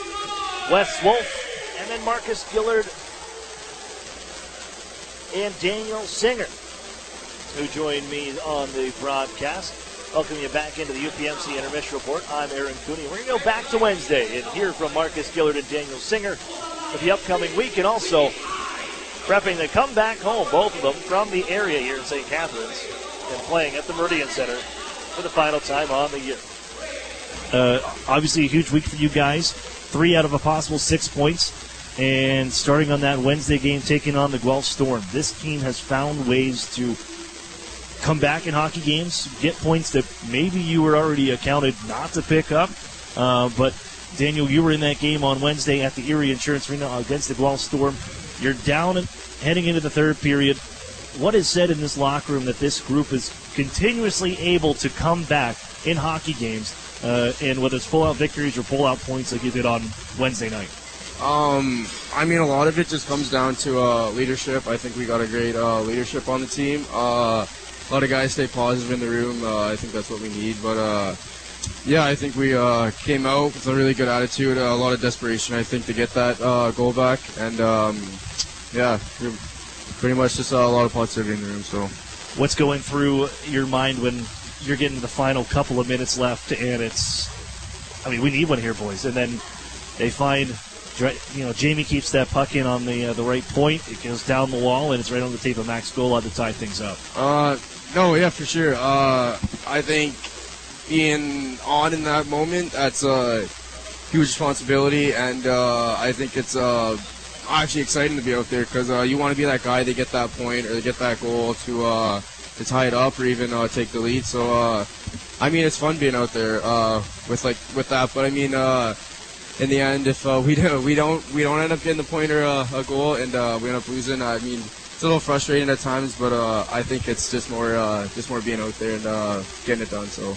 Wes Wolf, and then Marcus Gillard and Daniel Singer, who joined me on the broadcast. Welcome you back into the UPMC Intermission Report. I'm Aaron Cooney. We're going to go back to Wednesday and hear from Marcus Gillard and Daniel Singer for the upcoming week, and also prepping to come back home, both of them from the area here in St. Catharines, and playing at the Meridian Center for the final time on the year. Obviously a huge week for you guys. 3 out of a possible 6 points. And starting on that Wednesday game, taking on the Guelph Storm. This team has found ways to come back in hockey games, get points that maybe you were already accounted not to pick up. But, Daniel, you were in that game on Wednesday at the Erie Insurance Arena against the Guelph Storm. You're down and heading into the third period. What is said in this locker room that this group is continuously able to come back in hockey games, and whether it's pull-out victories or pull-out points like you did on Wednesday night? I mean, a lot of it just comes down to leadership. I think we got a great leadership on the team. A lot of guys stay positive in the room. I think that's what we need. But, yeah, I think we came out with a really good attitude, a lot of desperation, I think, to get that goal back. And, yeah, pretty much just a lot of positivity in the room. So, what's going through your mind when you're getting to the final couple of minutes left and it's, I mean, we need one here, boys. And then they find Jamie keeps that puck in on the right point. It goes down the wall, and it's right on the tape of Mac's goal line to tie things up. No, yeah, for sure. I think being on in that moment, that's a huge responsibility, and I think it's actually exciting to be out there because you want to be that guy to get that point or to get that goal to tie it up or even take the lead. So, it's fun being out there with that. But in the end, if we don't end up getting the point or a goal and we end up losing, it's a little frustrating at times. But I think it's just more being out there and getting it done. So.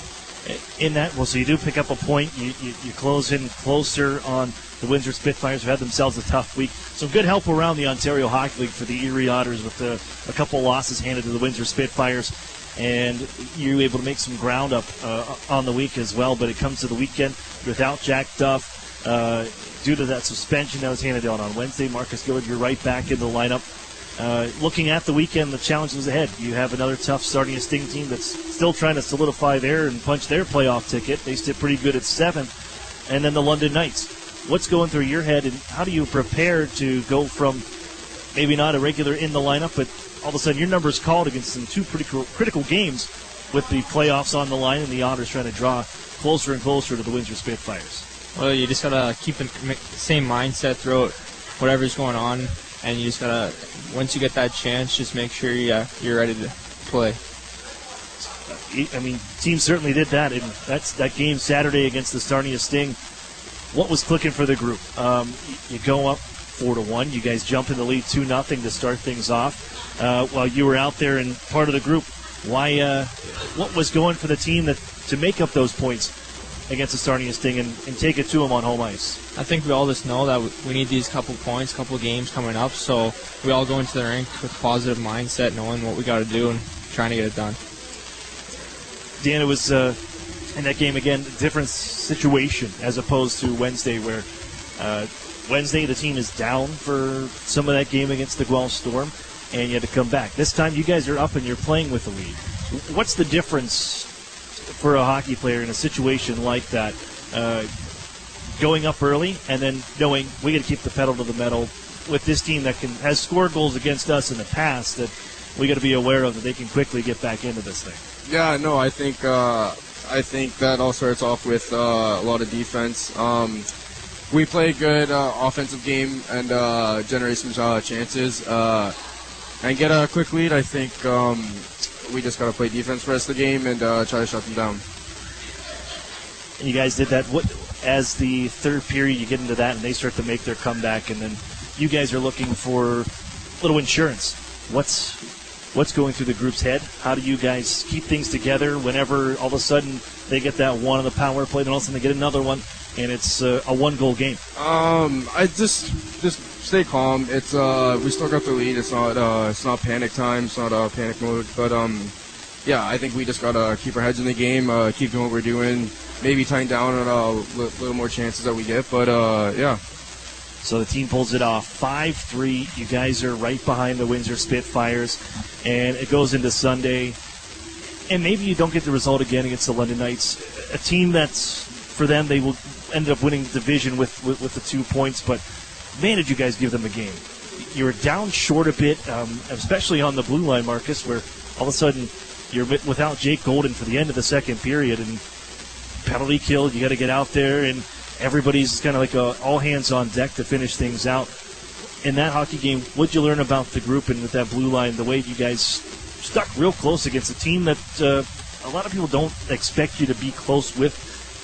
In that, so you do pick up a point. You close in closer on the Windsor Spitfires, who had themselves a tough week. Some good help around the Ontario Hockey League for the Erie Otters with a couple losses handed to the Windsor Spitfires, and you were able to make some ground up on the week as well. But it comes to the weekend without Jack Duff due to that suspension that was handed down on Wednesday. Marcus Gillard, you're right back in the lineup. Looking at the weekend, the challenge is ahead. You have another tough starting a Sting team that's still trying to solidify and punch their playoff ticket. They sit pretty good at 7th. And then the London Knights. What's going through your head, and how do you prepare to go from maybe not a regular in the lineup, but all of a sudden your number is called against some two pretty critical games with the playoffs on the line and the Otters trying to draw closer and closer to the Windsor Spitfires? Well, you just got to keep the same mindset throughout whatever's going on. And you just gotta, once you get that chance, just make sure you're ready to play. Team certainly did that. And that's that game Saturday against the Sarnia Sting. What was clicking for the group? You go up 4-1. You guys jump in the lead 2-0 to start things off. While you were out there and part of the group, what was going for the team to make up those points against the Sarnia Sting and take it to them on home ice? I think we all just know that we need these couple points, couple games coming up, so we all go into the rink with a positive mindset, knowing what we got to do and trying to get it done. Dan, it was in that game again, a different situation as opposed to Wednesday, where Wednesday the team is down for some of that game against the Guelph Storm, and you had to come back. This time you guys are up and you're playing with the lead. What's the difference for a hockey player in a situation like that, going up early and then knowing we got to keep the pedal to the metal with this team that has scored goals against us in the past, that we got to be aware of, that they can quickly get back into this thing? Yeah, no, I think that all starts off with a lot of defense. We play a good offensive game and generate some chances and get a quick lead. I think we just got to play defense for the rest of the game and try to shut them down. And you guys did that. As the third period, you get into that, and they start to make their comeback, and then you guys are looking for a little insurance. What's going through the group's head? How do you guys keep things together whenever all of a sudden they get that one on the power play, then all of a sudden they get another one, and it's a one-goal game? I just stay calm. It's we still got the lead. It's not panic time. It's not panic mode. But I think we just gotta keep our heads in the game, keep doing what we're doing. Maybe tying down on a little more chances that we get, but yeah. So the team pulls it off 5-3. You guys are right behind the Windsor Spitfires, and it goes into Sunday. And maybe you don't get the result again against the London Knights, a team that's, for them, they will end up winning the division with the 2 points. But man, did you guys give them a game? You were down short a bit, especially on the blue line, Marcus, where all of a sudden you're without Jake Golden for the end of the second period, and penalty kill. You got to get out there, and everybody's kind of like all hands on deck to finish things out. In that hockey game, what'd you learn about the group and with that blue line, the way you guys stuck real close against a team that a lot of people don't expect you to be close with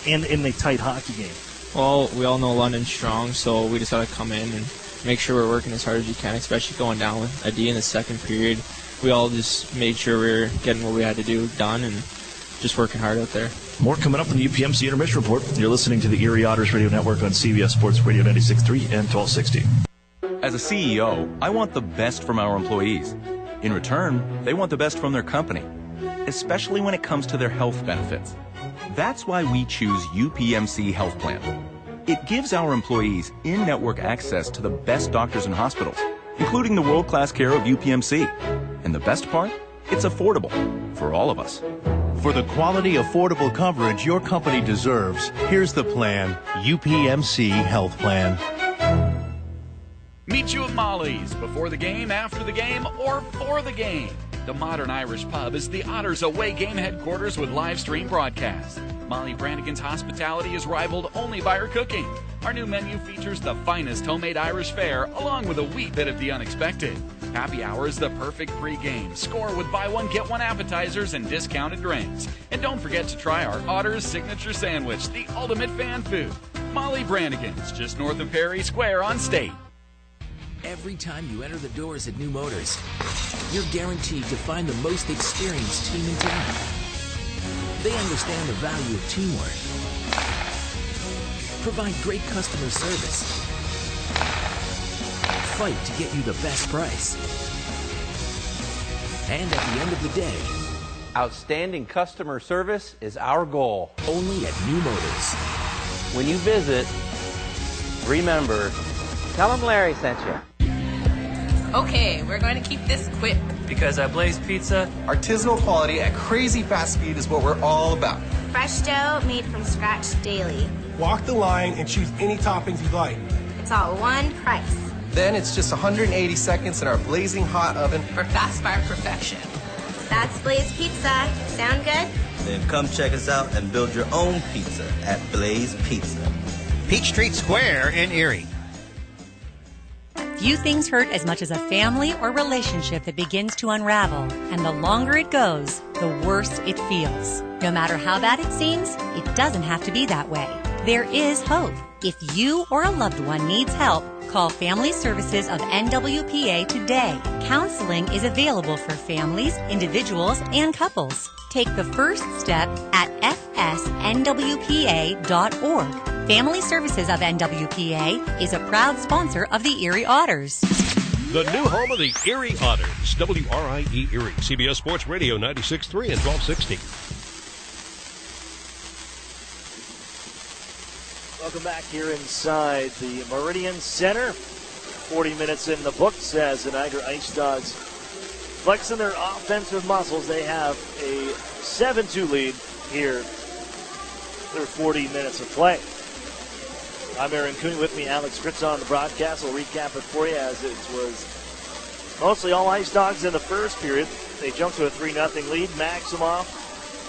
in a tight hockey game? Well, we all know London's strong, so we just got to come in and make sure we're working as hard as you can, especially going down with a D in the second period. We all just made sure we were getting what we had to do done and just working hard out there. More coming up in the UPMC Intermission Report. You're listening to the Erie Otters Radio Network on CBS Sports Radio 96.3 and 1260. As a CEO, I want the best from our employees. In return, they want the best from their company, especially when it comes to their health benefits. That's why we choose UPMC Health Plan. It gives our employees in-network access to the best doctors and hospitals, including the world-class care of UPMC. And the best part? It's affordable for all of us. For the quality, affordable coverage your company deserves, here's the plan, UPMC Health Plan. Meet you at Molly's before the game, after the game, or for the game. The modern Irish pub is the Otters away game headquarters with live stream broadcast. Molly Brannigan's hospitality is rivaled only by her cooking. Our new menu features the finest homemade Irish fare, along with a wee bit of the unexpected. Happy hour is the perfect pregame. Score with buy one, get one appetizers and discounted drinks. And don't forget to try our Otters signature sandwich, the ultimate fan food. Molly Brannigan's, just north of Perry Square on State. Every time you enter the doors at New Motors, you're guaranteed to find the most experienced team in town. They understand the value of teamwork, provide great customer service, fight to get you the best price, and at the end of the day, outstanding customer service is our goal. Only at New Motors. When you visit, remember, tell them Larry sent you. Okay, we're going to keep this quick. Because at Blaze Pizza, artisanal quality at crazy fast speed is what we're all about. Fresh dough made from scratch daily. Walk the line and choose any toppings you'd like. It's all one price. Then it's just 180 seconds in our blazing hot oven for fast fire perfection. That's Blaze Pizza. Sound good? Then come check us out and build your own pizza at Blaze Pizza. Peachtree Square in Erie. Few things hurt as much as a family or relationship that begins to unravel, and the longer it goes, the worse it feels. No matter how bad it seems, it doesn't have to be that way. There is hope. If you or a loved one needs help, call Family Services of NWPA today. Counseling is available for families, individuals, and couples. Take the first step at fsnwpa.org. Family Services of NWPA is a proud sponsor of the Erie Otters. The new home of the Erie Otters, WRIE Erie, CBS Sports Radio 96.3 and 1260. Welcome back here inside the Meridian Center. 40 minutes in the books as the Niagara IceDogs flexing their offensive muscles. They have a 7-2 lead here through 40 minutes of play. I'm Aaron Cooney, with me Alex Gritz on the broadcast. We'll recap it for you as it was mostly all IceDogs in the first period. They jumped to a 3-0 lead. Maximoff,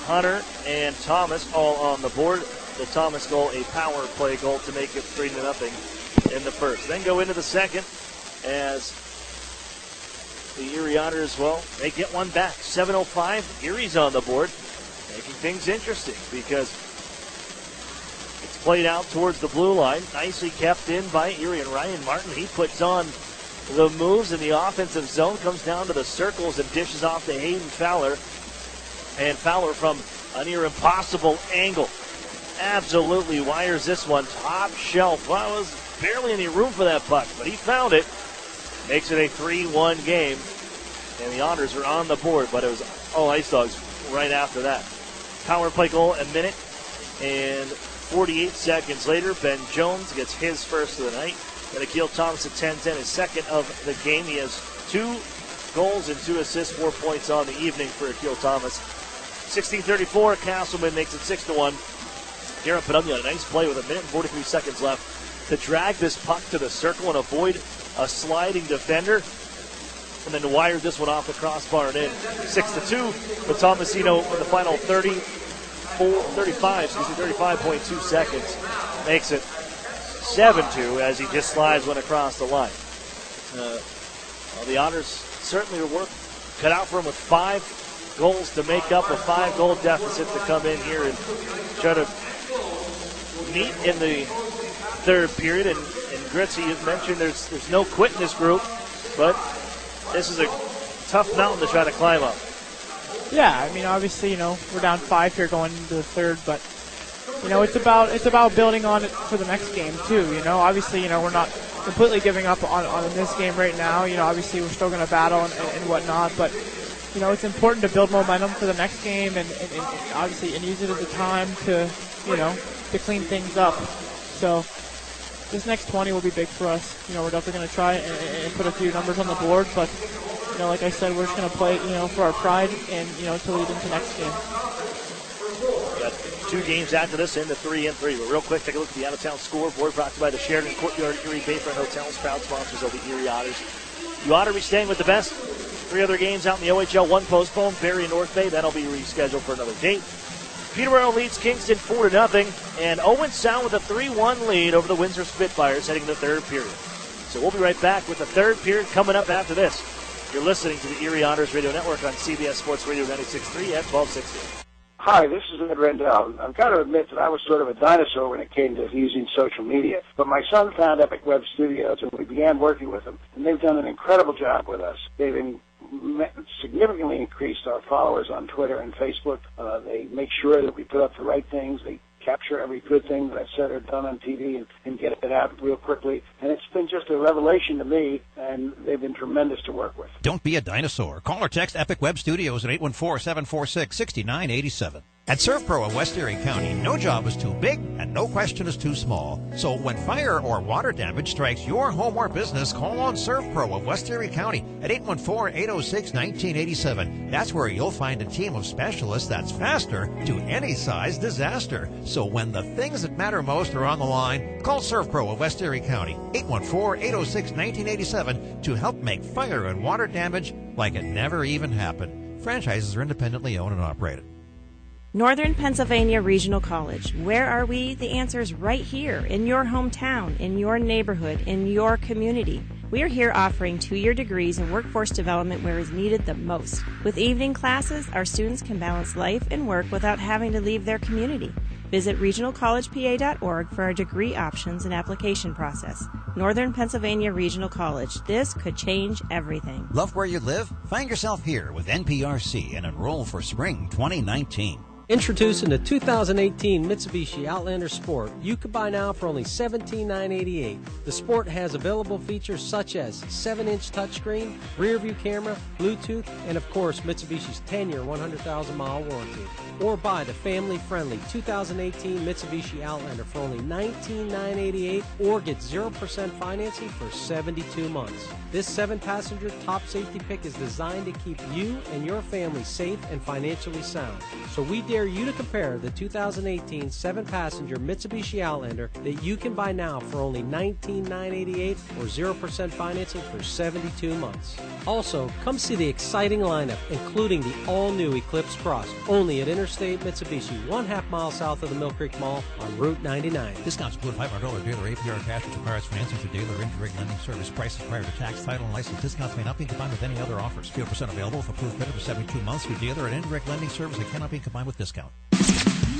Hunter, and Thomas all on the board. The Thomas goal, a power play goal to make it 3-0 in the first. Then go into the second as the Erie Otters, well, they get one back. 7:05, Erie's on the board, making things interesting because it's played out towards the blue line. Nicely kept in by Erie, and Ryan Martin, he puts on the moves in the offensive zone, comes down to the circles and dishes off to Hayden Fowler. And Fowler from a near impossible angle absolutely wires this one top shelf. Well, there was barely any room for that puck, but he found it. Makes it a 3-1 game, and the Otters are on the board, but it was all IceDogs right after that. Power play goal a minute and 48 seconds later. Ben Jones gets his first of the night, and Akil Thomas at 10-10, his second of the game. He has 2 goals and 2 assists, 4 points on the evening for Akil Thomas. 16:34, Castleman makes it 6-1. Garrett Peduglia, a nice play with a minute and 43 seconds left to drag this puck to the circle and avoid a sliding defender, and then to wire this one off the crossbar and in. 6-2 with Tomasino in the final 35.2 seconds. Makes it 7-2 as he just slides one across the line. The Otters certainly were cut out for him with 5 goals to make up a 5-goal deficit to come in here and try to meet in the third period. And Gritz, you mentioned there's no quit in this group, but this is a tough mountain to try to climb up. Yeah, I mean, obviously, we're down 5 here going into the third, but it's about building on it for the next game too. Obviously, we're not completely giving up on this game right now. Obviously we're still going to battle and whatnot, but it's important to build momentum for the next game and obviously and use it as a time to to clean things up. So this next 20 will be big for us. We're definitely going to try and put a few numbers on the board, but like I said, we're just going to play for our pride and to lead into next game. Got 2 games after this into 3-3. But real quick, take a look at the out-of-town scoreboard brought to you by the Sheridan Courtyard Erie Bayfront Hotels, proud sponsors of the Erie Otters. You ought to be staying with the best. 3 other games out in the OHL, 1 postponed. Barrie and North Bay, that'll be rescheduled for another date. Peterborough leads Kingston 4-0, and Owen Sound with a 3-1 lead over the Windsor Spitfires heading to the third period. So we'll be right back with the third period coming up after this. You're listening to the Erie Otters Radio Network on CBS Sports Radio 96.3 at 1260. Hi, this is Ed Rendell. I've got to admit that I was sort of a dinosaur when it came to using social media. But my son found Epic Web Studios, and we began working with them. And they've done an incredible job with us. They've significantly increased our followers on Twitter and Facebook. They make sure that we put up the right things. They capture every good thing that I've said or done on TV and get it out real quickly. And it's been just a revelation to me, and they've been tremendous to work with. Don't be a dinosaur. Call or text Epic Web Studios at 814-746-6987. At ServPro of West Erie County, no job is too big and no question is too small. So when fire or water damage strikes your home or business, call on ServPro of West Erie County at 814-806-1987. That's where you'll find a team of specialists that's faster to any size disaster. So when the things that matter most are on the line, call ServPro of West Erie County, 814-806-1987 to help make fire and water damage like it never even happened. Franchises are independently owned and operated. Northern Pennsylvania Regional College. Where are we? The answer is right here, in your hometown, in your neighborhood, in your community. We are here offering 2-year degrees in workforce development where it's needed the most. With evening classes, our students can balance life and work without having to leave their community. Visit regionalcollegepa.org for our degree options and application process. Northern Pennsylvania Regional College. This could change everything. Love where you live? Find yourself here with NPRC and enroll for spring 2019. Introducing the 2018 Mitsubishi Outlander Sport. You can buy now for only $17,988. The Sport has available features such as 7-inch touchscreen, rear view camera, Bluetooth, and of course Mitsubishi's 10-year, 100,000-mile warranty. Or buy the family-friendly 2018 Mitsubishi Outlander for only $19,988 or get 0% financing for 72 months. This 7-passenger top safety pick is designed to keep you and your family safe and financially sound. So we dare you to compare the 2018 7-passenger Mitsubishi Outlander that you can buy now for only $19,988 or 0% financing for 72 months. Also, come see the exciting lineup, including the all-new Eclipse Cross, only at Interstate Mitsubishi, 1/2 mile south of the Mill Creek Mall on Route 99. Discounts include $500 dealer APR cash, which requires financing through dealer indirect lending service. Prices prior to tax, title, and license. Discounts may not be combined with any other offers. 0% available if approved credit for 72 months through dealer and indirect lending service that cannot be combined with discount.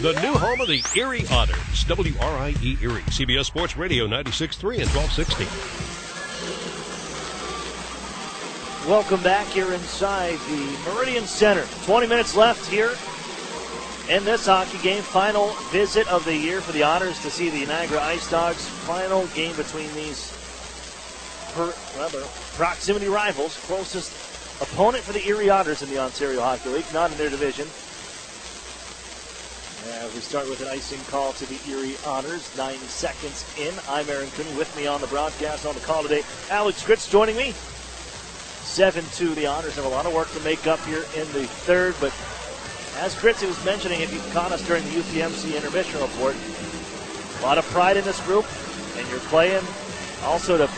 The new home of the Erie Otters, WRIE Erie, CBS Sports Radio 96.3 and 1260. Welcome back here inside the Meridian Center. 20 minutes left here in this hockey game. Final visit of the year for the Otters to see the Niagara IceDogs. Final game between these proximity rivals. Closest opponent for the Erie Otters in the Ontario Hockey League, not in their division. As we start with an icing call to the Erie Otters, 9 seconds in. I'm Aaron Cooney. With me on the broadcast on the call today, Alex Gritz joining me. 7-2, the Otters have a lot of work to make up here in the third, but as Gritz was mentioning, if you caught us during the UPMC intermission report, a lot of pride in this group, and you're playing also to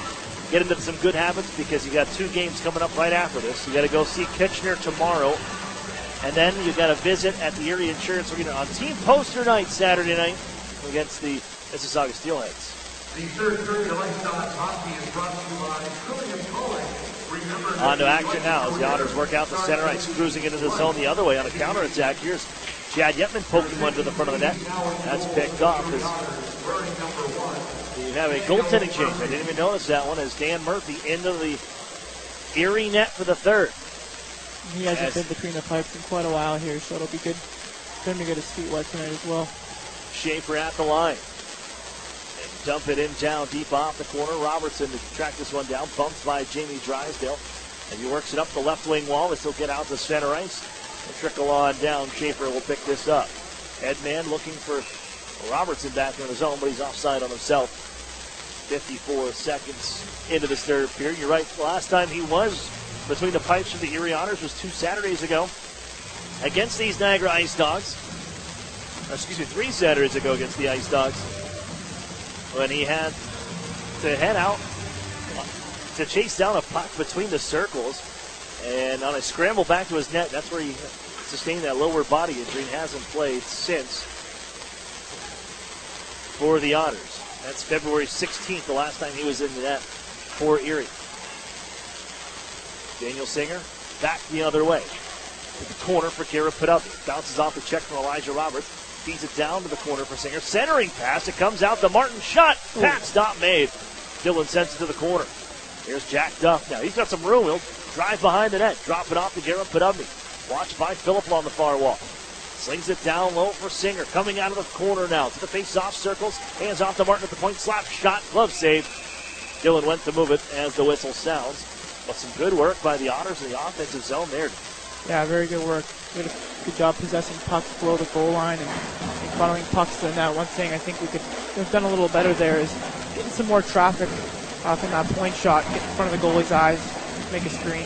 get into some good habits because you got 2 games coming up right after this. You got to go see Kitchener tomorrow, and then you got a visit at the Erie Insurance Arena on team poster night Saturday night against the Mississauga Steelheads. The third period of IceDogs hockey is brought to you by Trillium Towing. On to action now as the Otters work out the center ice, cruising into the zone the other way on a counterattack. Here's Chad Yetman poking one to the front of the net. That's picked off as you have a goaltending change. I didn't even notice that one as Dan Murphy into the Erie net for the third. He hasn't been between the pipes in quite a while here, so it'll be good for him to get his feet wet tonight as well. Schaefer at the line. And dump it in down deep off the corner. Robertson to track this one down. Bumped by Jamie Drysdale. And he works it up the left wing wall. They still get out to center ice. And trickle on down. Schaefer will pick this up. Edman looking for Robertson back in the zone, but he's offside on himself. 54 seconds into this third period. You're right. The last time he was between the pipes of the Erie Otters was 2 Saturdays ago against these Niagara IceDogs. 3 Saturdays ago against the IceDogs, when he had to head out to chase down a puck between the circles, and on a scramble back to his net, that's where he sustained that lower body injury and hasn't played since for the Otters. That's February 16th, the last time he was in the net for Erie. Daniel Singer back the other way. To the corner for Kara Podubny. Bounces off the check from Elijah Roberts. Feeds it down to the corner for Singer. Centering pass. It comes out to Martin. Shot. Pat stop made. Dylan sends it to the corner. Here's Jack Duff now. He's got some room. He'll drive behind the net. Drop it off to Garrett Podubny. Watched by Phillip on the far wall. Slings it down low for Singer. Coming out of the corner now. To the face-off circles. Hands off to Martin at the point. Slap shot. Glove save. Dylan went to move it as the whistle sounds. But some good work by the Otters in the offensive zone there. Yeah, very good work. Did a good job possessing pucks below the goal line and funneling pucks to the net. One thing I think we could have done a little better there is getting some more traffic from that point shot, get in front of the goalie's eyes, make a screen.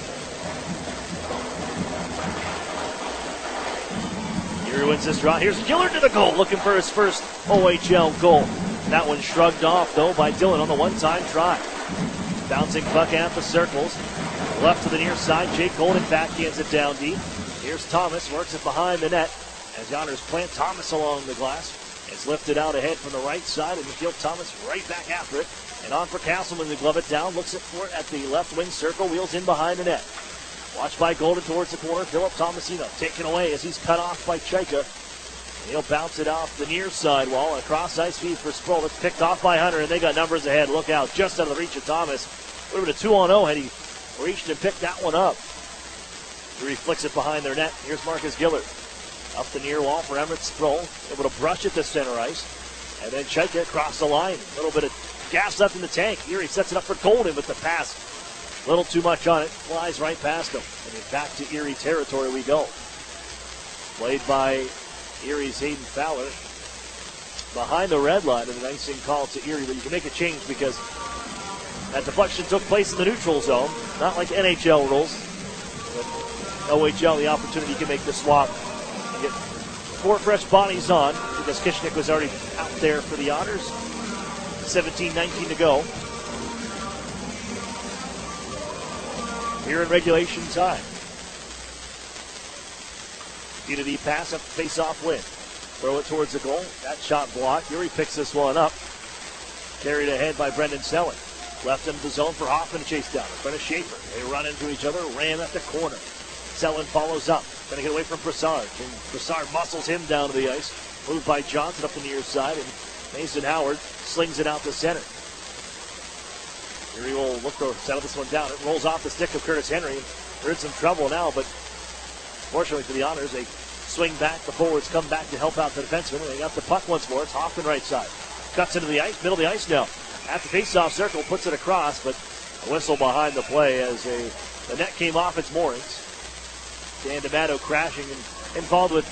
Erie wins this draw. Here's Gillard to the goal, looking for his first OHL goal. That one shrugged off, though, by Dylan on the one-time try. Bouncing puck at the circles. Left to the near side. Jake Golden backhands it down deep. Here's Thomas, works it behind the net. As the Otters plant Thomas along the glass. It's lifted out ahead from the right side, and McKeel Thomas right back after it. And on for Castleman to glove it down. Looks it for it at the left wing circle. Wheels in behind the net. Watched by Golden towards the corner. Philip Tomasino taken away as he's cut off by Chaika. He'll bounce it off the near side wall. Across ice feed for Sproul. It's picked off by Hunter, and they got numbers ahead. Look out, just out of the reach of Thomas. Would have been a 2-on-0 had he reached and picked that one up. Erie flicks it behind their net. Here's Marcus Gillard. Up the near wall for Emmett Sproul. Able to brush it to center ice. And then Chaika across the line. A little bit of gas left in the tank. Erie sets it up for Golden with the pass. A little too much on it. Flies right past him. And back to Erie territory we go. Played by Erie's Hayden Fowler. Behind the red line, and an icing call to Erie, but you can make a change because that deflection took place in the neutral zone. Not like NHL rules. But OHL, the opportunity to make the swap and get 4 fresh bodies on because Kishnik was already out there for the Otters. 17-19 to go. Here in regulation time. D-to-D pass up face-off win. Throw it towards the goal. That shot blocked. Erie picks this one up. Carried ahead by Brendan Selling. Left into the zone for Hoffman to chase down. In front of Schaefer. They run into each other. Ram at the corner. Selling follows up. Trying to get away from Brassard. And Brassard muscles him down to the ice. Moved by Johnson up the near side. And Mason Howard slings it out to center. Erie will look to settle this one down. It rolls off the stick of Curtis Henry. They're in some trouble now, but fortunately for the Otters, they swing back. The forwards come back to help out the defenseman. They got the puck once more. It's Hoffman right side. Cuts into the ice, middle of the ice now. At the face-off circle, puts it across, but a whistle behind the play as the net came off its moorings. Dan D'Amato crashing and involved with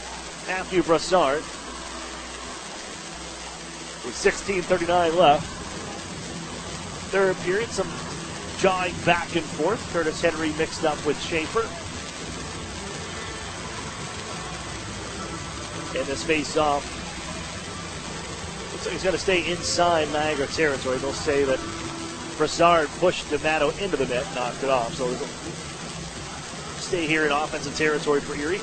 Matthew Brassard. With 16:39 left. Third period, some jawing back and forth. Curtis Henry mixed up with Schaefer. And this face-off, looks like he's going to stay inside Niagara territory. They'll say that Brassard pushed D'Amato into the net, knocked it off. So it'll stay here in offensive territory for Erie.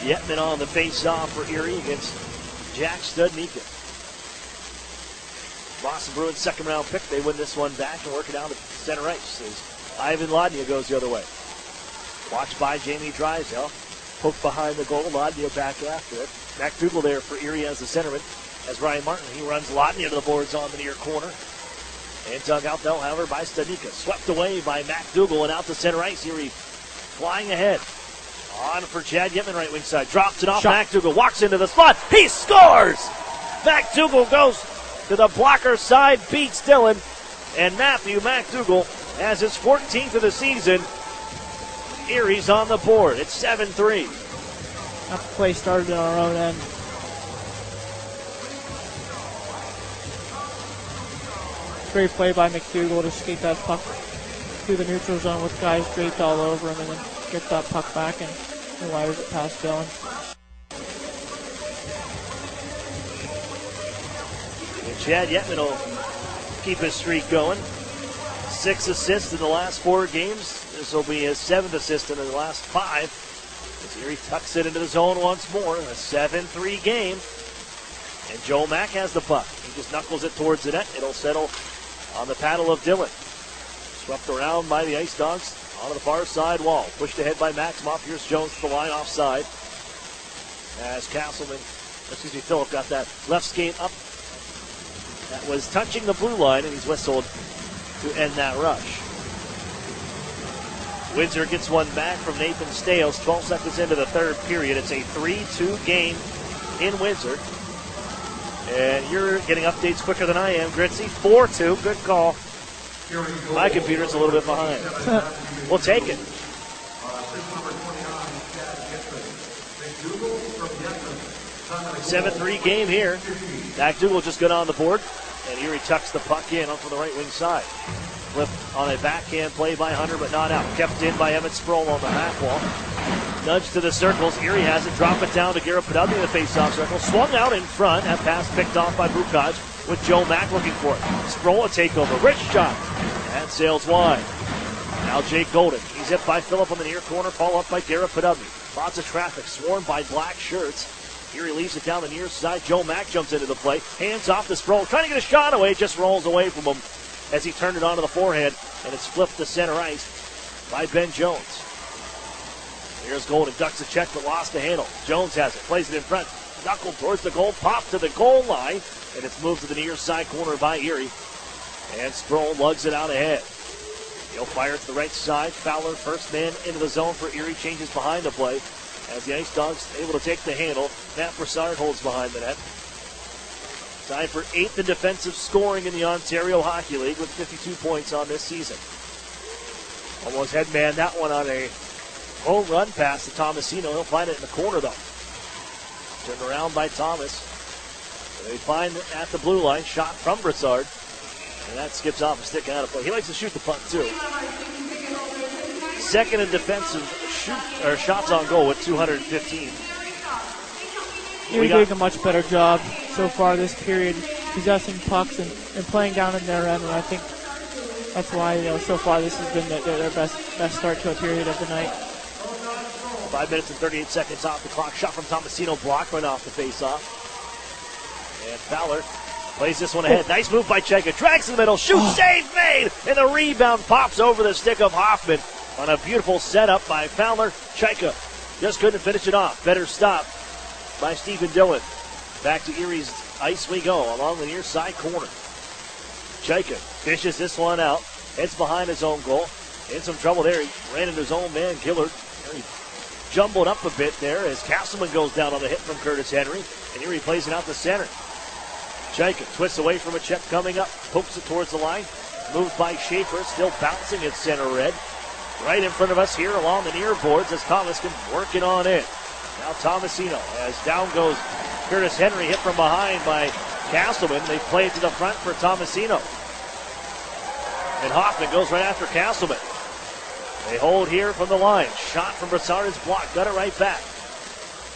Yetman on the face-off for Erie against Jack Studnicka. Boston Bruins second-round pick. They win this one back and work it out to center ice as Ivan Ladnia goes the other way. Watched by Jamie Drysdale. Poked behind the goal. Ladnia back after it. McDougall there for Erie as the centerman. As Ryan Martin, he runs Ladnia to the boards on the near corner. And dug out, though, however, by Studnicka. Swept away by McDougall and out to center ice. Erie flying ahead. On for Chad Yetman, right wing side. Drops it off. McDougall walks into the spot. He scores! McDougall goes to the blocker side, beats Dylan. And Matthew McDougall has his 14th of the season. Erie's on the board. It's 7-3. That play started on our own end. great play by McDougall to skate that puck through the neutral zone with guys draped all over him and then get that puck back and wires it past Dylan. And Chad Yetman will keep his streak going. 6 assists in the last 4 games. This will be his 7th assist in the last 5. As Erie tucks it into the zone once more. A 7-3 game. And Joe Mack has the puck. He just knuckles it towards the net. It'll settle on the paddle of Dylan. Swept around by the IceDogs onto the far side wall. Pushed ahead by Maximoff. Here's Jones to the line offside. As Phillip got that left skate up. That was touching the blue line, and he's whistled to end that rush. Windsor gets one back from Nathan Stales. 12 seconds into the third period. It's a 3-2 game in Windsor. And you're getting updates quicker than I am, Gritzy. 4-2, good call. My computer's a little bit behind. We'll take it. 7-3 game here. McDougall just got on the board, and Erie tucks the puck in off the right wing side. Flip on a backhand play by Hunter, but not out. Kept in by Emmett Sproul on the half wall. Nudge to the circles. Erie has it. Drop it down to Garrett Podolny in the face-off circle. Swung out in front. That pass picked off by Bukaj with Joe Mack looking for it. Sproul a takeover. Rich shot. That sails wide. Now Jake Golden. He's hit by Phillip on the near corner. Follow up by Garrett Podolny. Lots of traffic swarmed by black shirts. Erie leaves it down the near side. Joe Mack jumps into the play. Hands off to Sproul. Trying to get a shot away. Just rolls away from him as he turned it onto the forehand. And it's flipped to center ice by Ben Jones. Here's Golden. Ducks a check but lost the handle. Jones has it. Plays it in front. Knuckled towards the goal. Pop to the goal line. And it's moved to the near side corner by Erie. And Sproul lugs it out ahead. He'll fire it to the right side. Fowler, first man into the zone for Erie, changes behind the play. As the IceDogs able to take the handle. Matt Broussard holds behind the net. Tied for 8th in defensive scoring in the Ontario Hockey League with 52 points on this season. Almost headman that one on a home run pass to Tomasino. He'll find it in the corner though. Turned around by Thomas. They find it at the blue line. Shot from Broussard. And that skips off a stick out of play. He likes to shoot the puck too. Second in defensive shots on goal with 215. Erie doing a much better job so far this period, possessing pucks and playing down in their end. And I think that's why so far this has been their best start to a period of the night. 5 minutes and 38 seconds off the clock. Shot from Tomasino, blocked right off the face-off. And Fowler plays this one ahead. Nice move by Cheka. Drags in the middle. Shoot, save made! And the rebound pops over the stick of Hoffman on a beautiful setup by Fowler. Cheka just couldn't finish it off. Better stop by Stephen Dillon. Back to Erie's ice we go along the near side corner. Cheka fishes this one out. Heads behind his own goal. In some trouble there. He ran into his own man, Gillard. He jumbled up a bit there as Castleman goes down on the hit from Curtis Henry. And Erie plays it out the center. Cheka twists away from a check coming up. Pokes it towards the line. Moved by Schaefer. Still bouncing at center red. Right in front of us here along the near boards as Thomaskin working on in. Now Tomasino as down goes Curtis Henry, hit from behind by Castleman. They play it to the front for Tomasino. And Hoffman goes right after Castleman. They hold here from the line. Shot from Broussard is blocked. Got it right back.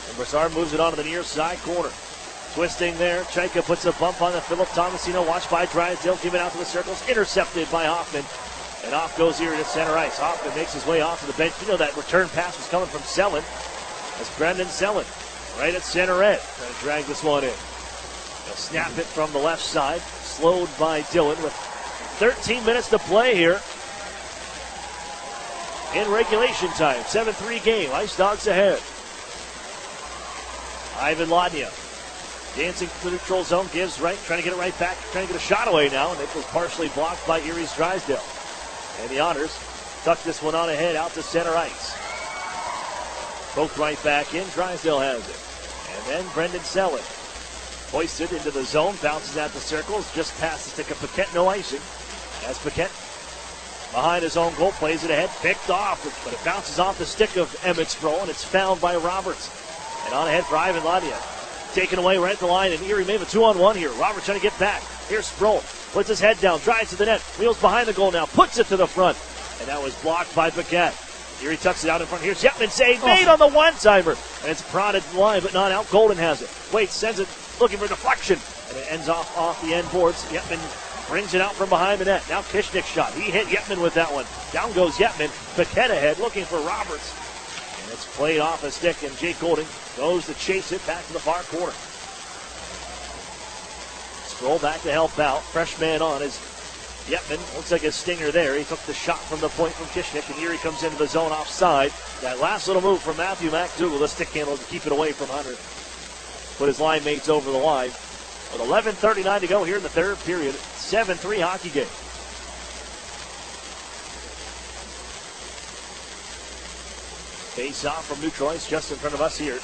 And Broussard moves it onto the near side corner. Twisting there. Cheka puts a bump on the Philip. Tomasino watched by Drysdale. Giving out to the circles. Intercepted by Hoffman. And off goes Erie to center ice. Hoffman makes his way off to the bench. You know that return pass was coming from Selin. That's Brendan Selin. Right at center end. Trying to drag this one in. He'll snap it from the left side. Slowed by Dillon with 13 minutes to play here in regulation time. 7-3 game. IceDogs ahead. Ivan Ladnia dancing through the neutral zone. Gives right. Trying to get it right back. Trying to get a shot away now. And it was partially blocked by Erie's Drysdale. And the Otters tuck this one on ahead out to center ice. Poked right back in. Drysdale has it. And then Brendan Selin hoists it into the zone. Bounces at the circles. Just past the stick of Paquette. No icing. As Paquette behind his own goal. Plays it ahead. Picked off. But it bounces off the stick of Emmett Sproul. And it's fouled by Roberts. And on ahead for Ivan Ladnia. taken away right at the line, and Erie may have a 2-on-1 here. Roberts trying to get back. Here's Sproul. Puts his head down, drives to the net, wheels behind the goal now, puts it to the front. And that was blocked by Paquette. Erie tucks it out in front. Here's Yetman save made on the one-timer. And it's prodded line, but not out. Golden has it. Wait, sends it, looking for deflection. And it ends off the end boards. Yetman brings it out from behind the net. Now Kishnick's shot. He hit Yetman with that one. Down goes Yetman. Paquette ahead, looking for Roberts. And it's played off a stick, and Jake Golding goes to chase it back to the far corner. Scroll back to help out. Fresh man on is Yetman. Looks like a stinger there. He took the shot from the point from Kishnick, and Erie comes into the zone offside. That last little move from Matthew McDougall, the stick handle to keep it away from Hunter. Put his line mates over the line. With 11:39 to go here in the third period. 7-3 hockey game. Face off from neutral ice just in front of us here.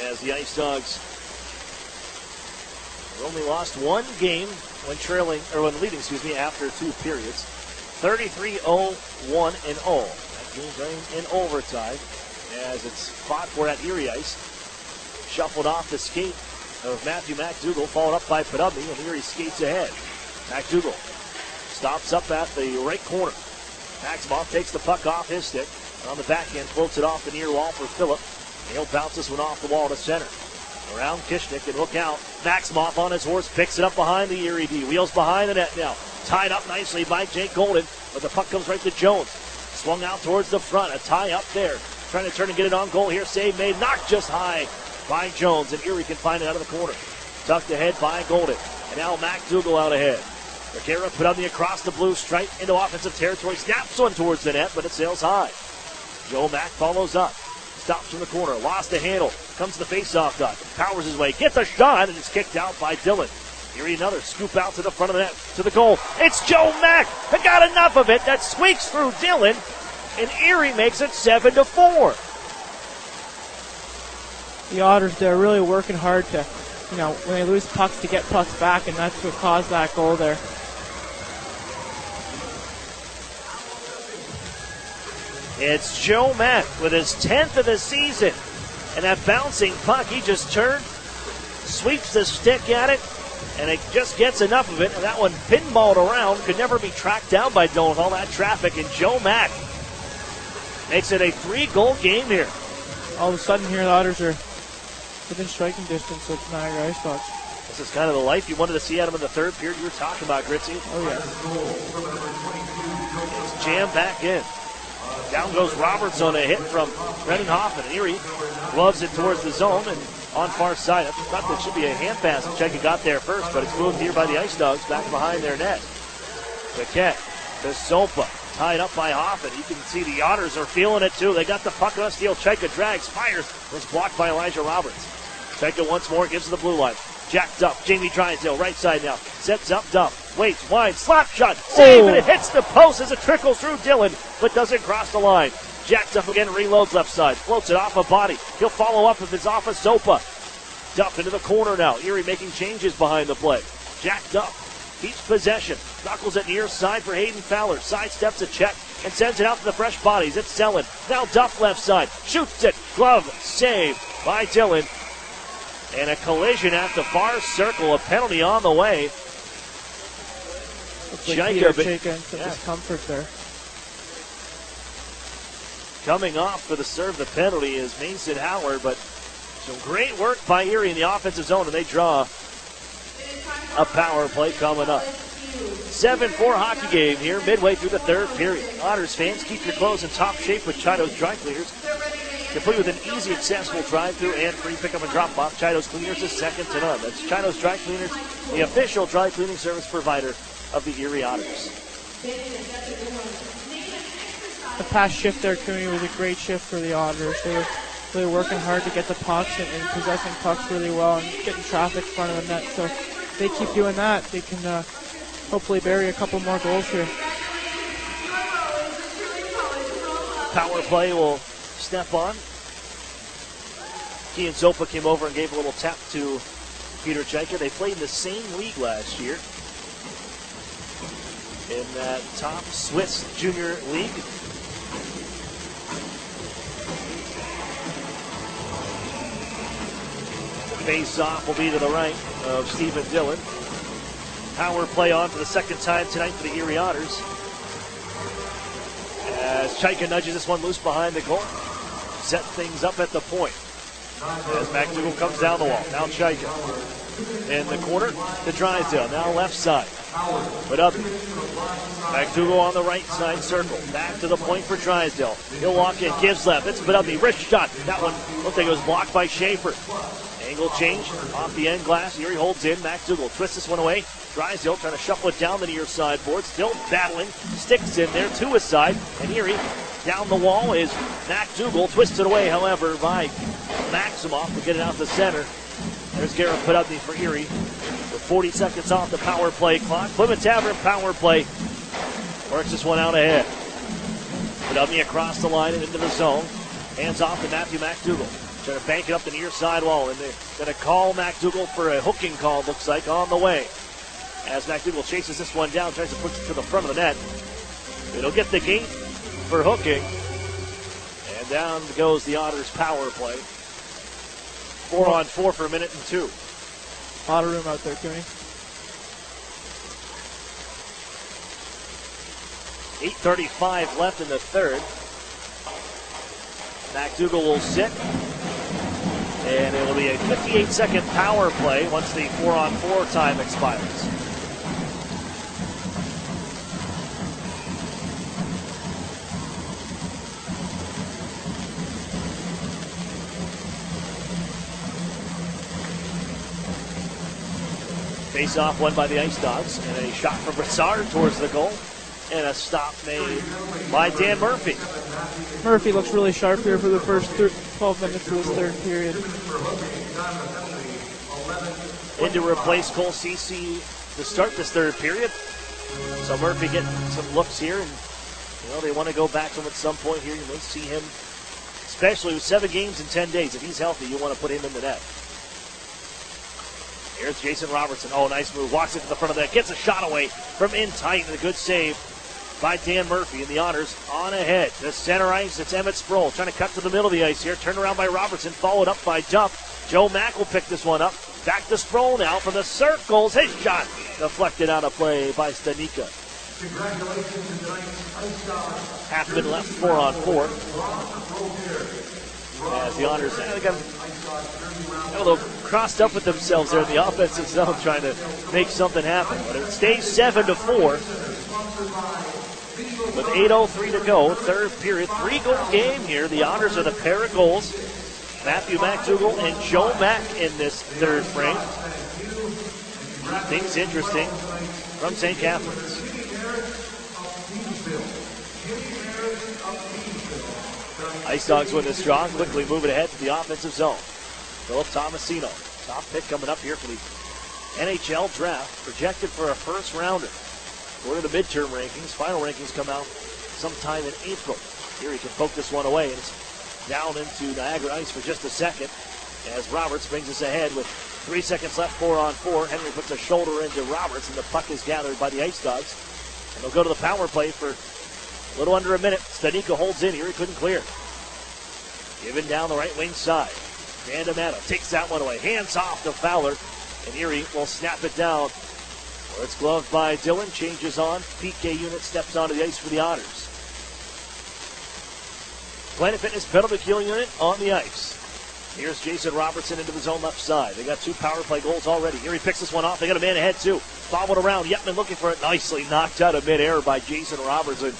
As the IceDogs only lost one game when leading, after two periods. 33-0-1-0. That game going in overtime as it's fought for at Erie ice. Shuffled off the skate of Matthew McDougall, followed up by Padubny, and Erie skates ahead. McDougall stops up at the right corner. Maximoff takes the puck off his stick. On the backhand, floats it off the near wall for Phillip. And he'll bounce this one off the wall to center. Around Kishnick, and look out. Maximoff on his horse, picks it up behind the Erie D. Wheels behind the net now. Tied up nicely by Jake Golden, but the puck comes right to Jones. Swung out towards the front, a tie up there. Trying to turn and get it on goal here. Save made, knocked just high by Jones, and Erie can find it out of the corner. Tucked ahead by Golden. And now McDougall out ahead. Riccara put on the across the blue stripe into offensive territory. Snaps one towards the net, but it sails high. Joe Mack follows up. Stops from the corner. Lost the handle. Comes to the face-off dot. Powers his way. Gets a shot, and it's kicked out by Dillon. Erie another scoop out to the front of the net. To the goal. It's Joe Mack. They got enough of it. That squeaks through Dillon. And Erie makes it 7-4. The Otters, they're really working hard to, when they lose pucks, to get pucks back, and that's what caused that goal there. It's Joe Mack with his 10th of the season. And that bouncing puck, he just turned, sweeps the stick at it, and it just gets enough of it. And that one pinballed around, could never be tracked down by Dillon with all that traffic. And Joe Mack makes it a 3-goal game here. All of a sudden here, the Otters are within striking distance of Niagara IceDogs. This is kind of the life you wanted to see out of him in the third period you were talking about, Gritzy. Oh, yeah. It's jammed back in. Down goes Roberts on a hit from Brendan Hoffman. Erie gloves it towards the zone and on far side. I thought there should be a hand pass. Cheka got there first, but it's moved here by the IceDogs back behind their net. Paquette to Sopa. Tied up by Hoffman. You can see the Otters are feeling it too. They got the puck on steal. Cheka drags, fires. Was blocked by Elijah Roberts. Cheka once more gives to the blue line. Jacked up. Jamie Drysdale, right side now. Sets up Duff. Waits, wide, slap shot. Save, and it hits the post as it trickles through Dillon, but doesn't cross the line. Jacked up again, reloads left side. Floats it off a body. He'll follow up with his off of Sopa. Duff into the corner now. Erie making changes behind the play. Jacked up. Keeps possession. Knuckles it near side for Hayden Fowler. Sidesteps a check and sends it out to the fresh bodies. It's Selin. Now Duff left side. Shoots it. Glove. Save by Dillon. And a collision at the far circle. A penalty on the way. Looks like Cheka in some discomfort there. Coming off for the serve, the penalty is Mason Howard, but some great work by Erie in the offensive zone, and they draw a power play coming up. 7-4 hockey game here, midway through the third period. Otters fans, keep your clothes in top shape with Chido's Dry Cleaners. Complete with an easy, accessible drive-through and free pickup and drop-off. Chido's Cleaners is second to none. That's Chido's Dry Cleaners, the official dry cleaning service provider of the Erie Otters. The past shift there, Cooney, was a great shift for the Otters. They were really working hard to get the pucks and possessing pucks really well and getting traffic in front of the net. So if they keep doing that, they can hopefully bury a couple more goals here. Power play will step on. Kean Zopa came over and gave a little tap to Peter Cheka. They played in the same league last year in that top Swiss junior league. Face-off will be to the right of Stephen Dillon. Power play on for the second time tonight for the Erie Otters. As Chaika nudges this one loose behind the goal. Set things up at the point. As McDougal comes down the wall. Now Chaika in the corner to Drysdale. Now left side. But up. McDougal on the right side circle. Back to the point for Drysdale. He'll walk in, gives left. It's Badubny. Wrist shot. That one looks like it was blocked by Schaefer. Angle change off the end glass. Erie holds in. McDougal twists this one away. Drysdale trying to shuffle it down the near sideboard. Still battling. Sticks in there to his side. And Erie down the wall is McDougal. Twisted away, however, by Maximoff to get it out the center. There's Garrett Badubny for Erie. With 40 seconds off the power play clock. Plymouth Tavern power play. Works this one out ahead. Badubny across the line and into the zone. Hands off to Matthew McDougal. Trying to bank it up the near side wall. And they're going to call McDougal for a hooking call, looks like, on the way. As McDougal chases this one down, tries to push it to the front of the net. It'll get the gate for hooking. And down goes the Otters power play. 4-on-4 for a minute and 2. A lot of room out there, Cooney. 8:35 left in the third. McDougal will sit. And it will be a 58-second power play once the 4-on-4 time expires. Face-off won by the IceDogs, and a shot from Brassard towards the goal, and a stop made by Dan Murphy. Murphy looks really sharp here for the first 12 minutes of this third period. In to replace Cole Cece to start this third period. So Murphy getting some looks here, and they want to go back to him at some point here. You may see him, especially with 7 games in 10 days. If he's healthy, you want to put him in the net. Here's Jason Robertson. Oh, nice move. Walks into the front of that. Gets a shot away from in tight. And a good save by Dan Murphy. And the Otters on ahead. To center ice, it's Emmett Sproul. Trying to cut to the middle of the ice here. Turned around by Robertson. Followed up by Duff. Joe Mack will pick this one up. Back to Sproul now from the circles. His shot deflected out of play by Stanika. Half minute left. 4-on-4. As the Otters got a little crossed up with themselves there in the offensive zone, trying to make something happen. But it stays 7-4 with 8:03 to go. Third period, 3-goal game here. The Otters are the pair of goals. Matthew McDougal and Joe Mack in this third frame. Things interesting from St. Catharines. IceDogs win this draw, quickly moving ahead to the offensive zone. Philip Tomasino, top pick coming up here for the NHL draft, projected for a first rounder. According to the midterm rankings, final rankings come out sometime in April. Here he can poke this one away, and it's down into Niagara ice for just a second as Roberts brings us ahead with 3 seconds left, 4-on-4. Henry puts a shoulder into Roberts, and the puck is gathered by the IceDogs. And they'll go to the power play for a little under a minute. Stanika holds in here, he couldn't clear. Given down the right wing side. Dan D'Amato takes that one away. Hands off to Fowler. And Erie will snap it down. Well, it's gloved by Dillon. Changes on. PK unit steps onto the ice for the Otters. Planet Fitness penalty kill unit on the ice. Here's Jason Robertson into the zone left side. They got 2 power play goals already. Erie picks this one off. They got a man ahead too. Followed around. Yetman looking for it. Nicely knocked out of midair by Jason Robertson.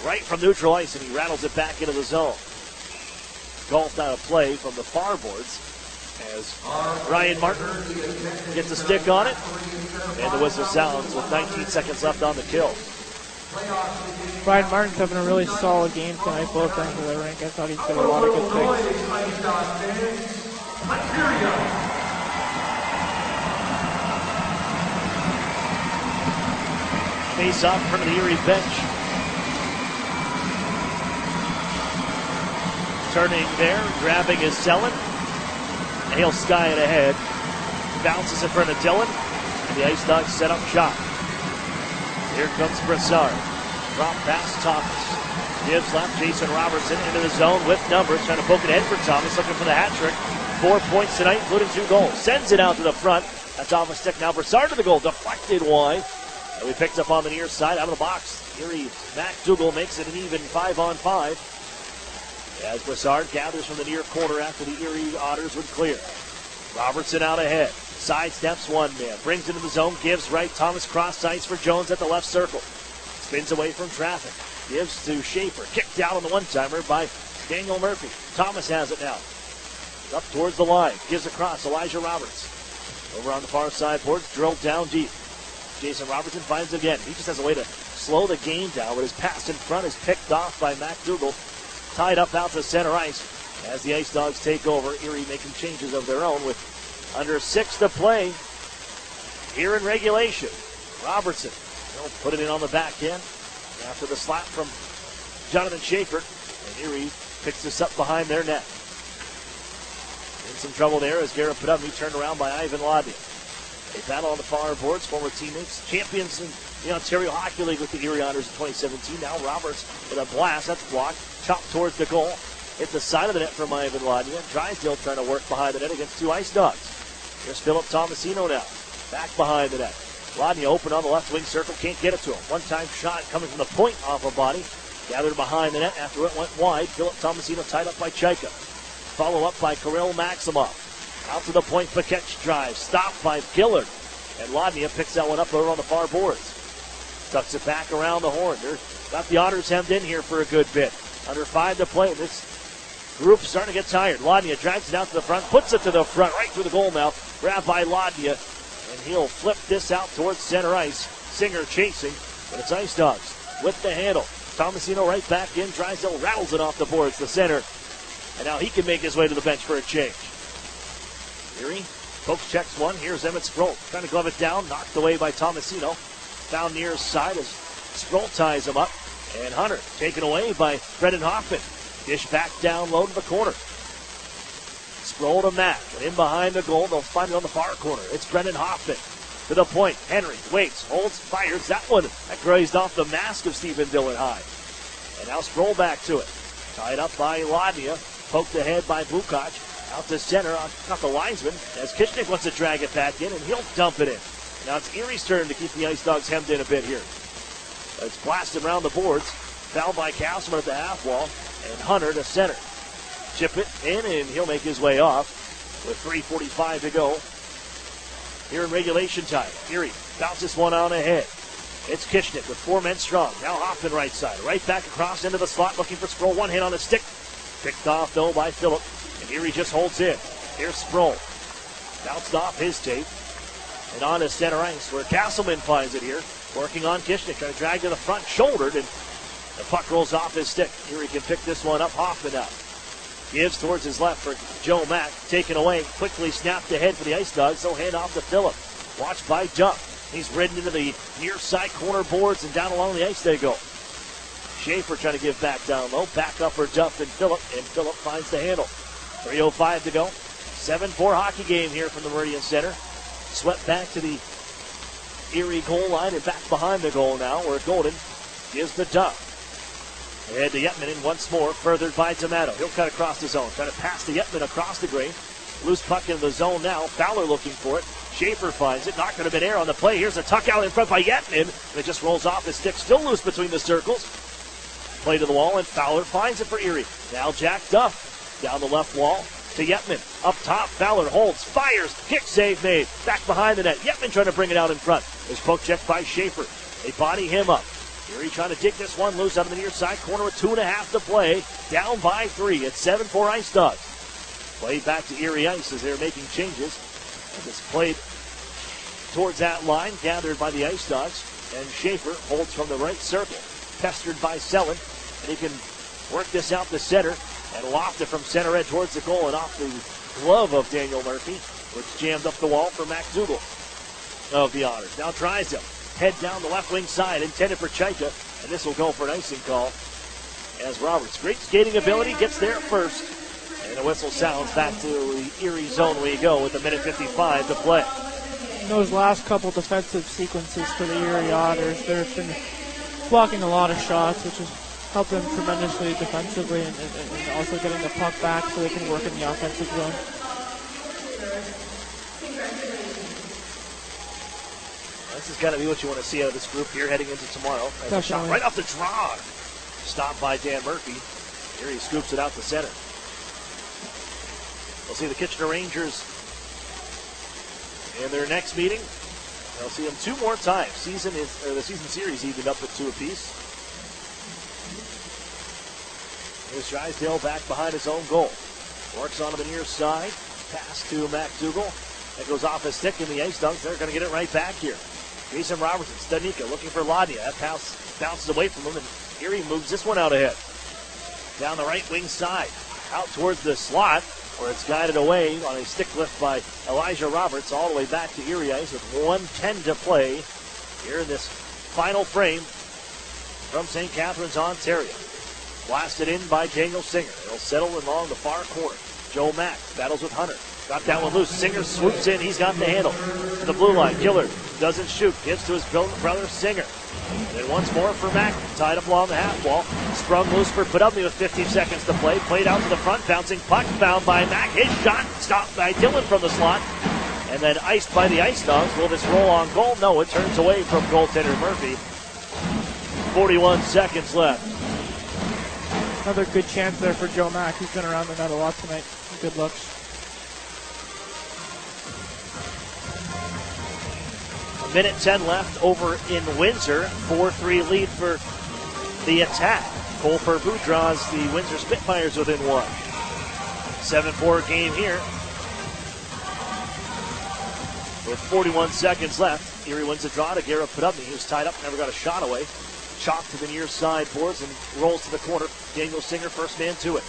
Right from neutral ice, and he rattles it back into the zone. Golfed out of play from the far boards as Ryan Martin gets a stick on it, and the whistle sounds with 19 seconds left on the kill. Ryan Martin's having a really solid game tonight, both ends of the rink. I thought he's got a lot of good things. Face off from the Erie bench. Turning there, grabbing is Selin. And he'll sky it ahead. Bounces in front of Dillon. And the IceDogs set up shop. Here comes Brassard. Drop pass, Thomas. Gives left, Jason Robertson into the zone with numbers. Trying to poke it ahead for Thomas, looking for the hat trick. 4 points tonight, including 2 goals. Sends it out to the front. That's off a stick now. Broussard to the goal. Deflected wide. And we picked up on the near side. Out of the box. Erie MacDougall makes it an even 5-on-5. As Broussard gathers from the near corner after the Erie Otters would clear. Robertson out ahead. Sidesteps one man. Brings into the zone. Gives right. Thomas cross ice for Jones at the left circle. Spins away from traffic. Gives to Schaefer. Kicked out on the one-timer by Daniel Murphy. Thomas has it now. Up towards the line. Gives across. Elijah Roberts. Over on the far side boards. Drilled down deep. Jason Robertson finds it again. He just has a way to slow the game down, but his pass in front is picked off by MacDougall. Tied up out to center ice as the IceDogs take over. Erie making changes of their own with under 6 to play here in regulation. Robertson will put it in on the back end after the slap from Jonathan Schaefer. And Erie picks this up behind their net. In some trouble there as Garrett put up and he turned around by Ivan Lodnia. They battle on the far boards, former teammates, champions in the Ontario Hockey League with the Erie Otters in 2017. Now Roberts with a blast, that's blocked, chopped towards the goal. Hit the side of the net from Ivan Lodnia. Drysdale trying to work behind the net against 2 IceDogs. Here's Philip Tomasino now, back behind the net. Lodnia open on the left wing circle, can't get it to him. One-time shot coming from the point off a body. Gathered behind the net after it went wide. Philip Tomasino tied up by Chaika. Follow up by Kirill Maximov. Out to the point, Pakech drives. Stopped by Gillard. And Lodnia picks that one up over on the far boards. Tucks it back around the horn. They're got the Otters hemmed in here for a good bit. Under 5 to play. This group's starting to get tired. Lodnia drags it out to the front, puts it to the front, right through the goal mouth. Grabbed by Lodnia. And he'll flip this out towards center ice. Singer chasing, but it's IceDogs with the handle. Tomasino right back in. Drysdale rattles it off the boards to center. And now he can make his way to the bench for a change. Erie pokes, checks one. Here's Emmett Sproul trying to glove it down. Knocked away by Tomasino. Found near his side as Sproul ties him up. And Hunter taken away by Brendan Hoffman. Dish back down low to the corner. Sproul to Mack. And in behind the goal, they'll find it on the far corner. It's Brendan Hoffman. To the point. Henry waits, holds, fires. That one that grazed off the mask of Stephen Dillon High. And now Sproul back to it. Tied up by Lodnia. Poked ahead by Bukac. Out to center, got the linesman, as Kitchnick wants to drag it back in, and he'll dump it in. Now it's Erie's turn to keep the IceDogs hemmed in a bit here. It's blasted around the boards. Fouled by Castleman at the half wall, and Hunter to center. Chip it in, and he'll make his way off with 3:45 to go here in regulation time. Erie bounces one on ahead. It's Kitchnick with 4 men strong. Now Hoffman right side. Right back across into the slot, looking for Sproul. One hit on the stick. Picked off, though, by Phillip. And Erie just holds in. Here's Sproul. Bounced off his tape. And on to center ice where Castleman finds it here. Working on Kitchnick. Trying to drag to the front. Shouldered. And the puck rolls off his stick. Erie can pick this one up. Hoffman out. Gives towards his left for Joe Mack. Taken away. Quickly snapped ahead for the IceDogs. They'll hand off to Phillip. Watched by Duff. He's ridden into the near side corner boards and down along the ice they go. Schaefer trying to give back down low. Back up for Duff and Phillip finds the handle. 3:05 to go. 7-4 hockey game here from the Meridian Center. Swept back to the Erie goal line and back behind the goal now where Golden gives the Duff. Ahead to Yetman in once more, furthered by Tomato. He'll cut across the zone. Trying to pass to Yetman across the green. Loose puck in the zone now. Fowler looking for it. Schaefer finds it. Not going to be air on the play. Here's a tuck out in front by Yetman. And it just rolls off his stick. Still loose between the circles. Play to the wall, and Fowler finds it for Erie. Now Jack Duff down the left wall to Yetman. Up top, Fowler holds, fires, kick save made. Back behind the net. Yetman trying to bring it out in front. There's poke check by Schaefer. They body him up. Erie trying to dig this one loose out of the near side corner with 2.5 to play. Down by 3. It's 7-4 IceDogs. Played back to Erie ice as they're making changes. And it's played towards that line, gathered by the IceDogs. And Schaefer holds from the right circle. Pestered by Selin. And he can work this out to center and loft it from center edge towards the goal and off the glove of Daniel Murphy, which jammed up the wall for MacDougall of the Otters. Now Drysdale, head down the left wing side, intended for Chaika, and this will go for an icing call as Roberts. Great skating ability, gets there first, and the whistle sounds. Back to the Erie zone we go with 1:55 to play. In those last couple defensive sequences for the Erie Otters, they've been blocking a lot of shots, which has helped them tremendously defensively and also getting the puck back so they can work in the offensive zone. This has got to be what you want to see out of this group here heading into tomorrow. As a shot right off the draw. Stopped by Dan Murphy. Here he scoops it out to center. We'll see the Kitchener Rangers in their next meeting. They'll see them 2 more times. The season series evened up at 2 apiece. Here's Drysdale back behind his own goal. Works on him the near side. Pass to McDougall. That goes off his stick in the IceDogs. They're going to get it right back here. Jason Robertson, Stanika looking for Ladnia. That pass bounces away from him, and Erie moves this one out ahead. Down the right wing side. Out towards the slot, where it's guided away on a stick lift by Elijah Roberts all the way back to Erie Ice with 1:10 to play here in this final frame from St. Catharines, Ontario. Blasted in by Daniel Singer. It'll settle along the far corner. Joe Mack battles with Hunter. Got that one loose. Singer swoops in. He's got the handle. To the blue line. Gillard doesn't shoot. Gives to his brother Singer. And then once more for Mack. Tied up along the half wall. Sprung loose for Podubny with 15 seconds to play. Played out to the front. Bouncing puck. Found by Mack. His shot stopped by Dillon from the slot. And then iced by the IceDogs. Will this roll on goal? No, it turns away from goaltender Murphy. 41 seconds left. Another good chance there for Joe Mack. He's been around the net a lot tonight. Good looks. Minute 10 left over in Windsor. 4-3 lead for the Attack. Cole Purbu draws the Windsor Spitfires within 1. 7-4 game here. With 41 seconds left, Erie wins the draw to Garrett Podubny. He was tied up, never got a shot away. Chopped to the near side boards and rolls to the corner. Daniel Singer, first man to it.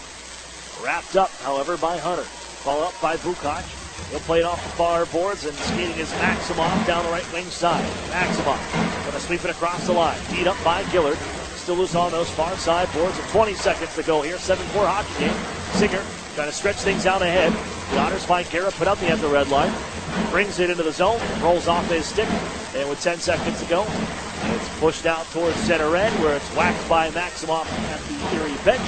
Wrapped up, however, by Hunter. Ball up by Bukac. He'll play it off the far boards, and skating is Maximoff down the right wing side. Maximoff going to sweep it across the line. Beat up by Gillard. Still loose on those far side boards, and 20 seconds to go here. 7-4 hockey game. Singer trying to stretch things out ahead. The Otters find Garrett Podubny at the red line. Brings it into the zone, rolls off his stick, and with 10 seconds to go, it's pushed out towards center end, where it's whacked by Maximoff at the Erie bench.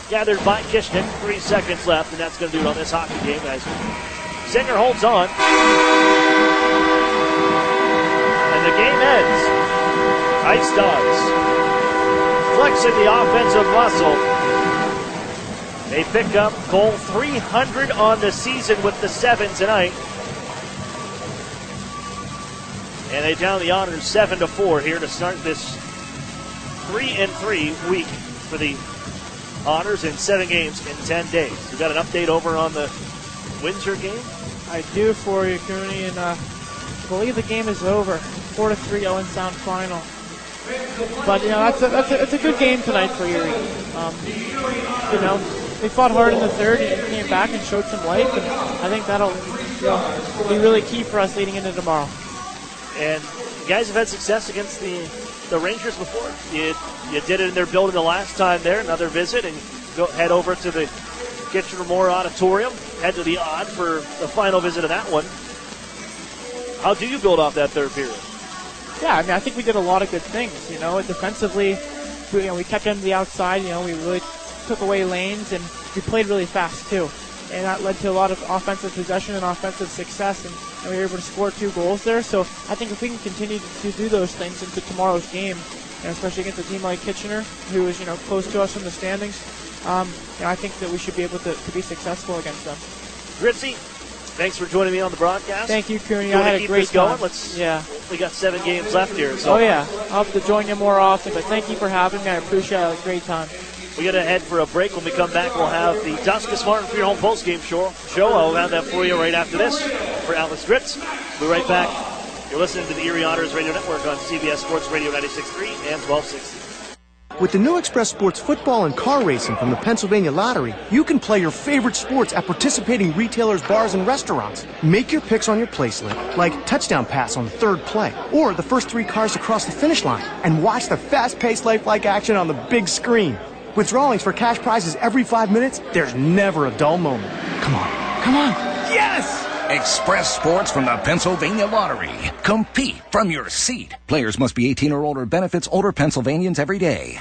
Gathered by Kishnik, 3 seconds left, and that's going to do it on this hockey game as Singer holds on. And the game ends. IceDogs flexing the offensive muscle. They pick up goal 300 on the season with the 7 tonight. And they down the Otters 7-4 here to start this 3-3 week for the Otters in 7 games in 10 days. You got an update over on the Windsor game? I do for you, Cooney, and I believe the game is over. 4-3 Owen Sound final. But you know that's a good game tonight for Erie. You know, they fought hard in the third and came back and showed some life, and I think that'll be really key for us leading into tomorrow. And you guys have had success against the Rangers before. You did it in their building the last time there, another visit, and head over to the Kitchener Moore Auditorium, head to the Odd for the final visit of that one. How do you build off that third period? Yeah, I mean, I think we did a lot of good things. You know, defensively, we kept them to the outside. You know, we really took away lanes, and we played really fast too. And that led to a lot of offensive possession and offensive success, and we were able to score 2 goals there. So I think if we can continue to do those things into tomorrow's game, and especially against a team like Kitchener, who is close to us in the standings, I think that we should be able to be successful against them. Ritzy, thanks for joining me on the broadcast. Thank you, Cooney. I had a great time. We got 7 games left here. So. Oh yeah, I'll have to join you more often. But thank you for having me. I appreciate it. I had a great time. We got to head for a break. When we come back, we'll have the Duskus Martin for your home postgame show. I'll have that for you right after this. For Alex Dritz, we'll be right back. You're listening to the Erie Otters Radio Network on CBS Sports Radio 96.3 and 1260. With the new Express Sports football and car racing from the Pennsylvania Lottery, you can play your favorite sports at participating retailers, bars, and restaurants. Make your picks on your placelet, like touchdown pass on the 3rd play, or the first 3 cars to cross the finish line, and watch the fast-paced lifelike action on the big screen. With drawings for cash prizes every 5 minutes, there's never a dull moment. Come on. Yes! Express Sports from the Pennsylvania Lottery. Compete from your seat. Players must be 18 or older. Benefits older Pennsylvanians every day.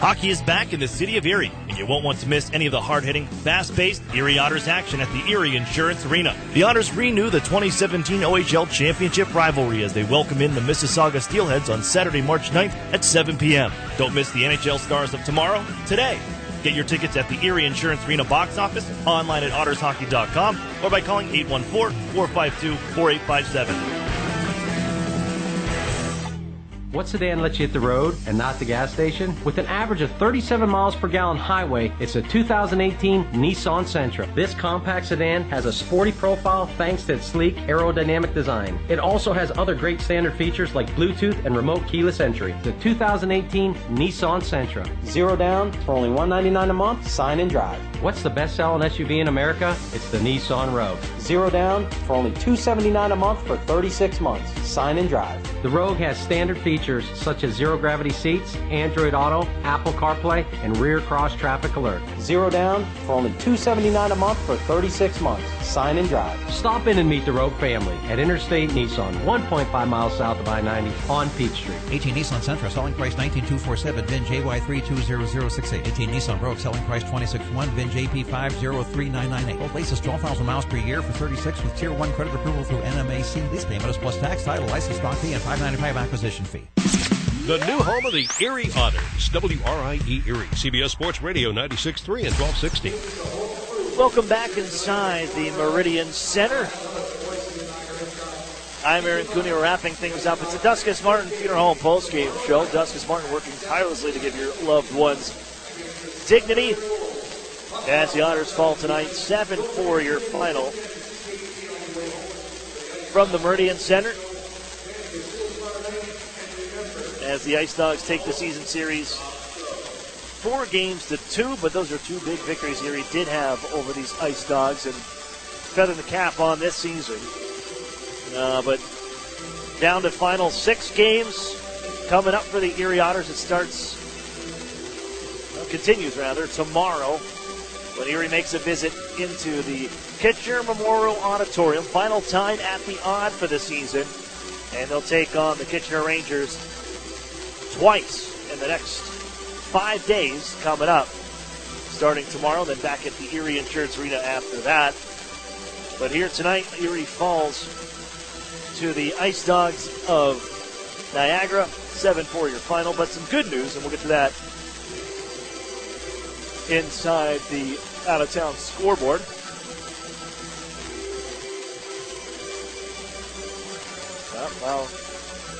Hockey is back in the city of Erie, and You won't want to miss any of the hard-hitting, fast-paced Erie Otters action at the Erie Insurance Arena. The Otters renew the 2017 OHL Championship rivalry as they welcome in the Mississauga Steelheads on Saturday, March 9th at 7 p.m. Don't miss the NHL stars of tomorrow, today. Get your tickets at the Erie Insurance Arena box office, online at ottershockey.com, or by calling 814-452-4857. What sedan lets you hit the road and not the gas station? With an average of 37 miles per gallon highway, it's a 2018 Nissan Sentra. This compact sedan has a sporty profile thanks to its sleek aerodynamic design. It also has other great standard features like Bluetooth and remote keyless entry. The 2018 Nissan Sentra. Zero down for only $199 a month, sign and drive. What's the best-selling SUV in America? It's the Nissan Rogue. Zero down for only $279 a month for 36 months, sign and drive. The Rogue has standard features such as zero-gravity seats, Android Auto, Apple CarPlay, and rear cross-traffic alert. Zero down for only $279 a month for 36 months. Sign and drive. Stop in and meet the Rogue family at Interstate Nissan, 1.5 miles south of I-90 on Peachtree. 18 Nissan Sentra, selling price $19,247, VIN JY320068. 18 Nissan Rogue, selling price $26,100, VIN JP503998. Both leases 12,000 miles per year for 36 with Tier 1 credit approval through NMAC. Lease payment is plus tax, title, license, stock fee, and $595 acquisition fee. The new home of the Erie Otters, WRIE Erie, CBS Sports Radio 96.3 and 1260. Welcome back inside the Meridian Center. I'm Aaron Cooney. We're wrapping things up. It's a Duskus Martin Funeral Home postgame show. Duskus Martin working tirelessly to give your loved ones dignity as the Otters fall tonight 7-4 your final from the Meridian Center. As the IceDogs take the season series 4-2, but those are two big victories Erie did have over these IceDogs and feather the cap on this season. But down to final 6 games coming up for the Erie Otters. It continues tomorrow when Erie makes a visit into the Kitchener Memorial Auditorium. Final time at the Odd for the season, and they'll take on the Kitchener Rangers twice in the next 5 days coming up, starting tomorrow, then back at the Erie Insurance Arena after that. But here tonight, Erie falls to the IceDogs of Niagara, 7-4 your final. But some good news, and we'll get to that inside the out-of-town scoreboard. Well,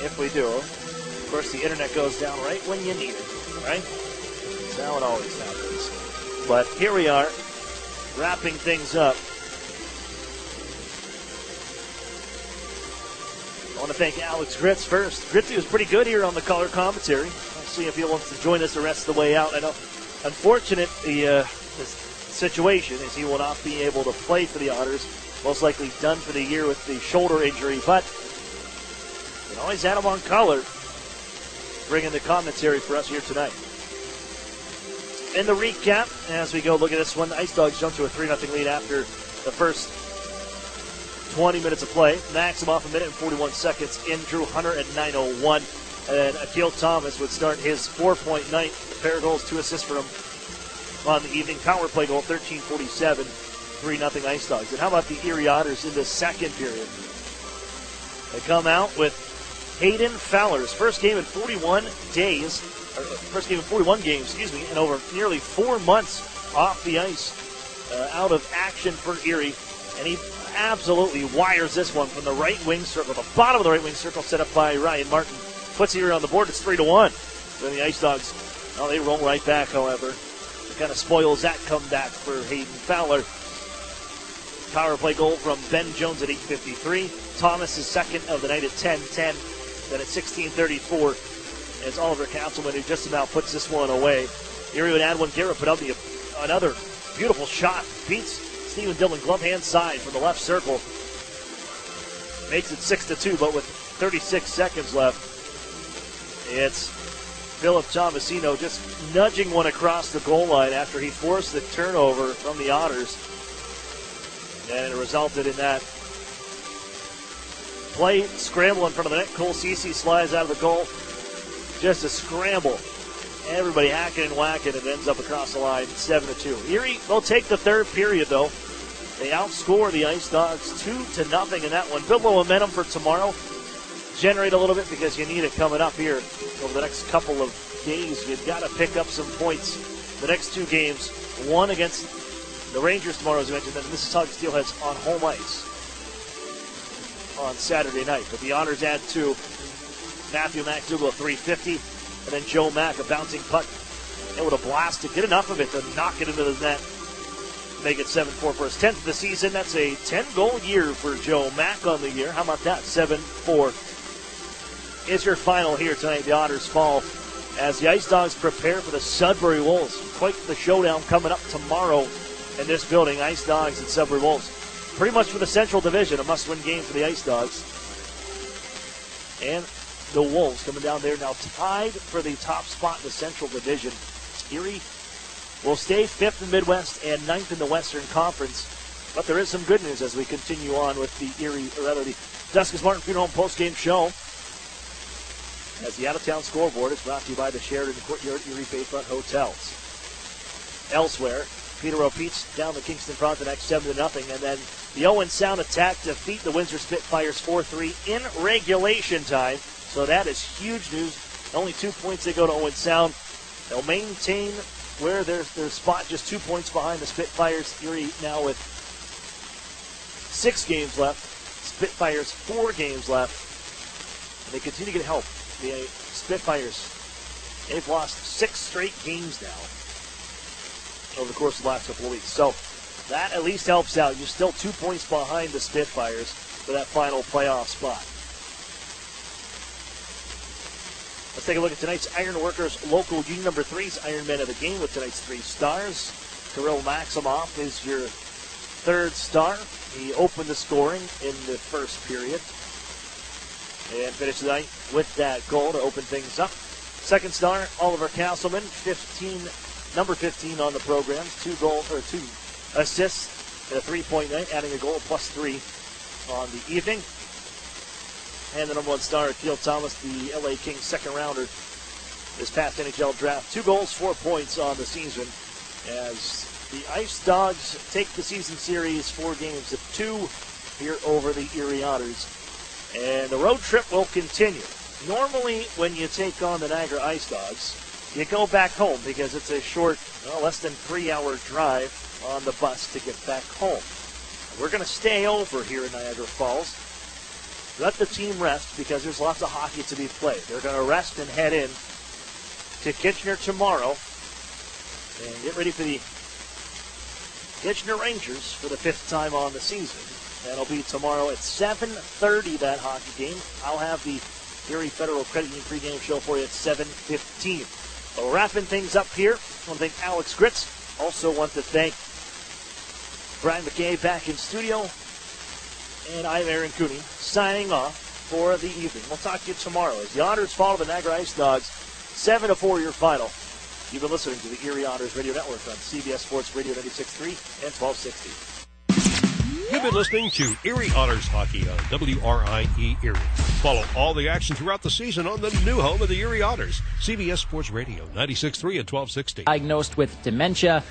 if we do, of course, the internet goes down right when you need it, right? That's how it always happens. But here we are, wrapping things up. I want to thank Alex Gritz first. Gritzy was pretty good here on the color commentary. I'll see if he wants to join us the rest of the way out. I know, unfortunate the situation is he will not be able to play for the Otters. Most likely done for the year with the shoulder injury, but you can always add him on color, bringing the commentary for us here tonight. In the recap, as we go look at this one, the IceDogs jumped to a 3-0 lead after the first 20 minutes of play. Maximoff 1 minute and 41 seconds in, Drew Hunter at 9:01. And Akil Thomas would start his 4-point night. A pair of goals, 2 assists for him on the evening. Power play goal, 13:47, 3-0 IceDogs. And how about the Erie Otters in the second period? They come out with Hayden Fowler's first game in 41 games, and over nearly 4 months off the ice, out of action for Erie. And he absolutely wires this one from the right wing circle, the bottom of the right wing circle, set up by Ryan Martin. Puts Erie on the board. It's 3-1. Then the IceDogs, they roll right back, however. It kind of spoils that comeback for Hayden Fowler. Power play goal from Ben Jones at 8:53. Thomas is second of the night at 10:10. Then at 16:34, it's Oliver Castleman who just about puts this one away. Erie would add one. Garrett put up another beautiful shot. Beats Stephen Dillon, glove hand side from the left circle. Makes it 6-2, but with 36 seconds left, it's Philip Tomasino just nudging one across the goal line after he forced the turnover from the Otters. And it resulted in that play scramble in front of the net. Cole Ceci slides out of the goal. Just a scramble. everybody hacking and whacking, and ends up across the line 7-2. Erie will take the third period, though. They outscore the IceDogs 2-0 in that one. Build a little momentum for tomorrow. Generate a little bit because you need it coming up here over the next couple of days. You've got to pick up some points. The next two games, one against the Rangers tomorrow, as I mentioned, and Mississauga Steelheads on home ice on Saturday night. But the Otters add to Matthew McDougall, 350, and then Joe Mack, a bouncing puck, able to blast it, get enough of it to knock it into the net, make it 7-4 for his 10th of the season. That's a 10-goal year for Joe Mack on the year. How about that? 7-4 is your final here tonight. The Otters fall as the IceDogs prepare for the Sudbury Wolves. Quite the showdown coming up tomorrow in this building. IceDogs and Sudbury Wolves. Pretty much for the Central Division, a must-win game for the IceDogs. And the Wolves coming down there now tied for the top spot in the Central Division. Erie will stay 5th in the Midwest and 9th in the Western Conference. But there is some good news as we continue on with the Duskus Martin Funeral Home post-game show. As the out-of-town scoreboard is brought to you by the Sheridan Courtyard Erie Bayfront Hotels. Elsewhere, Peterborough Pete's down the Kingston Frontenac 7-0, and then the Owen Sound attack defeat the Windsor Spitfires 4-3 in regulation time. So that is huge news. Only 2 points they go to Owen Sound. They'll maintain where their spot just 2 points behind the Spitfires. Erie now with 6 games left. Spitfires 4 games left. And they continue to get help. The Spitfires, they've lost 6 straight games now over the course of the last couple of weeks. So that at least helps out. You're still 2 points behind the Spitfires for that final playoff spot. Let's take a look at tonight's Ironworkers local union number 3's Ironman of the game with tonight's 3 stars. Kirill Maximoff is your 3rd star. He opened the scoring in the first period and finished the night with that goal to open things up. 2nd star, Oliver Castleman, number 15 on the program, 2 assists and a 3-point night, adding a goal +3 on the evening. And the number 1 star, Akil Thomas, the LA Kings 2nd rounder this past NHL draft. 2 goals, 4 points on the season as the IceDogs take the season series 4 games to 2 here over the Erie Otters. And the road trip will continue. Normally, when you take on the Niagara IceDogs, you go back home because it's a short, less than 3-hour drive on the bus to get back home. We're going to stay over here in Niagara Falls. Let the team rest because there's lots of hockey to be played. They're going to rest and head in to Kitchener tomorrow and get ready for the Kitchener Rangers for the 5th time on the season. That'll be tomorrow at 7:30, that hockey game. I'll have the Erie Federal Credit Union pregame show for you at 7:15. So we're wrapping things up here. I want to thank Alex Gritz. Also want to thank Brian McKay back in studio. And I'm Aaron Cooney signing off for the evening. We'll talk to you tomorrow as the Otters fall to the Niagara IceDogs. 7-4 your final. You've been listening to the Erie Otters Radio Network on CBS Sports Radio 96.3 and 1260. You've been listening to Erie Otters Hockey on WRIE Erie. Follow all the action throughout the season on the new home of the Erie Otters, CBS Sports Radio 96.3 and 1260. Diagnosed with dementia.